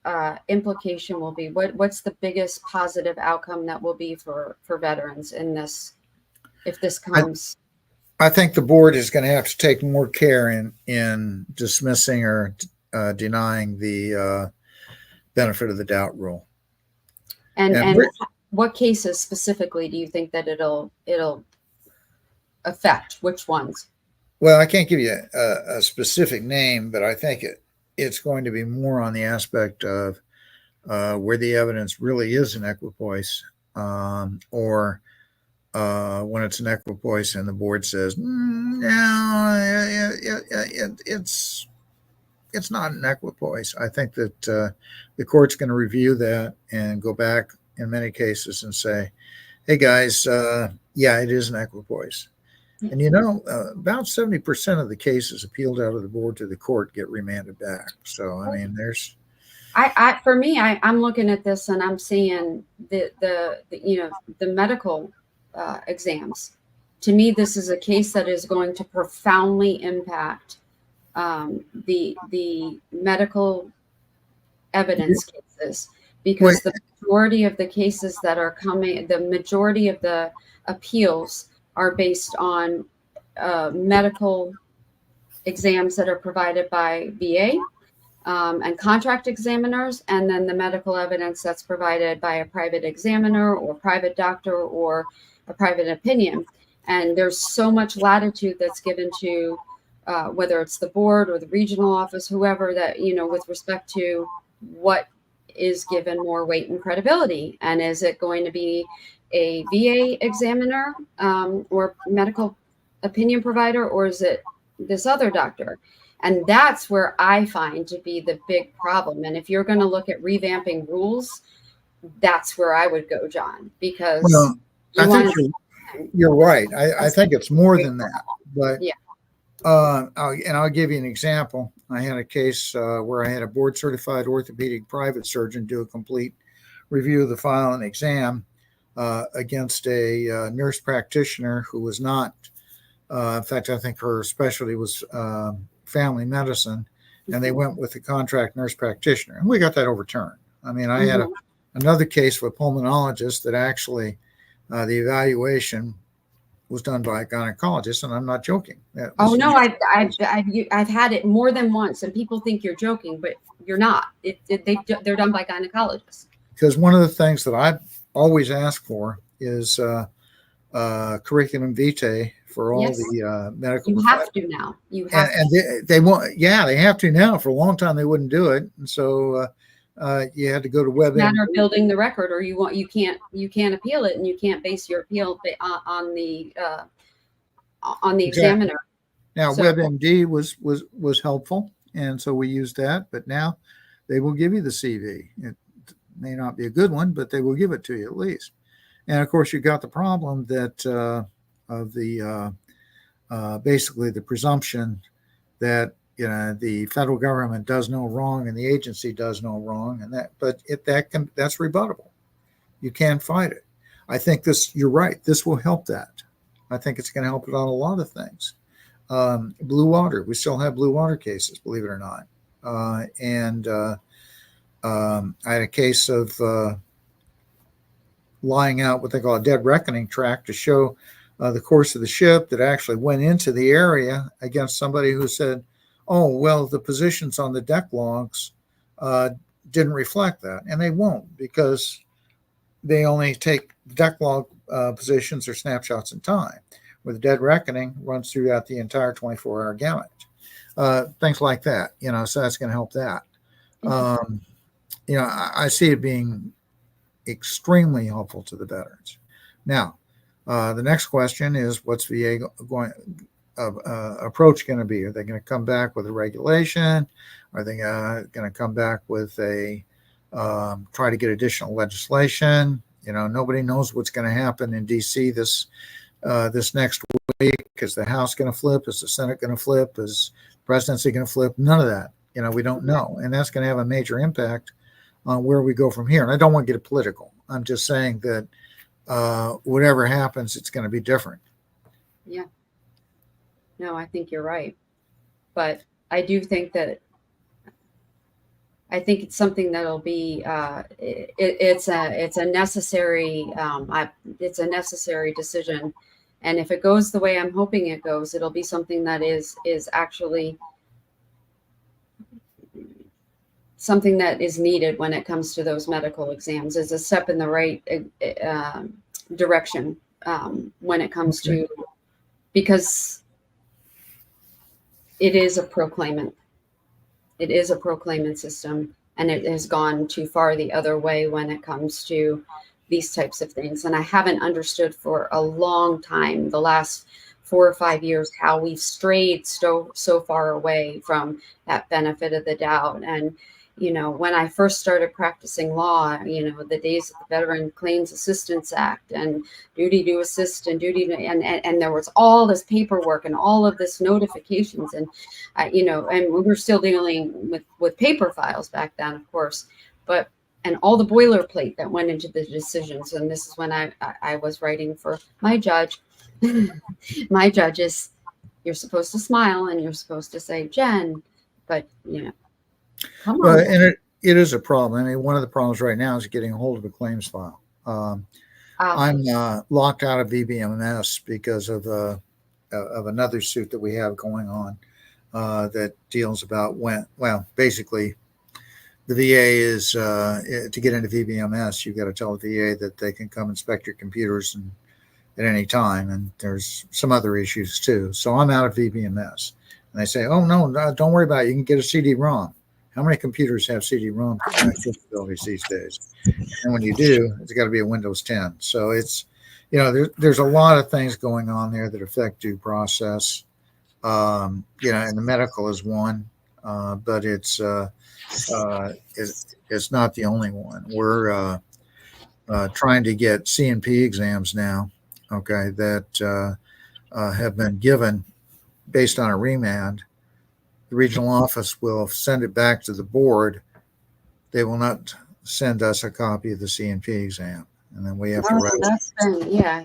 implication will be? What's the biggest positive outcome that will be for veterans in this? If this comes, I think the board is going to have to take more care in dismissing or denying the benefit of the doubt rule. And what cases specifically do you think that it'll affect? Which ones? Well, I can't give you a specific name, but I think it's going to be more on the aspect of where the evidence really is an equipoise, or when it's an equipoise and the board says, no, it's not an equipoise. I think that the court's going to review that and go back in many cases and say, hey guys, yeah, it is an equipoise. And about 70% of the cases appealed out of the board to the court get remanded back. So I mean, there's. For me, I'm looking at this and I'm seeing the medical exams. To me, this is a case that is going to profoundly impact the medical evidence cases, because the majority of the cases that are coming, the majority of the appeals are based on medical exams that are provided by VA and contract examiners, and then the medical evidence that's provided by a private examiner or private doctor or a private opinion. And there's so much latitude that's given to whether it's the board or the regional office, whoever, that, with respect to what is given more weight and credibility. And is it going to be a VA examiner or medical opinion provider, or is it this other doctor? And that's where I find to be the big problem. And if you're going to look at revamping rules, that's where I would go, John, because I think you're right. I think it's more than that. But yeah. I'll give you an example. I had a case where I had a board certified orthopedic private surgeon do a complete review of the file and exam against a nurse practitioner who was not, in fact, I think her specialty was family medicine, and they went with the contract nurse practitioner, and we got that overturned. I mean, I had another case with a pulmonologist that actually the evaluation was done by a gynecologist, and I'm not joking. Oh no, I've had it more than once, and people think you're joking, but you're not. They're done by gynecologists. Because one of the things that I always ask for is curriculum vitae for all the medical. You have to now. You have and they won't. Yeah, they have to now. For a long time, they wouldn't do it, and so you had to go to WebMD. Matter of building the record, or you can't appeal it, and you can't base your appeal on the examiner. Now, WebMD was helpful, and so we used that. But now they will give you the CV. It may not be a good one, but they will give it to you at least. And of course, you got the problem that of the basically the presumption that the federal government does no wrong and the agency does no wrong, and that's rebuttable. You can't fight it. I think you're right. This will help that. I think it's going to help it on a lot of things. Blue water, we still have blue water cases, believe it or not. I had a case of lying out what they call a dead reckoning track to show the course of the ship that actually went into the area against somebody who said, oh, well, the positions on the deck logs didn't reflect that. And they won't, because they only take deck log positions or snapshots in time, where the dead reckoning runs throughout the entire 24-hour gamut. Things like that, so that's going to help that. I see it being extremely helpful to the veterans. Now, the next question is, what's VA approach going to be? Are they going to come back with a regulation? Are they going to come back with try to get additional legislation? Nobody knows what's going to happen in DC this next week. Is the House going to flip? Is the Senate going to flip? Is the presidency going to flip? None of that. We don't know. And that's going to have a major impact on where we go from here. And I don't want to get political. I'm just saying that whatever happens, it's going to be different. Yeah. No, I think you're right. But I do think that it's something that'll be it's a necessary decision. And if it goes the way I'm hoping it goes, it'll be something that is actually something that is needed when it comes to those medical exams. Is a step in the right direction when it comes to, because it is a proclaimant. It is a proclaimant system, and it has gone too far the other way when it comes to these types of things. And I haven't understood for a long time, the last 4 or 5 years how we've strayed so far away from that benefit of the doubt. And when I first started practicing law, the days of the Veteran Claims Assistance Act and duty to assist and and there was all this paperwork and all of this notifications, and and we were still dealing with paper files back then, of course, and all the boilerplate that went into the decisions. And this is when I was writing for my judge. My judges, you're supposed to smile and you're supposed to say, Jen, but come on. And it is a problem. I mean, one of the problems right now is getting a hold of a claims file. I'm locked out of VBMS because of another suit that we have going on that deals about basically the VA is to get into VBMS, you've got to tell the VA that they can come inspect your computers at any time, and there's some other issues too. So I'm out of VBMS, and they say, "Oh no, don't worry about it. You can get a CD-ROM." How many computers have CD-ROM capabilities these days? And when you do, it's got to be a Windows 10. So it's, there's a lot of things going on there that affect due process. And the medical is one, but it's not the only one. We're trying to get C&P exams now, okay, that have been given based on a remand. The regional office will send it back to the board. They will not send us a copy of the C&P exam, and then we have to write.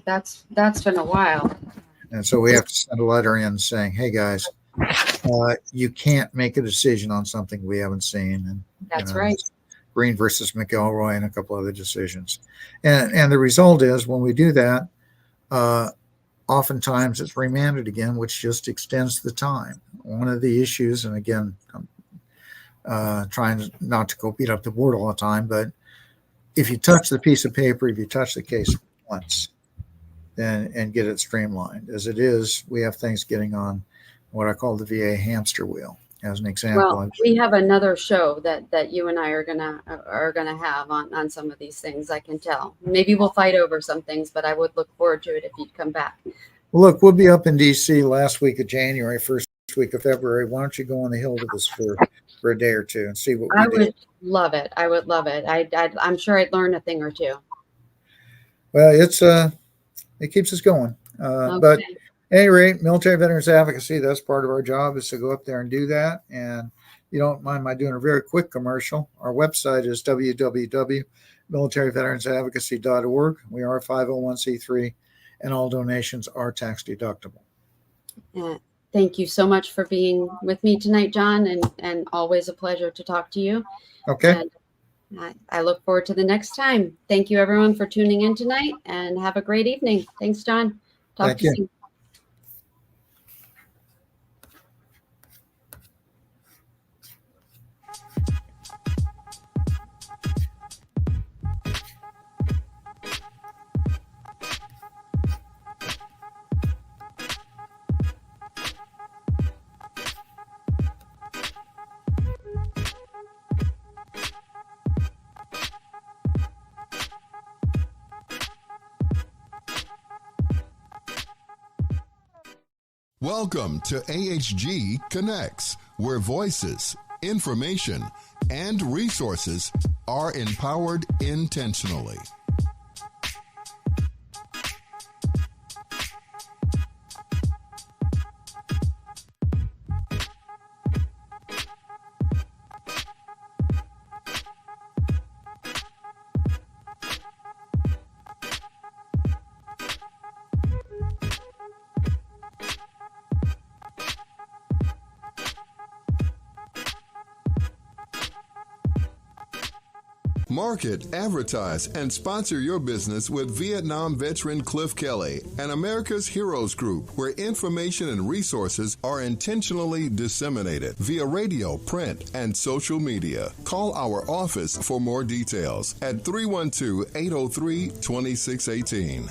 That's been a while. And so we have to send a letter in saying, "Hey guys, you can't make a decision on something we haven't seen." And that's right. Green versus McElroy and a couple other decisions, and the result is when we do that, oftentimes it's remanded again, which just extends the time. One of the issues, and again, I'm trying not to go beat up the board all the time, but if you touch the piece of paper, if you touch the case once, then and get it streamlined. As it is, we have things getting on what I call the VA hamster wheel. As an example, well, we have another show that you and I are gonna have on some of these things. I can tell. Maybe we'll fight over some things, but I would look forward to it if you'd come back. Well, look, we'll be up in DC last week of January, first week of February. Why don't you go on the Hill with us for a day or two and see what we do? I would love it. I would love it. I'm sure I'd learn a thing or two. Well, it keeps us going. Okay. But at any rate, military veterans advocacy, that's part of our job, is to go up there and do that. And you don't mind my doing a very quick commercial. Our website is www.militaryveteransadvocacy.org. We are a 501c3, and all donations are tax deductible. Thank you so much for being with me tonight, John, and always a pleasure to talk to you. Okay. And I look forward to the next time. Thank you, everyone, for tuning in tonight, and have a great evening. Thanks, John. Talk to you soon. Welcome to AHG Connects, where voices, information, and resources are empowered intentionally. Market, advertise, and sponsor your business with Vietnam veteran Cliff Kelly and America's Heroes Group, where information and resources are intentionally disseminated via radio, print, and social media. Call our office for more details at 312-803-2618.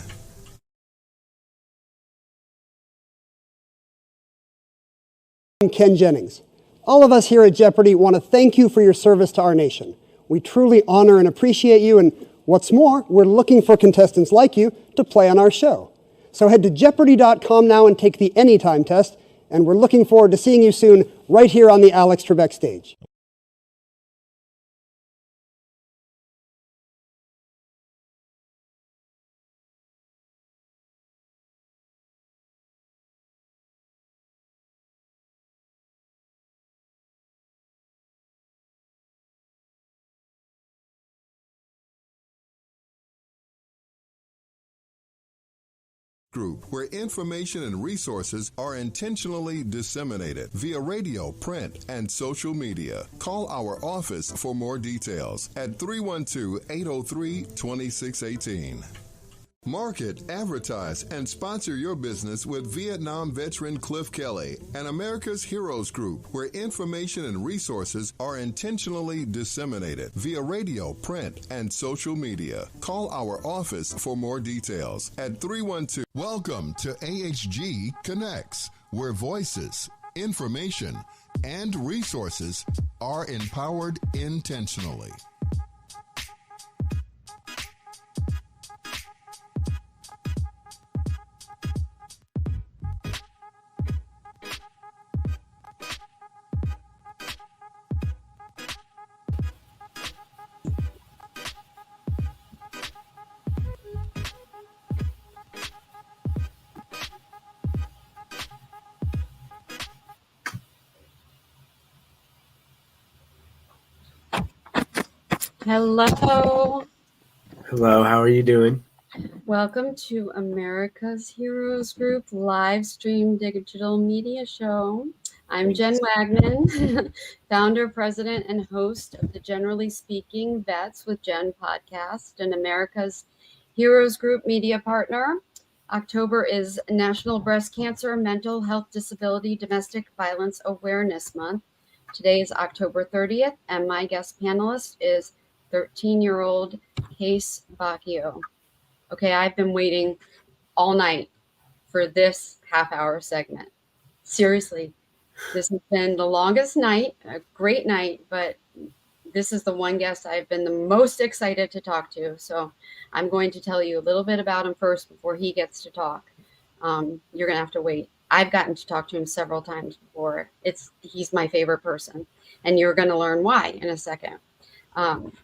I'm Ken Jennings. All of us here at Jeopardy want to thank you for your service to our nation. We truly honor and appreciate you, and what's more, we're looking for contestants like you to play on our show. So head to Jeopardy.com now and take the Anytime test, and we're looking forward to seeing you soon right here on the Alex Trebek stage. Group, where information and resources are intentionally disseminated via radio, print, and social media. Call our office for more details at 312-803-2618. Market, advertise, and sponsor your business with Vietnam veteran Cliff Kelly and America's Heroes Group, where information and resources are intentionally disseminated via radio, print, and social media. Call our office for more details at 312. Welcome to AHG Connects, where voices, information, and resources are empowered intentionally. Hello. Hello, how are you doing? Welcome to America's Heroes Group live stream digital media show. I'm Jen Wagman, founder, president, and host of the Generally Speaking Vets with Jen podcast and America's Heroes Group media partner. October is National Breast Cancer, Mental Health Disability, Domestic Violence Awareness Month. Today is October 30th, and my guest panelist is 13-year-old Case Bacchio. Okay, I've been waiting all night for this half-hour segment. Seriously, this has been the longest night, a great night, but this is the one guest I've been the most excited to talk to. So I'm going to tell you a little bit about him first before he gets to talk. You're going to have to wait. I've gotten to talk to him several times before. He's my favorite person, and you're going to learn why in a second.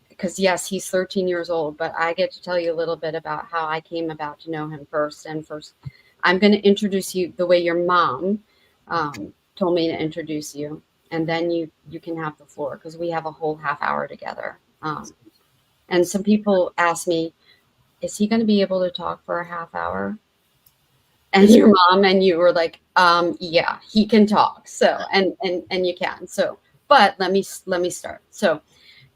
Because yes, he's 13 years old, but I get to tell you a little bit about how I came about to know him first. And first, I'm going to introduce you the way your mom told me to introduce you. And then you can have the floor because we have a whole half hour together. And some people ask me, is he going to be able to talk for a half hour? And your mom and you were like, yeah, he can talk. So, and you can. So, but let me start. So,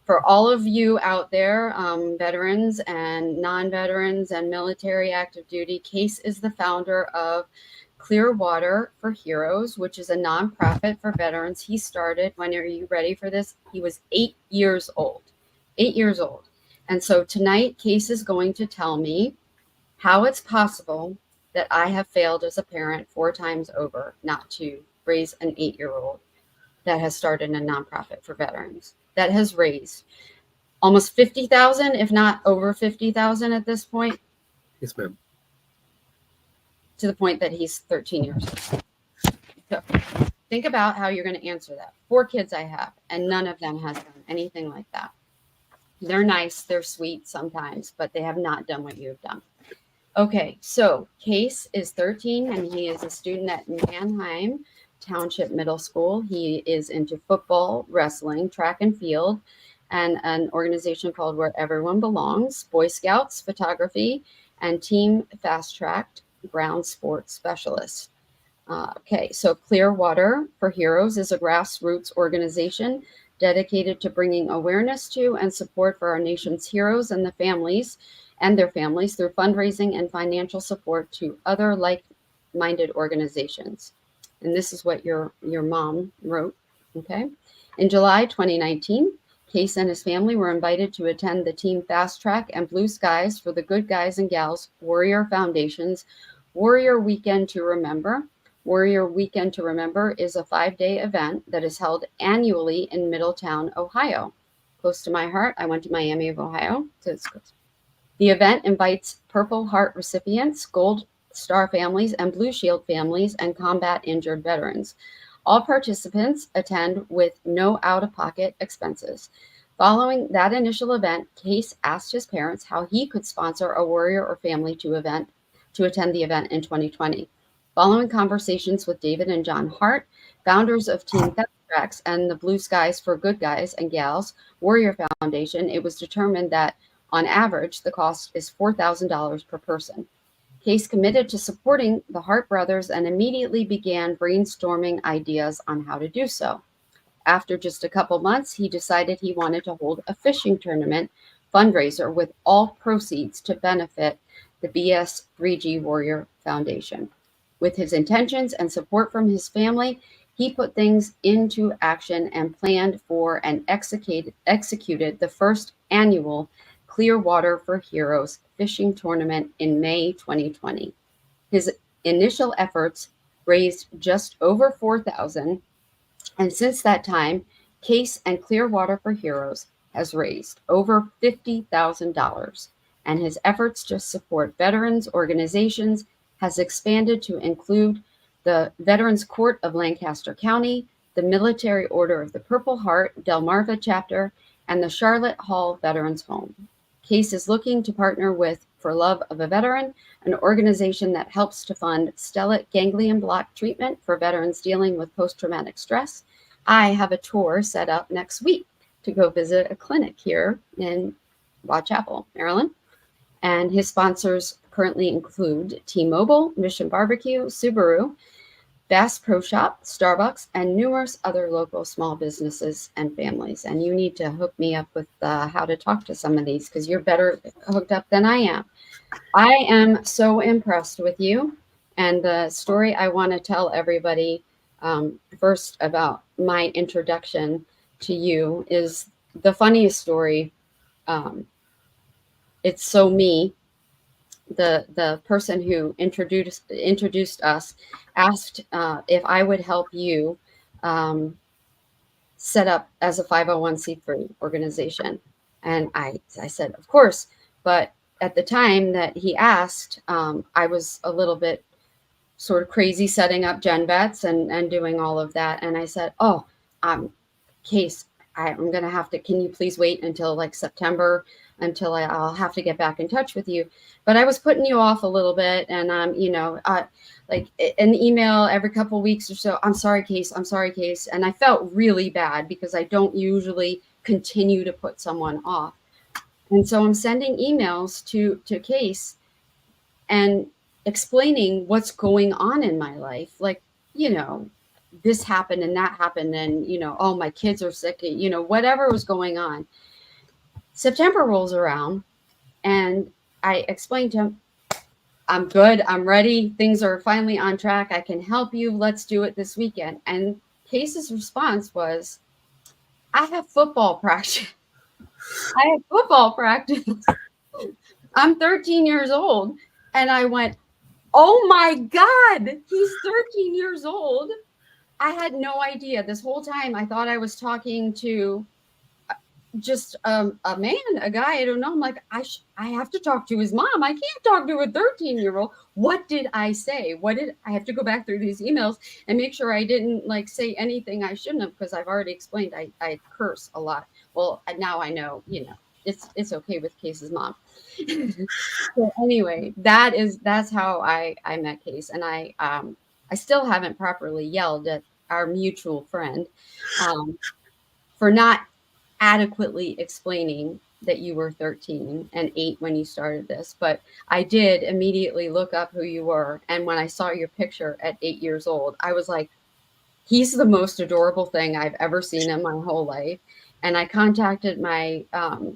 for all of you out there, veterans and non-veterans and military active duty, Case is the founder of Clear Water for Heroes, which is a nonprofit for veterans. He started, when are you ready for this? He was 8 years old. 8 years old. And so tonight, Case is going to tell me how it's possible that I have failed as a parent 4 times over not to raise an 8-year-old that has started a nonprofit for veterans. That has raised almost 50,000, if not over 50,000 at this point. Yes, ma'am. To the point that he's 13 years old. So think about how you're going to answer that. 4 kids I have, and none of them has done anything like that. They're nice, they're sweet sometimes, but they have not done what you have done. Okay, so Case is 13, and he is a student at Manheim Township Middle School. He is into football, wrestling, track and field, and an organization called Where Everyone Belongs, Boy Scouts, photography, and team fast-tracked ground sports specialist. Okay, so Clear Water for Heroes is a grassroots organization dedicated to bringing awareness to and support for our nation's heroes and their families through fundraising and financial support to other like-minded organizations. And this is what your mom wrote, okay? In July 2019, Case and his family were invited to attend the Team Fast Track and Blue Skies for the Good Guys and Gals Warrior Foundation's Warrior Weekend to Remember. Warrior Weekend to Remember is a 5-day event that is held annually in Middletown, Ohio. Close to my heart. I went to Miami of Ohio, so it's close. The event invites Purple Heart recipients, Gold Star families and Blue Shield families and combat injured veterans. All participants attend with no out-of-pocket expenses. Following that initial event, Case asked his parents how he could sponsor a warrior or family to attend the event in 2020. Following conversations with David and John Hart, founders of Team Fast Tracks and the Blue Skies for Good Guys and Gals Warrior Foundation, it was determined that on average, the cost is $4,000 per person. Case committed to supporting the Hart brothers and immediately began brainstorming ideas on how to do so. After just a couple months, he decided he wanted to hold a fishing tournament fundraiser with all proceeds to benefit the BS3G Warrior Foundation. With his intentions and support from his family, he put things into action and planned for and executed the first annual Clearwater for Heroes fishing tournament in May 2020. His initial efforts raised just over $4,000, and since that time, Case and Clearwater for Heroes has raised over $50,000, and his efforts to support veterans organizations has expanded to include the Veterans Court of Lancaster County, the Military Order of the Purple Heart Delmarva chapter, and the Charlotte Hall Veterans Home. Case is looking to partner with For Love of a Veteran, an organization that helps to fund stellate ganglion block treatment for veterans dealing with post-traumatic stress. I have a tour set up next week to go visit a clinic here in Whitechapel, Maryland. And his sponsors currently include T-Mobile, Mission Barbecue, Subaru, Bass Pro Shop, Starbucks, and numerous other local small businesses and families. And you need to hook me up with how to talk to some of these, because you're better hooked up than I am. I am so impressed with you. And the story I want to tell everybody first about my introduction to you is the funniest story. It's so me. The person who introduced us asked if I would help you set up as a 501c3 organization. And I said, of course. But at the time that he asked, I was a little bit sort of crazy setting up GenVETS and doing all of that. And I said, oh, Case, I'm going to have to, can you please wait until like September until I'll have to get back in touch with you. But I was putting you off a little bit, and like an email every couple of weeks or so. I'm sorry, Case. And I felt really bad because I don't usually continue to put someone off. And so I'm sending emails to Case and explaining what's going on in my life. Like, this happened and that happened, and, oh, my kids are sick, whatever was going on. September rolls around, and I explained to him, I'm good, I'm ready, things are finally on track, I can help you, let's do it this weekend. And Case's response was, I have football practice. I'm 13 years old. And I went, oh my God, he's 13 years old. I had no idea. This whole time I thought I was talking to just a man, a guy. I don't know. I'm like, I have to talk to his mom. I can't talk to a 13-year-old. What did I say? I have to go back through these emails and make sure I didn't like say anything I shouldn't have, because I've already explained I curse a lot. Well, now I know, it's okay with Case's mom. So anyway, that's how I met Case. And I still haven't properly yelled at our mutual friend for not adequately explaining that you were 13 and 8 when you started this. But I did immediately look up who you were. And when I saw your picture at 8 years old, I was like, he's the most adorable thing I've ever seen in my whole life. And I contacted my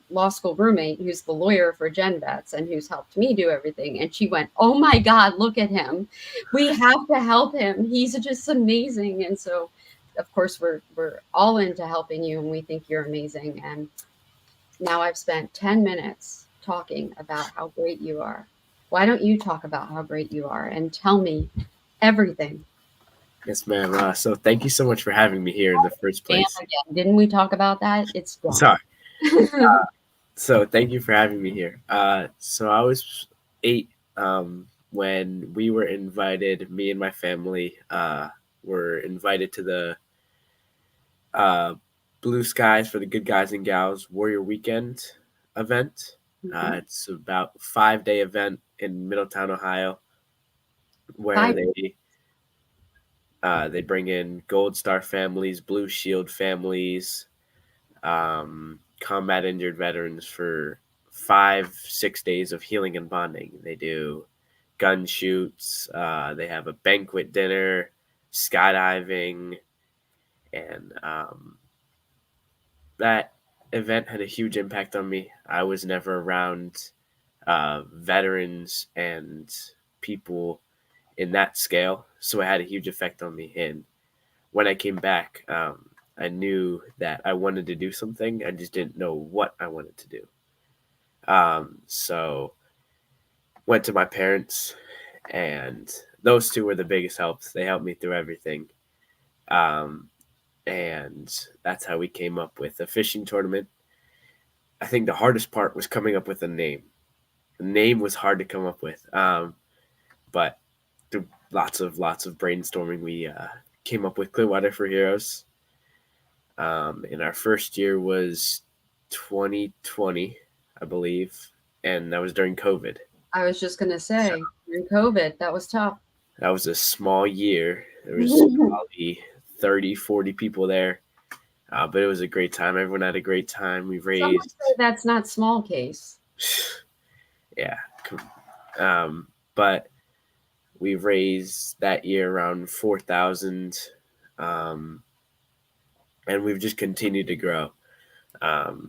law school roommate, who's the lawyer for GenVETS and who's helped me do everything. And she went, oh my God, look at him. We have to help him. He's just amazing. And so, of course, we're all into helping you, and we think you're amazing. And now I've spent 10 minutes talking about how great you are. Why don't you talk about how great you are and tell me everything? Yes, ma'am. So thank you so much for having me here in the first place. Didn't we talk about that? It's done. Sorry. So thank you for having me here. So I was 8 when we were invited, me and my family were invited to the Blue Skies for the Good Guys and Gals Warrior Weekend event. It's about a 5-day event in Middletown, Ohio, where they bring in Gold Star families, Blue Shield families, combat injured veterans for 5-6 days of healing and bonding. They do gun shoots. They have a banquet dinner, skydiving, and that event had a huge impact on me. I was never around veterans and people in that scale, so it had a huge effect on me. And when I came back, I knew that I wanted to do something. I just didn't know what I wanted to do. So went to my parents, and those two were the biggest helps. They helped me through everything. And that's how we came up with a fishing tournament. I think the hardest part was coming up with a name. The name was hard to come up with. But through lots of brainstorming, we came up with Clearwater for Heroes. And our first year was 2020, I believe. And that was during COVID. I was just going to say, during COVID, that was tough. That was a small year. There was probably 30, 40 people there. But it was a great time. Everyone had a great time. We raised... Someone say that's not small case. Yeah. But we raised that year around $4,000. And we've just continued to grow.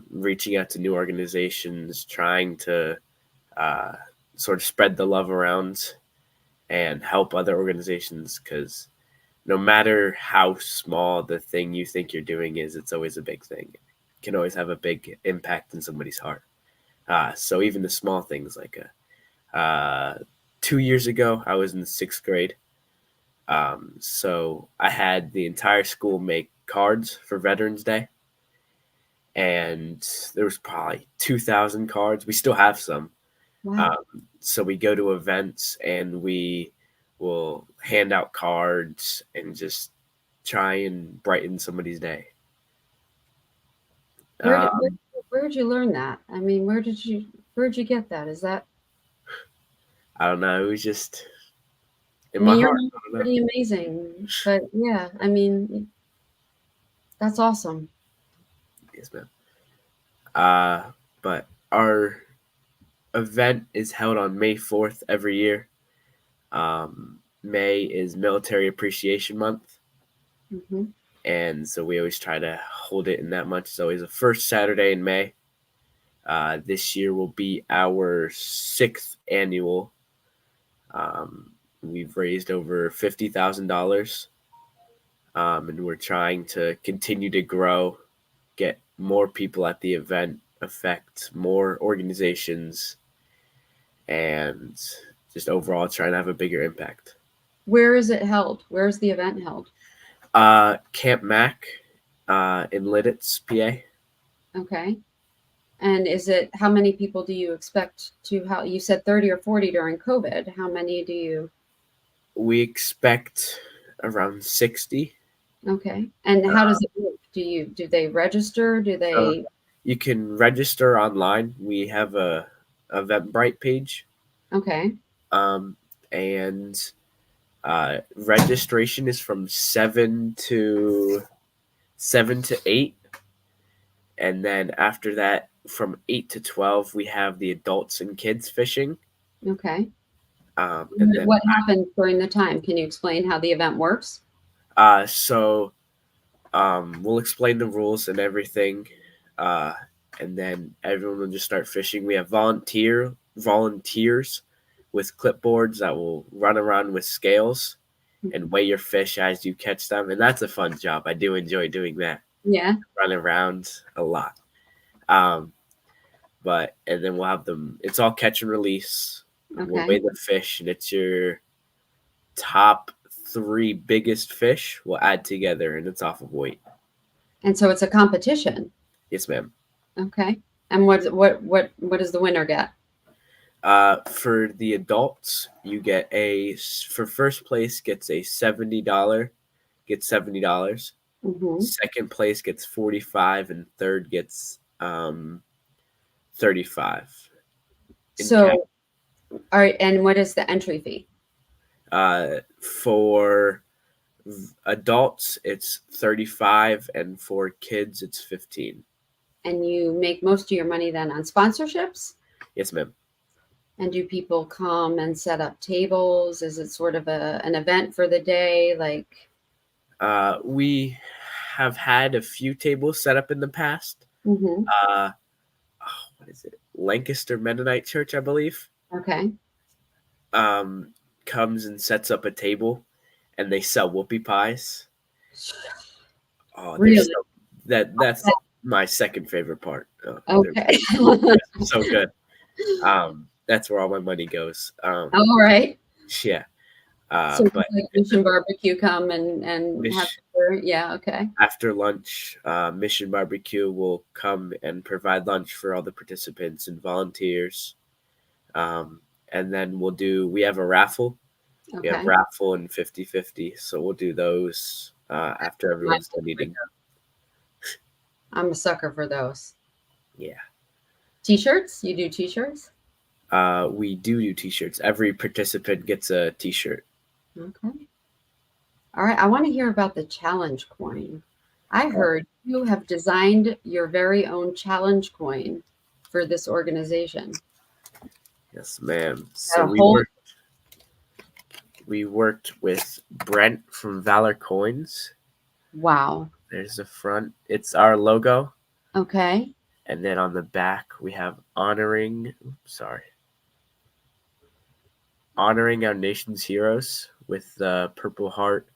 Reaching out to new organizations, trying to sort of spread the love around and help other organizations, because no matter how small the thing you think you're doing is, it's always a big thing. It can always have a big impact in somebody's heart. So even the small things, like 2 years ago, I was in the 6th grade. So I had the entire school make cards for Veterans Day. And there was probably 2,000 cards. We still have some. Wow. So we go to events and we will hand out cards and just try and brighten somebody's day. Where did you learn that? I mean, where'd you get that? Is that? I don't know. It was just in my heart. Pretty amazing. But yeah, I mean, that's awesome. Yes, ma'am. But our event is held on May 4th every year. May is Military Appreciation Month. Mm-hmm. And so we always try to hold it in that month. It's always the first Saturday in May. This year will be our 6th annual. We've raised over $50,000. And we're trying to continue to grow, get more people at the event, affect more organizations, and just overall trying to have a bigger impact. Where is it held? Where is the event held? Camp Mac in Lidditz, PA. Okay. And how many people do you expect to help? You said 30 or 40 during COVID. How many do you? We expect around 60. Okay. And how does it work? Do they register? Do they? You can register online. We have a Eventbrite page. Okay. And registration is from 7 to 8. And then after that, from 8 to 12, we have the adults and kids fishing. Okay. And then, what happens during the time? Can you explain how the event works? So we'll explain the rules and everything. And then everyone will just start fishing. We have volunteers with clipboards that will run around with scales and weigh your fish as you catch them. And that's a fun job. I do enjoy doing that. Yeah. Run around a lot. And then we'll have them, it's all catch and release. Okay. We'll weigh the fish, and it's your top 3 biggest fish we'll add together, and it's off of weight. And so it's a competition. Yes, ma'am. Okay. And what does the winner get? For the adults, you get for first place gets a $70, gets $70. Mm-hmm. Second place gets 45, and third gets 35. So, all right, and what is the entry fee? For adults, it's 35, and for kids, it's 15. And you make most of your money then on sponsorships? Yes, ma'am. And do people come and set up tables? Is it sort of an event for the day? Like, we have had a few tables set up in the past. mm-hmm. What is it? Lancaster Mennonite Church, I believe. Okay. Comes and sets up a table, and they sell whoopie pies. Oh, really? That's my second favorite part. Okay. So good. That's where all my money goes. All right. Yeah. So but like Mission Barbecue come and have dinner. Yeah. Okay. After lunch, Mission Barbecue will come and provide lunch for all the participants and volunteers. And then we have a raffle. Okay. We have raffle and 50-50. So we'll do those after everyone's done eating. I'm a sucker for those. Yeah. T-shirts? You do T-shirts? We do T-shirts. Every participant gets a T-shirt. Okay. All right. I want to hear about the challenge coin. I heard you have designed your very own challenge coin for this organization. Yes, ma'am. So we worked with Brent from Valor Coins. Wow. There's the front. It's our logo. Okay. And then on the back, we have honoring our nation's heroes with the Purple Heart,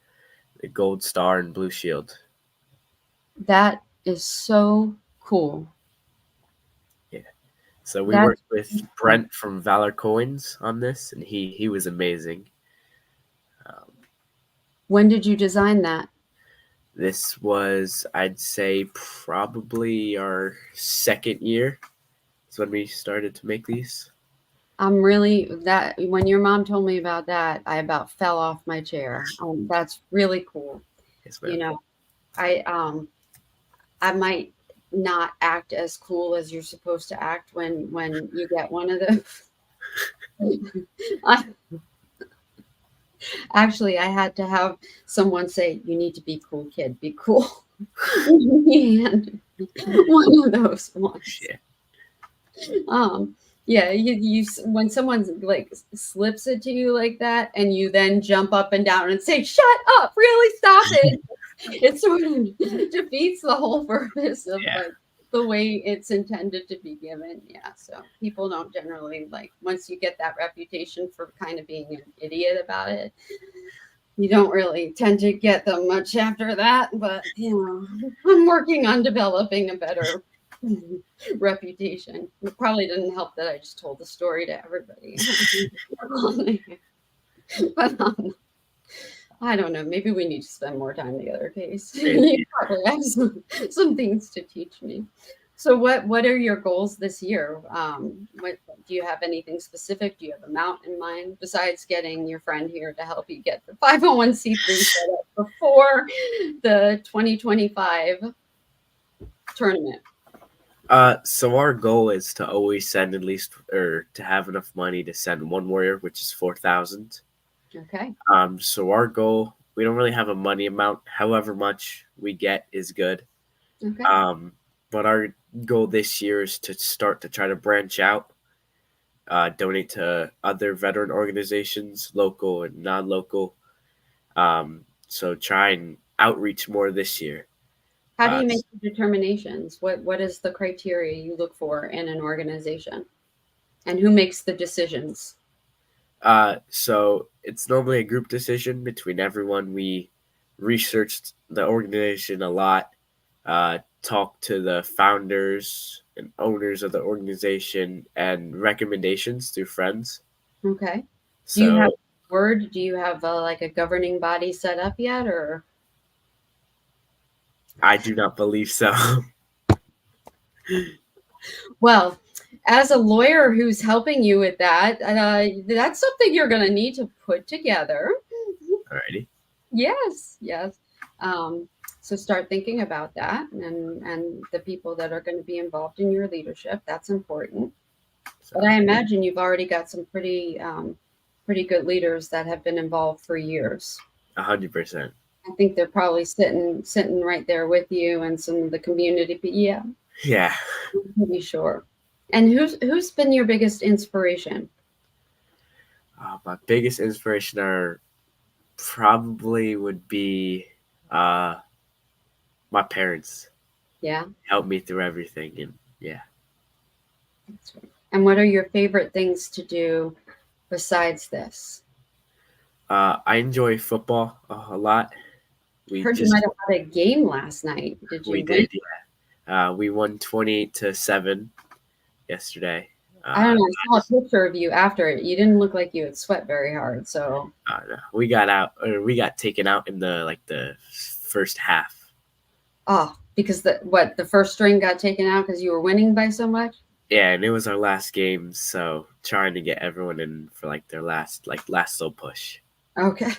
the Gold Star, and Blue Shield. That is so cool. Yeah. So we worked with Brent from Valor Coins on this, and he was amazing. When did you design that? This was, I'd say, probably our second year. That's when we started to make these. I'm really when your mom told me about that, I about fell off my chair. That's really cool. Yes, ma'am. You know, I might not act as cool as you're supposed to act when you get one of those. Actually, I had to have someone say, "You need to be cool, kid. Be cool." And one of those ones. Yeah. Yeah, you when someone like slips it to you like that, and you then jump up and down and say, "Shut up! Really, stop it!" It sort of defeats the whole purpose of like the way it's intended to be given. Yeah, so people don't generally once you get that reputation for kind of being an idiot about it, you don't really tend to get them much after that. But I'm working on developing a better reputation. It probably didn't help that I just told the story to everybody. But I don't know. Maybe we need to spend more time together, Case. You probably have some things to teach me. So what are your goals this year? What do you have anything specific? Do you have a amount in mind besides getting your friend here to help you get the 501c3 set up before the 2025 tournament? So our goal is to always send to have enough money to send one warrior, which is 4,000. Okay. So our goal, we don't really have a money amount. However much we get is good. Okay. But our goal this year is to start to try to branch out, donate to other veteran organizations, local and non-local. So try and outreach more this year. How do you make the determinations? What is the criteria you look for in an organization? And who makes the decisions? So it's normally a group decision between everyone. We researched the organization a lot, talked to the founders and owners of the organization, and recommendations through friends. Okay. So, do you have a board? Do you have a governing body set up yet, or? I do not believe so. Well, as a lawyer who's helping you with that, that's something you're going to need to put together. Alrighty. Yes, yes. So start thinking about that, and the people that are going to be involved in your leadership. That's important. But I imagine you've already got some pretty good leaders that have been involved for years. 100%. I think they're probably sitting right there with you and some of the community. Yeah. Yeah. I'm pretty sure. And who's been your biggest inspiration? My biggest inspiration probably would be my parents. Yeah. Helped me through everything, and yeah. That's right. And what are your favorite things to do besides this? I enjoy football a lot. I heard you might have had a game last night. Did you? We did, yeah. We won 28-7 yesterday. I don't know. I saw a picture of you after it. You didn't look like you had sweat very hard. So no. We got taken out in the first half. Oh, because the first string got taken out because you were winning by so much? Yeah, and it was our last game, so trying to get everyone in for their last little push. Okay.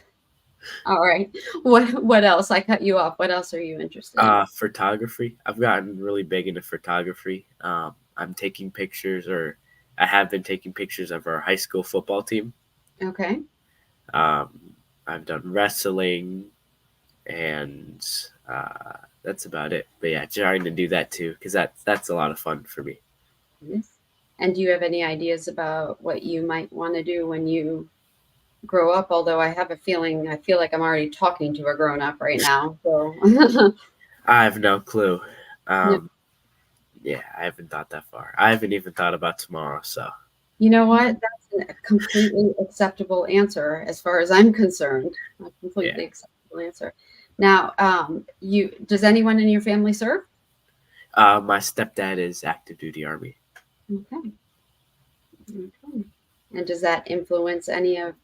All right. What else? I cut you off. What else are you interested in? Photography. I've gotten really big into photography. I'm taking pictures, or I have been taking pictures of our high school football team. Okay. I've done wrestling, and that's about it. But yeah, trying to do that too, because that's a lot of fun for me. Yes. And do you have any ideas about what you might want to do when you grow up? Although I feel like I'm already talking to a grown up right now. So I have no clue. No. Yeah, I haven't thought that far. I haven't even thought about tomorrow. So you know what? That's a completely acceptable answer as far as I'm concerned. A completely acceptable answer. Now, does anyone in your family serve? My stepdad is active duty Army. Okay. And does that influence any of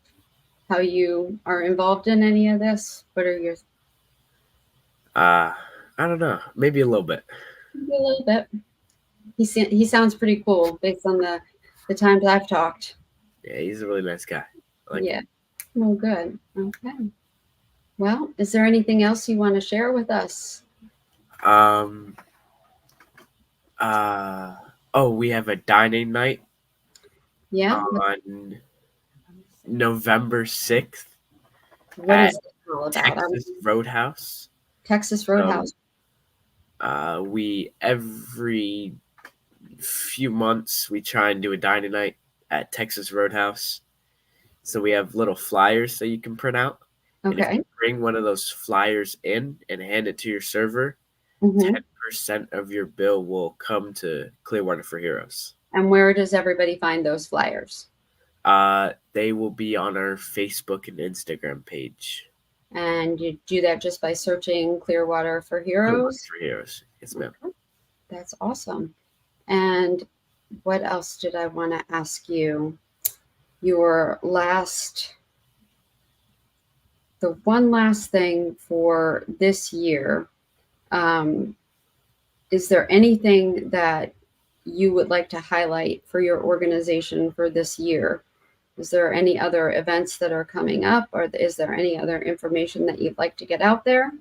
how you are involved in any of this? What are your? I don't know. Maybe a little bit. Maybe a little bit. He sounds pretty cool based on the times I've talked. Yeah, he's a really nice guy. Yeah. Well, good. Okay. Well, is there anything else you want to share with us? We have a dining night. Yeah. On November 6th. What is it all about? Texas Roadhouse. Texas Roadhouse. We every few months we try and do a dining night at Texas Roadhouse. So we have little flyers that you can print out. Okay. And if you bring one of those flyers in and hand it to your server, 10% of your bill will come to Clearwater for Heroes. And where does everybody find those flyers? They will be on our Facebook and Instagram page. And you do that just by searching Clearwater for Heroes? Clearwater for Heroes. Yes, ma'am. That's awesome. And what else did I want to ask you? The one last thing for this year, is there anything that you would like to highlight for your organization for this year? Is there any other events that are coming up, or is there any other information that you'd like to get out there?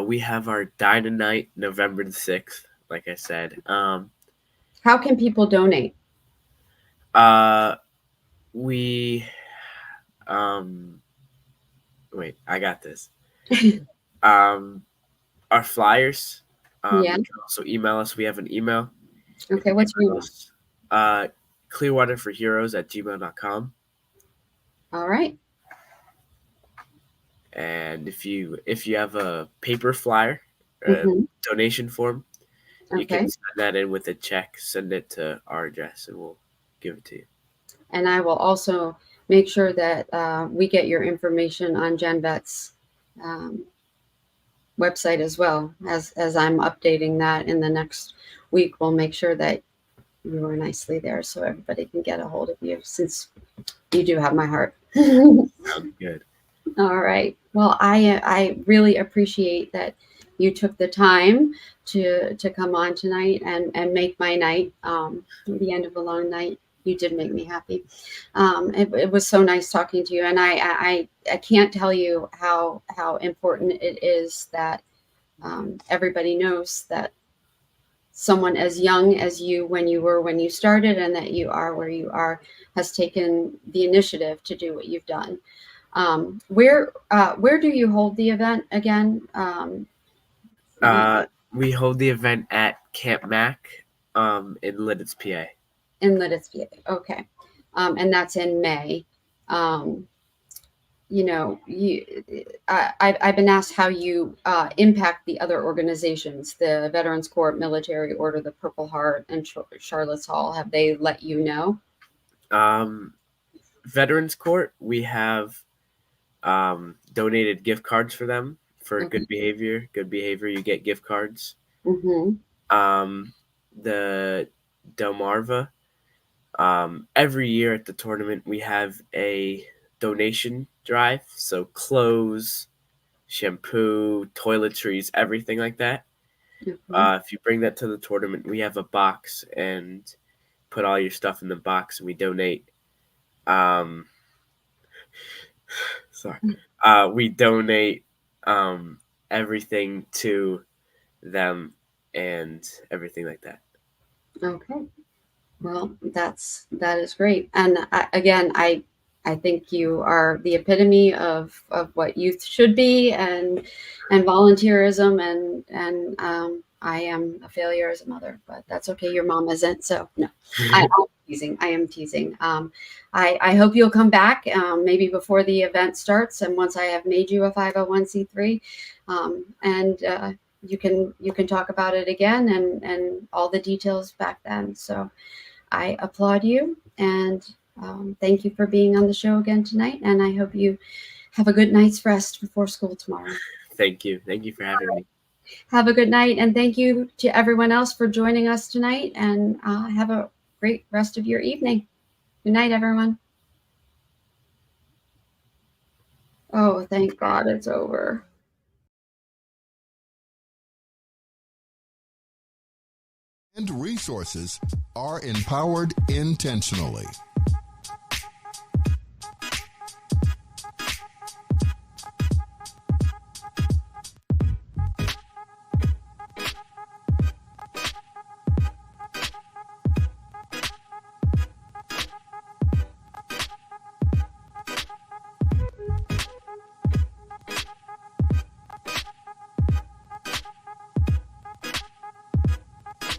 We have our dining night November the 6th, like I said. How can people donate? Wait, I got this. Our flyers. You can also email us. We have an email. Okay, what's your email? clearwaterforheroes@gmail.com. All right. And if you have a paper flyer or a donation form, you can send that in with a check, send it to our address, and we'll give it to you. And I will also make sure that we get your information on GenVETS website as well. As I'm updating that in the next week, we'll make sure that you are nicely there so everybody can get a hold of you, since you do have my heart. Sounds good. All right. Well, I really appreciate that you took the time to come on tonight and make my night, the end of a long night. You did make me happy. It was so nice talking to you. And I can't tell you how important it is that everybody knows that someone as young as you when you started, and that you are where you are, has taken the initiative to do what you've done. Where do you hold the event again? We hold the event at Camp Mac in Lidditz, PA. In Lidditz, PA. Okay. And that's in May. I've been asked how you impact the other organizations, the Veterans Court, Military Order, the Purple Heart, and Charlotte's Hall. Have they let you know? Veterans Court, we have donated gift cards for them for good behavior. Good behavior, you get gift cards. Mm-hmm. The Delmarva, every year at the tournament, we have a donation drive. So clothes, shampoo, toiletries, everything like that. Mm-hmm. If you bring that to the tournament, we have a box and put all your stuff in the box, and we donate. We donate everything to them and everything like that. Okay. Well, that is great. And I think you are the epitome of what youth should be, and volunteerism, and I am a failure as a mother, but that's okay. Your mom isn't, so no. I'm teasing. I am teasing. I hope you'll come back maybe before the event starts, and once I have made you a 501c3, and you can talk about it again and all the details back then. So I applaud you, and thank you for being on the show again tonight. And I hope you have a good night's rest before school tomorrow. Thank you. Thank you for having me. Have a good night. And thank you to everyone else for joining us tonight. And have a great rest of your evening. Good night, everyone. Oh, thank God it's over. And resources are empowered intentionally.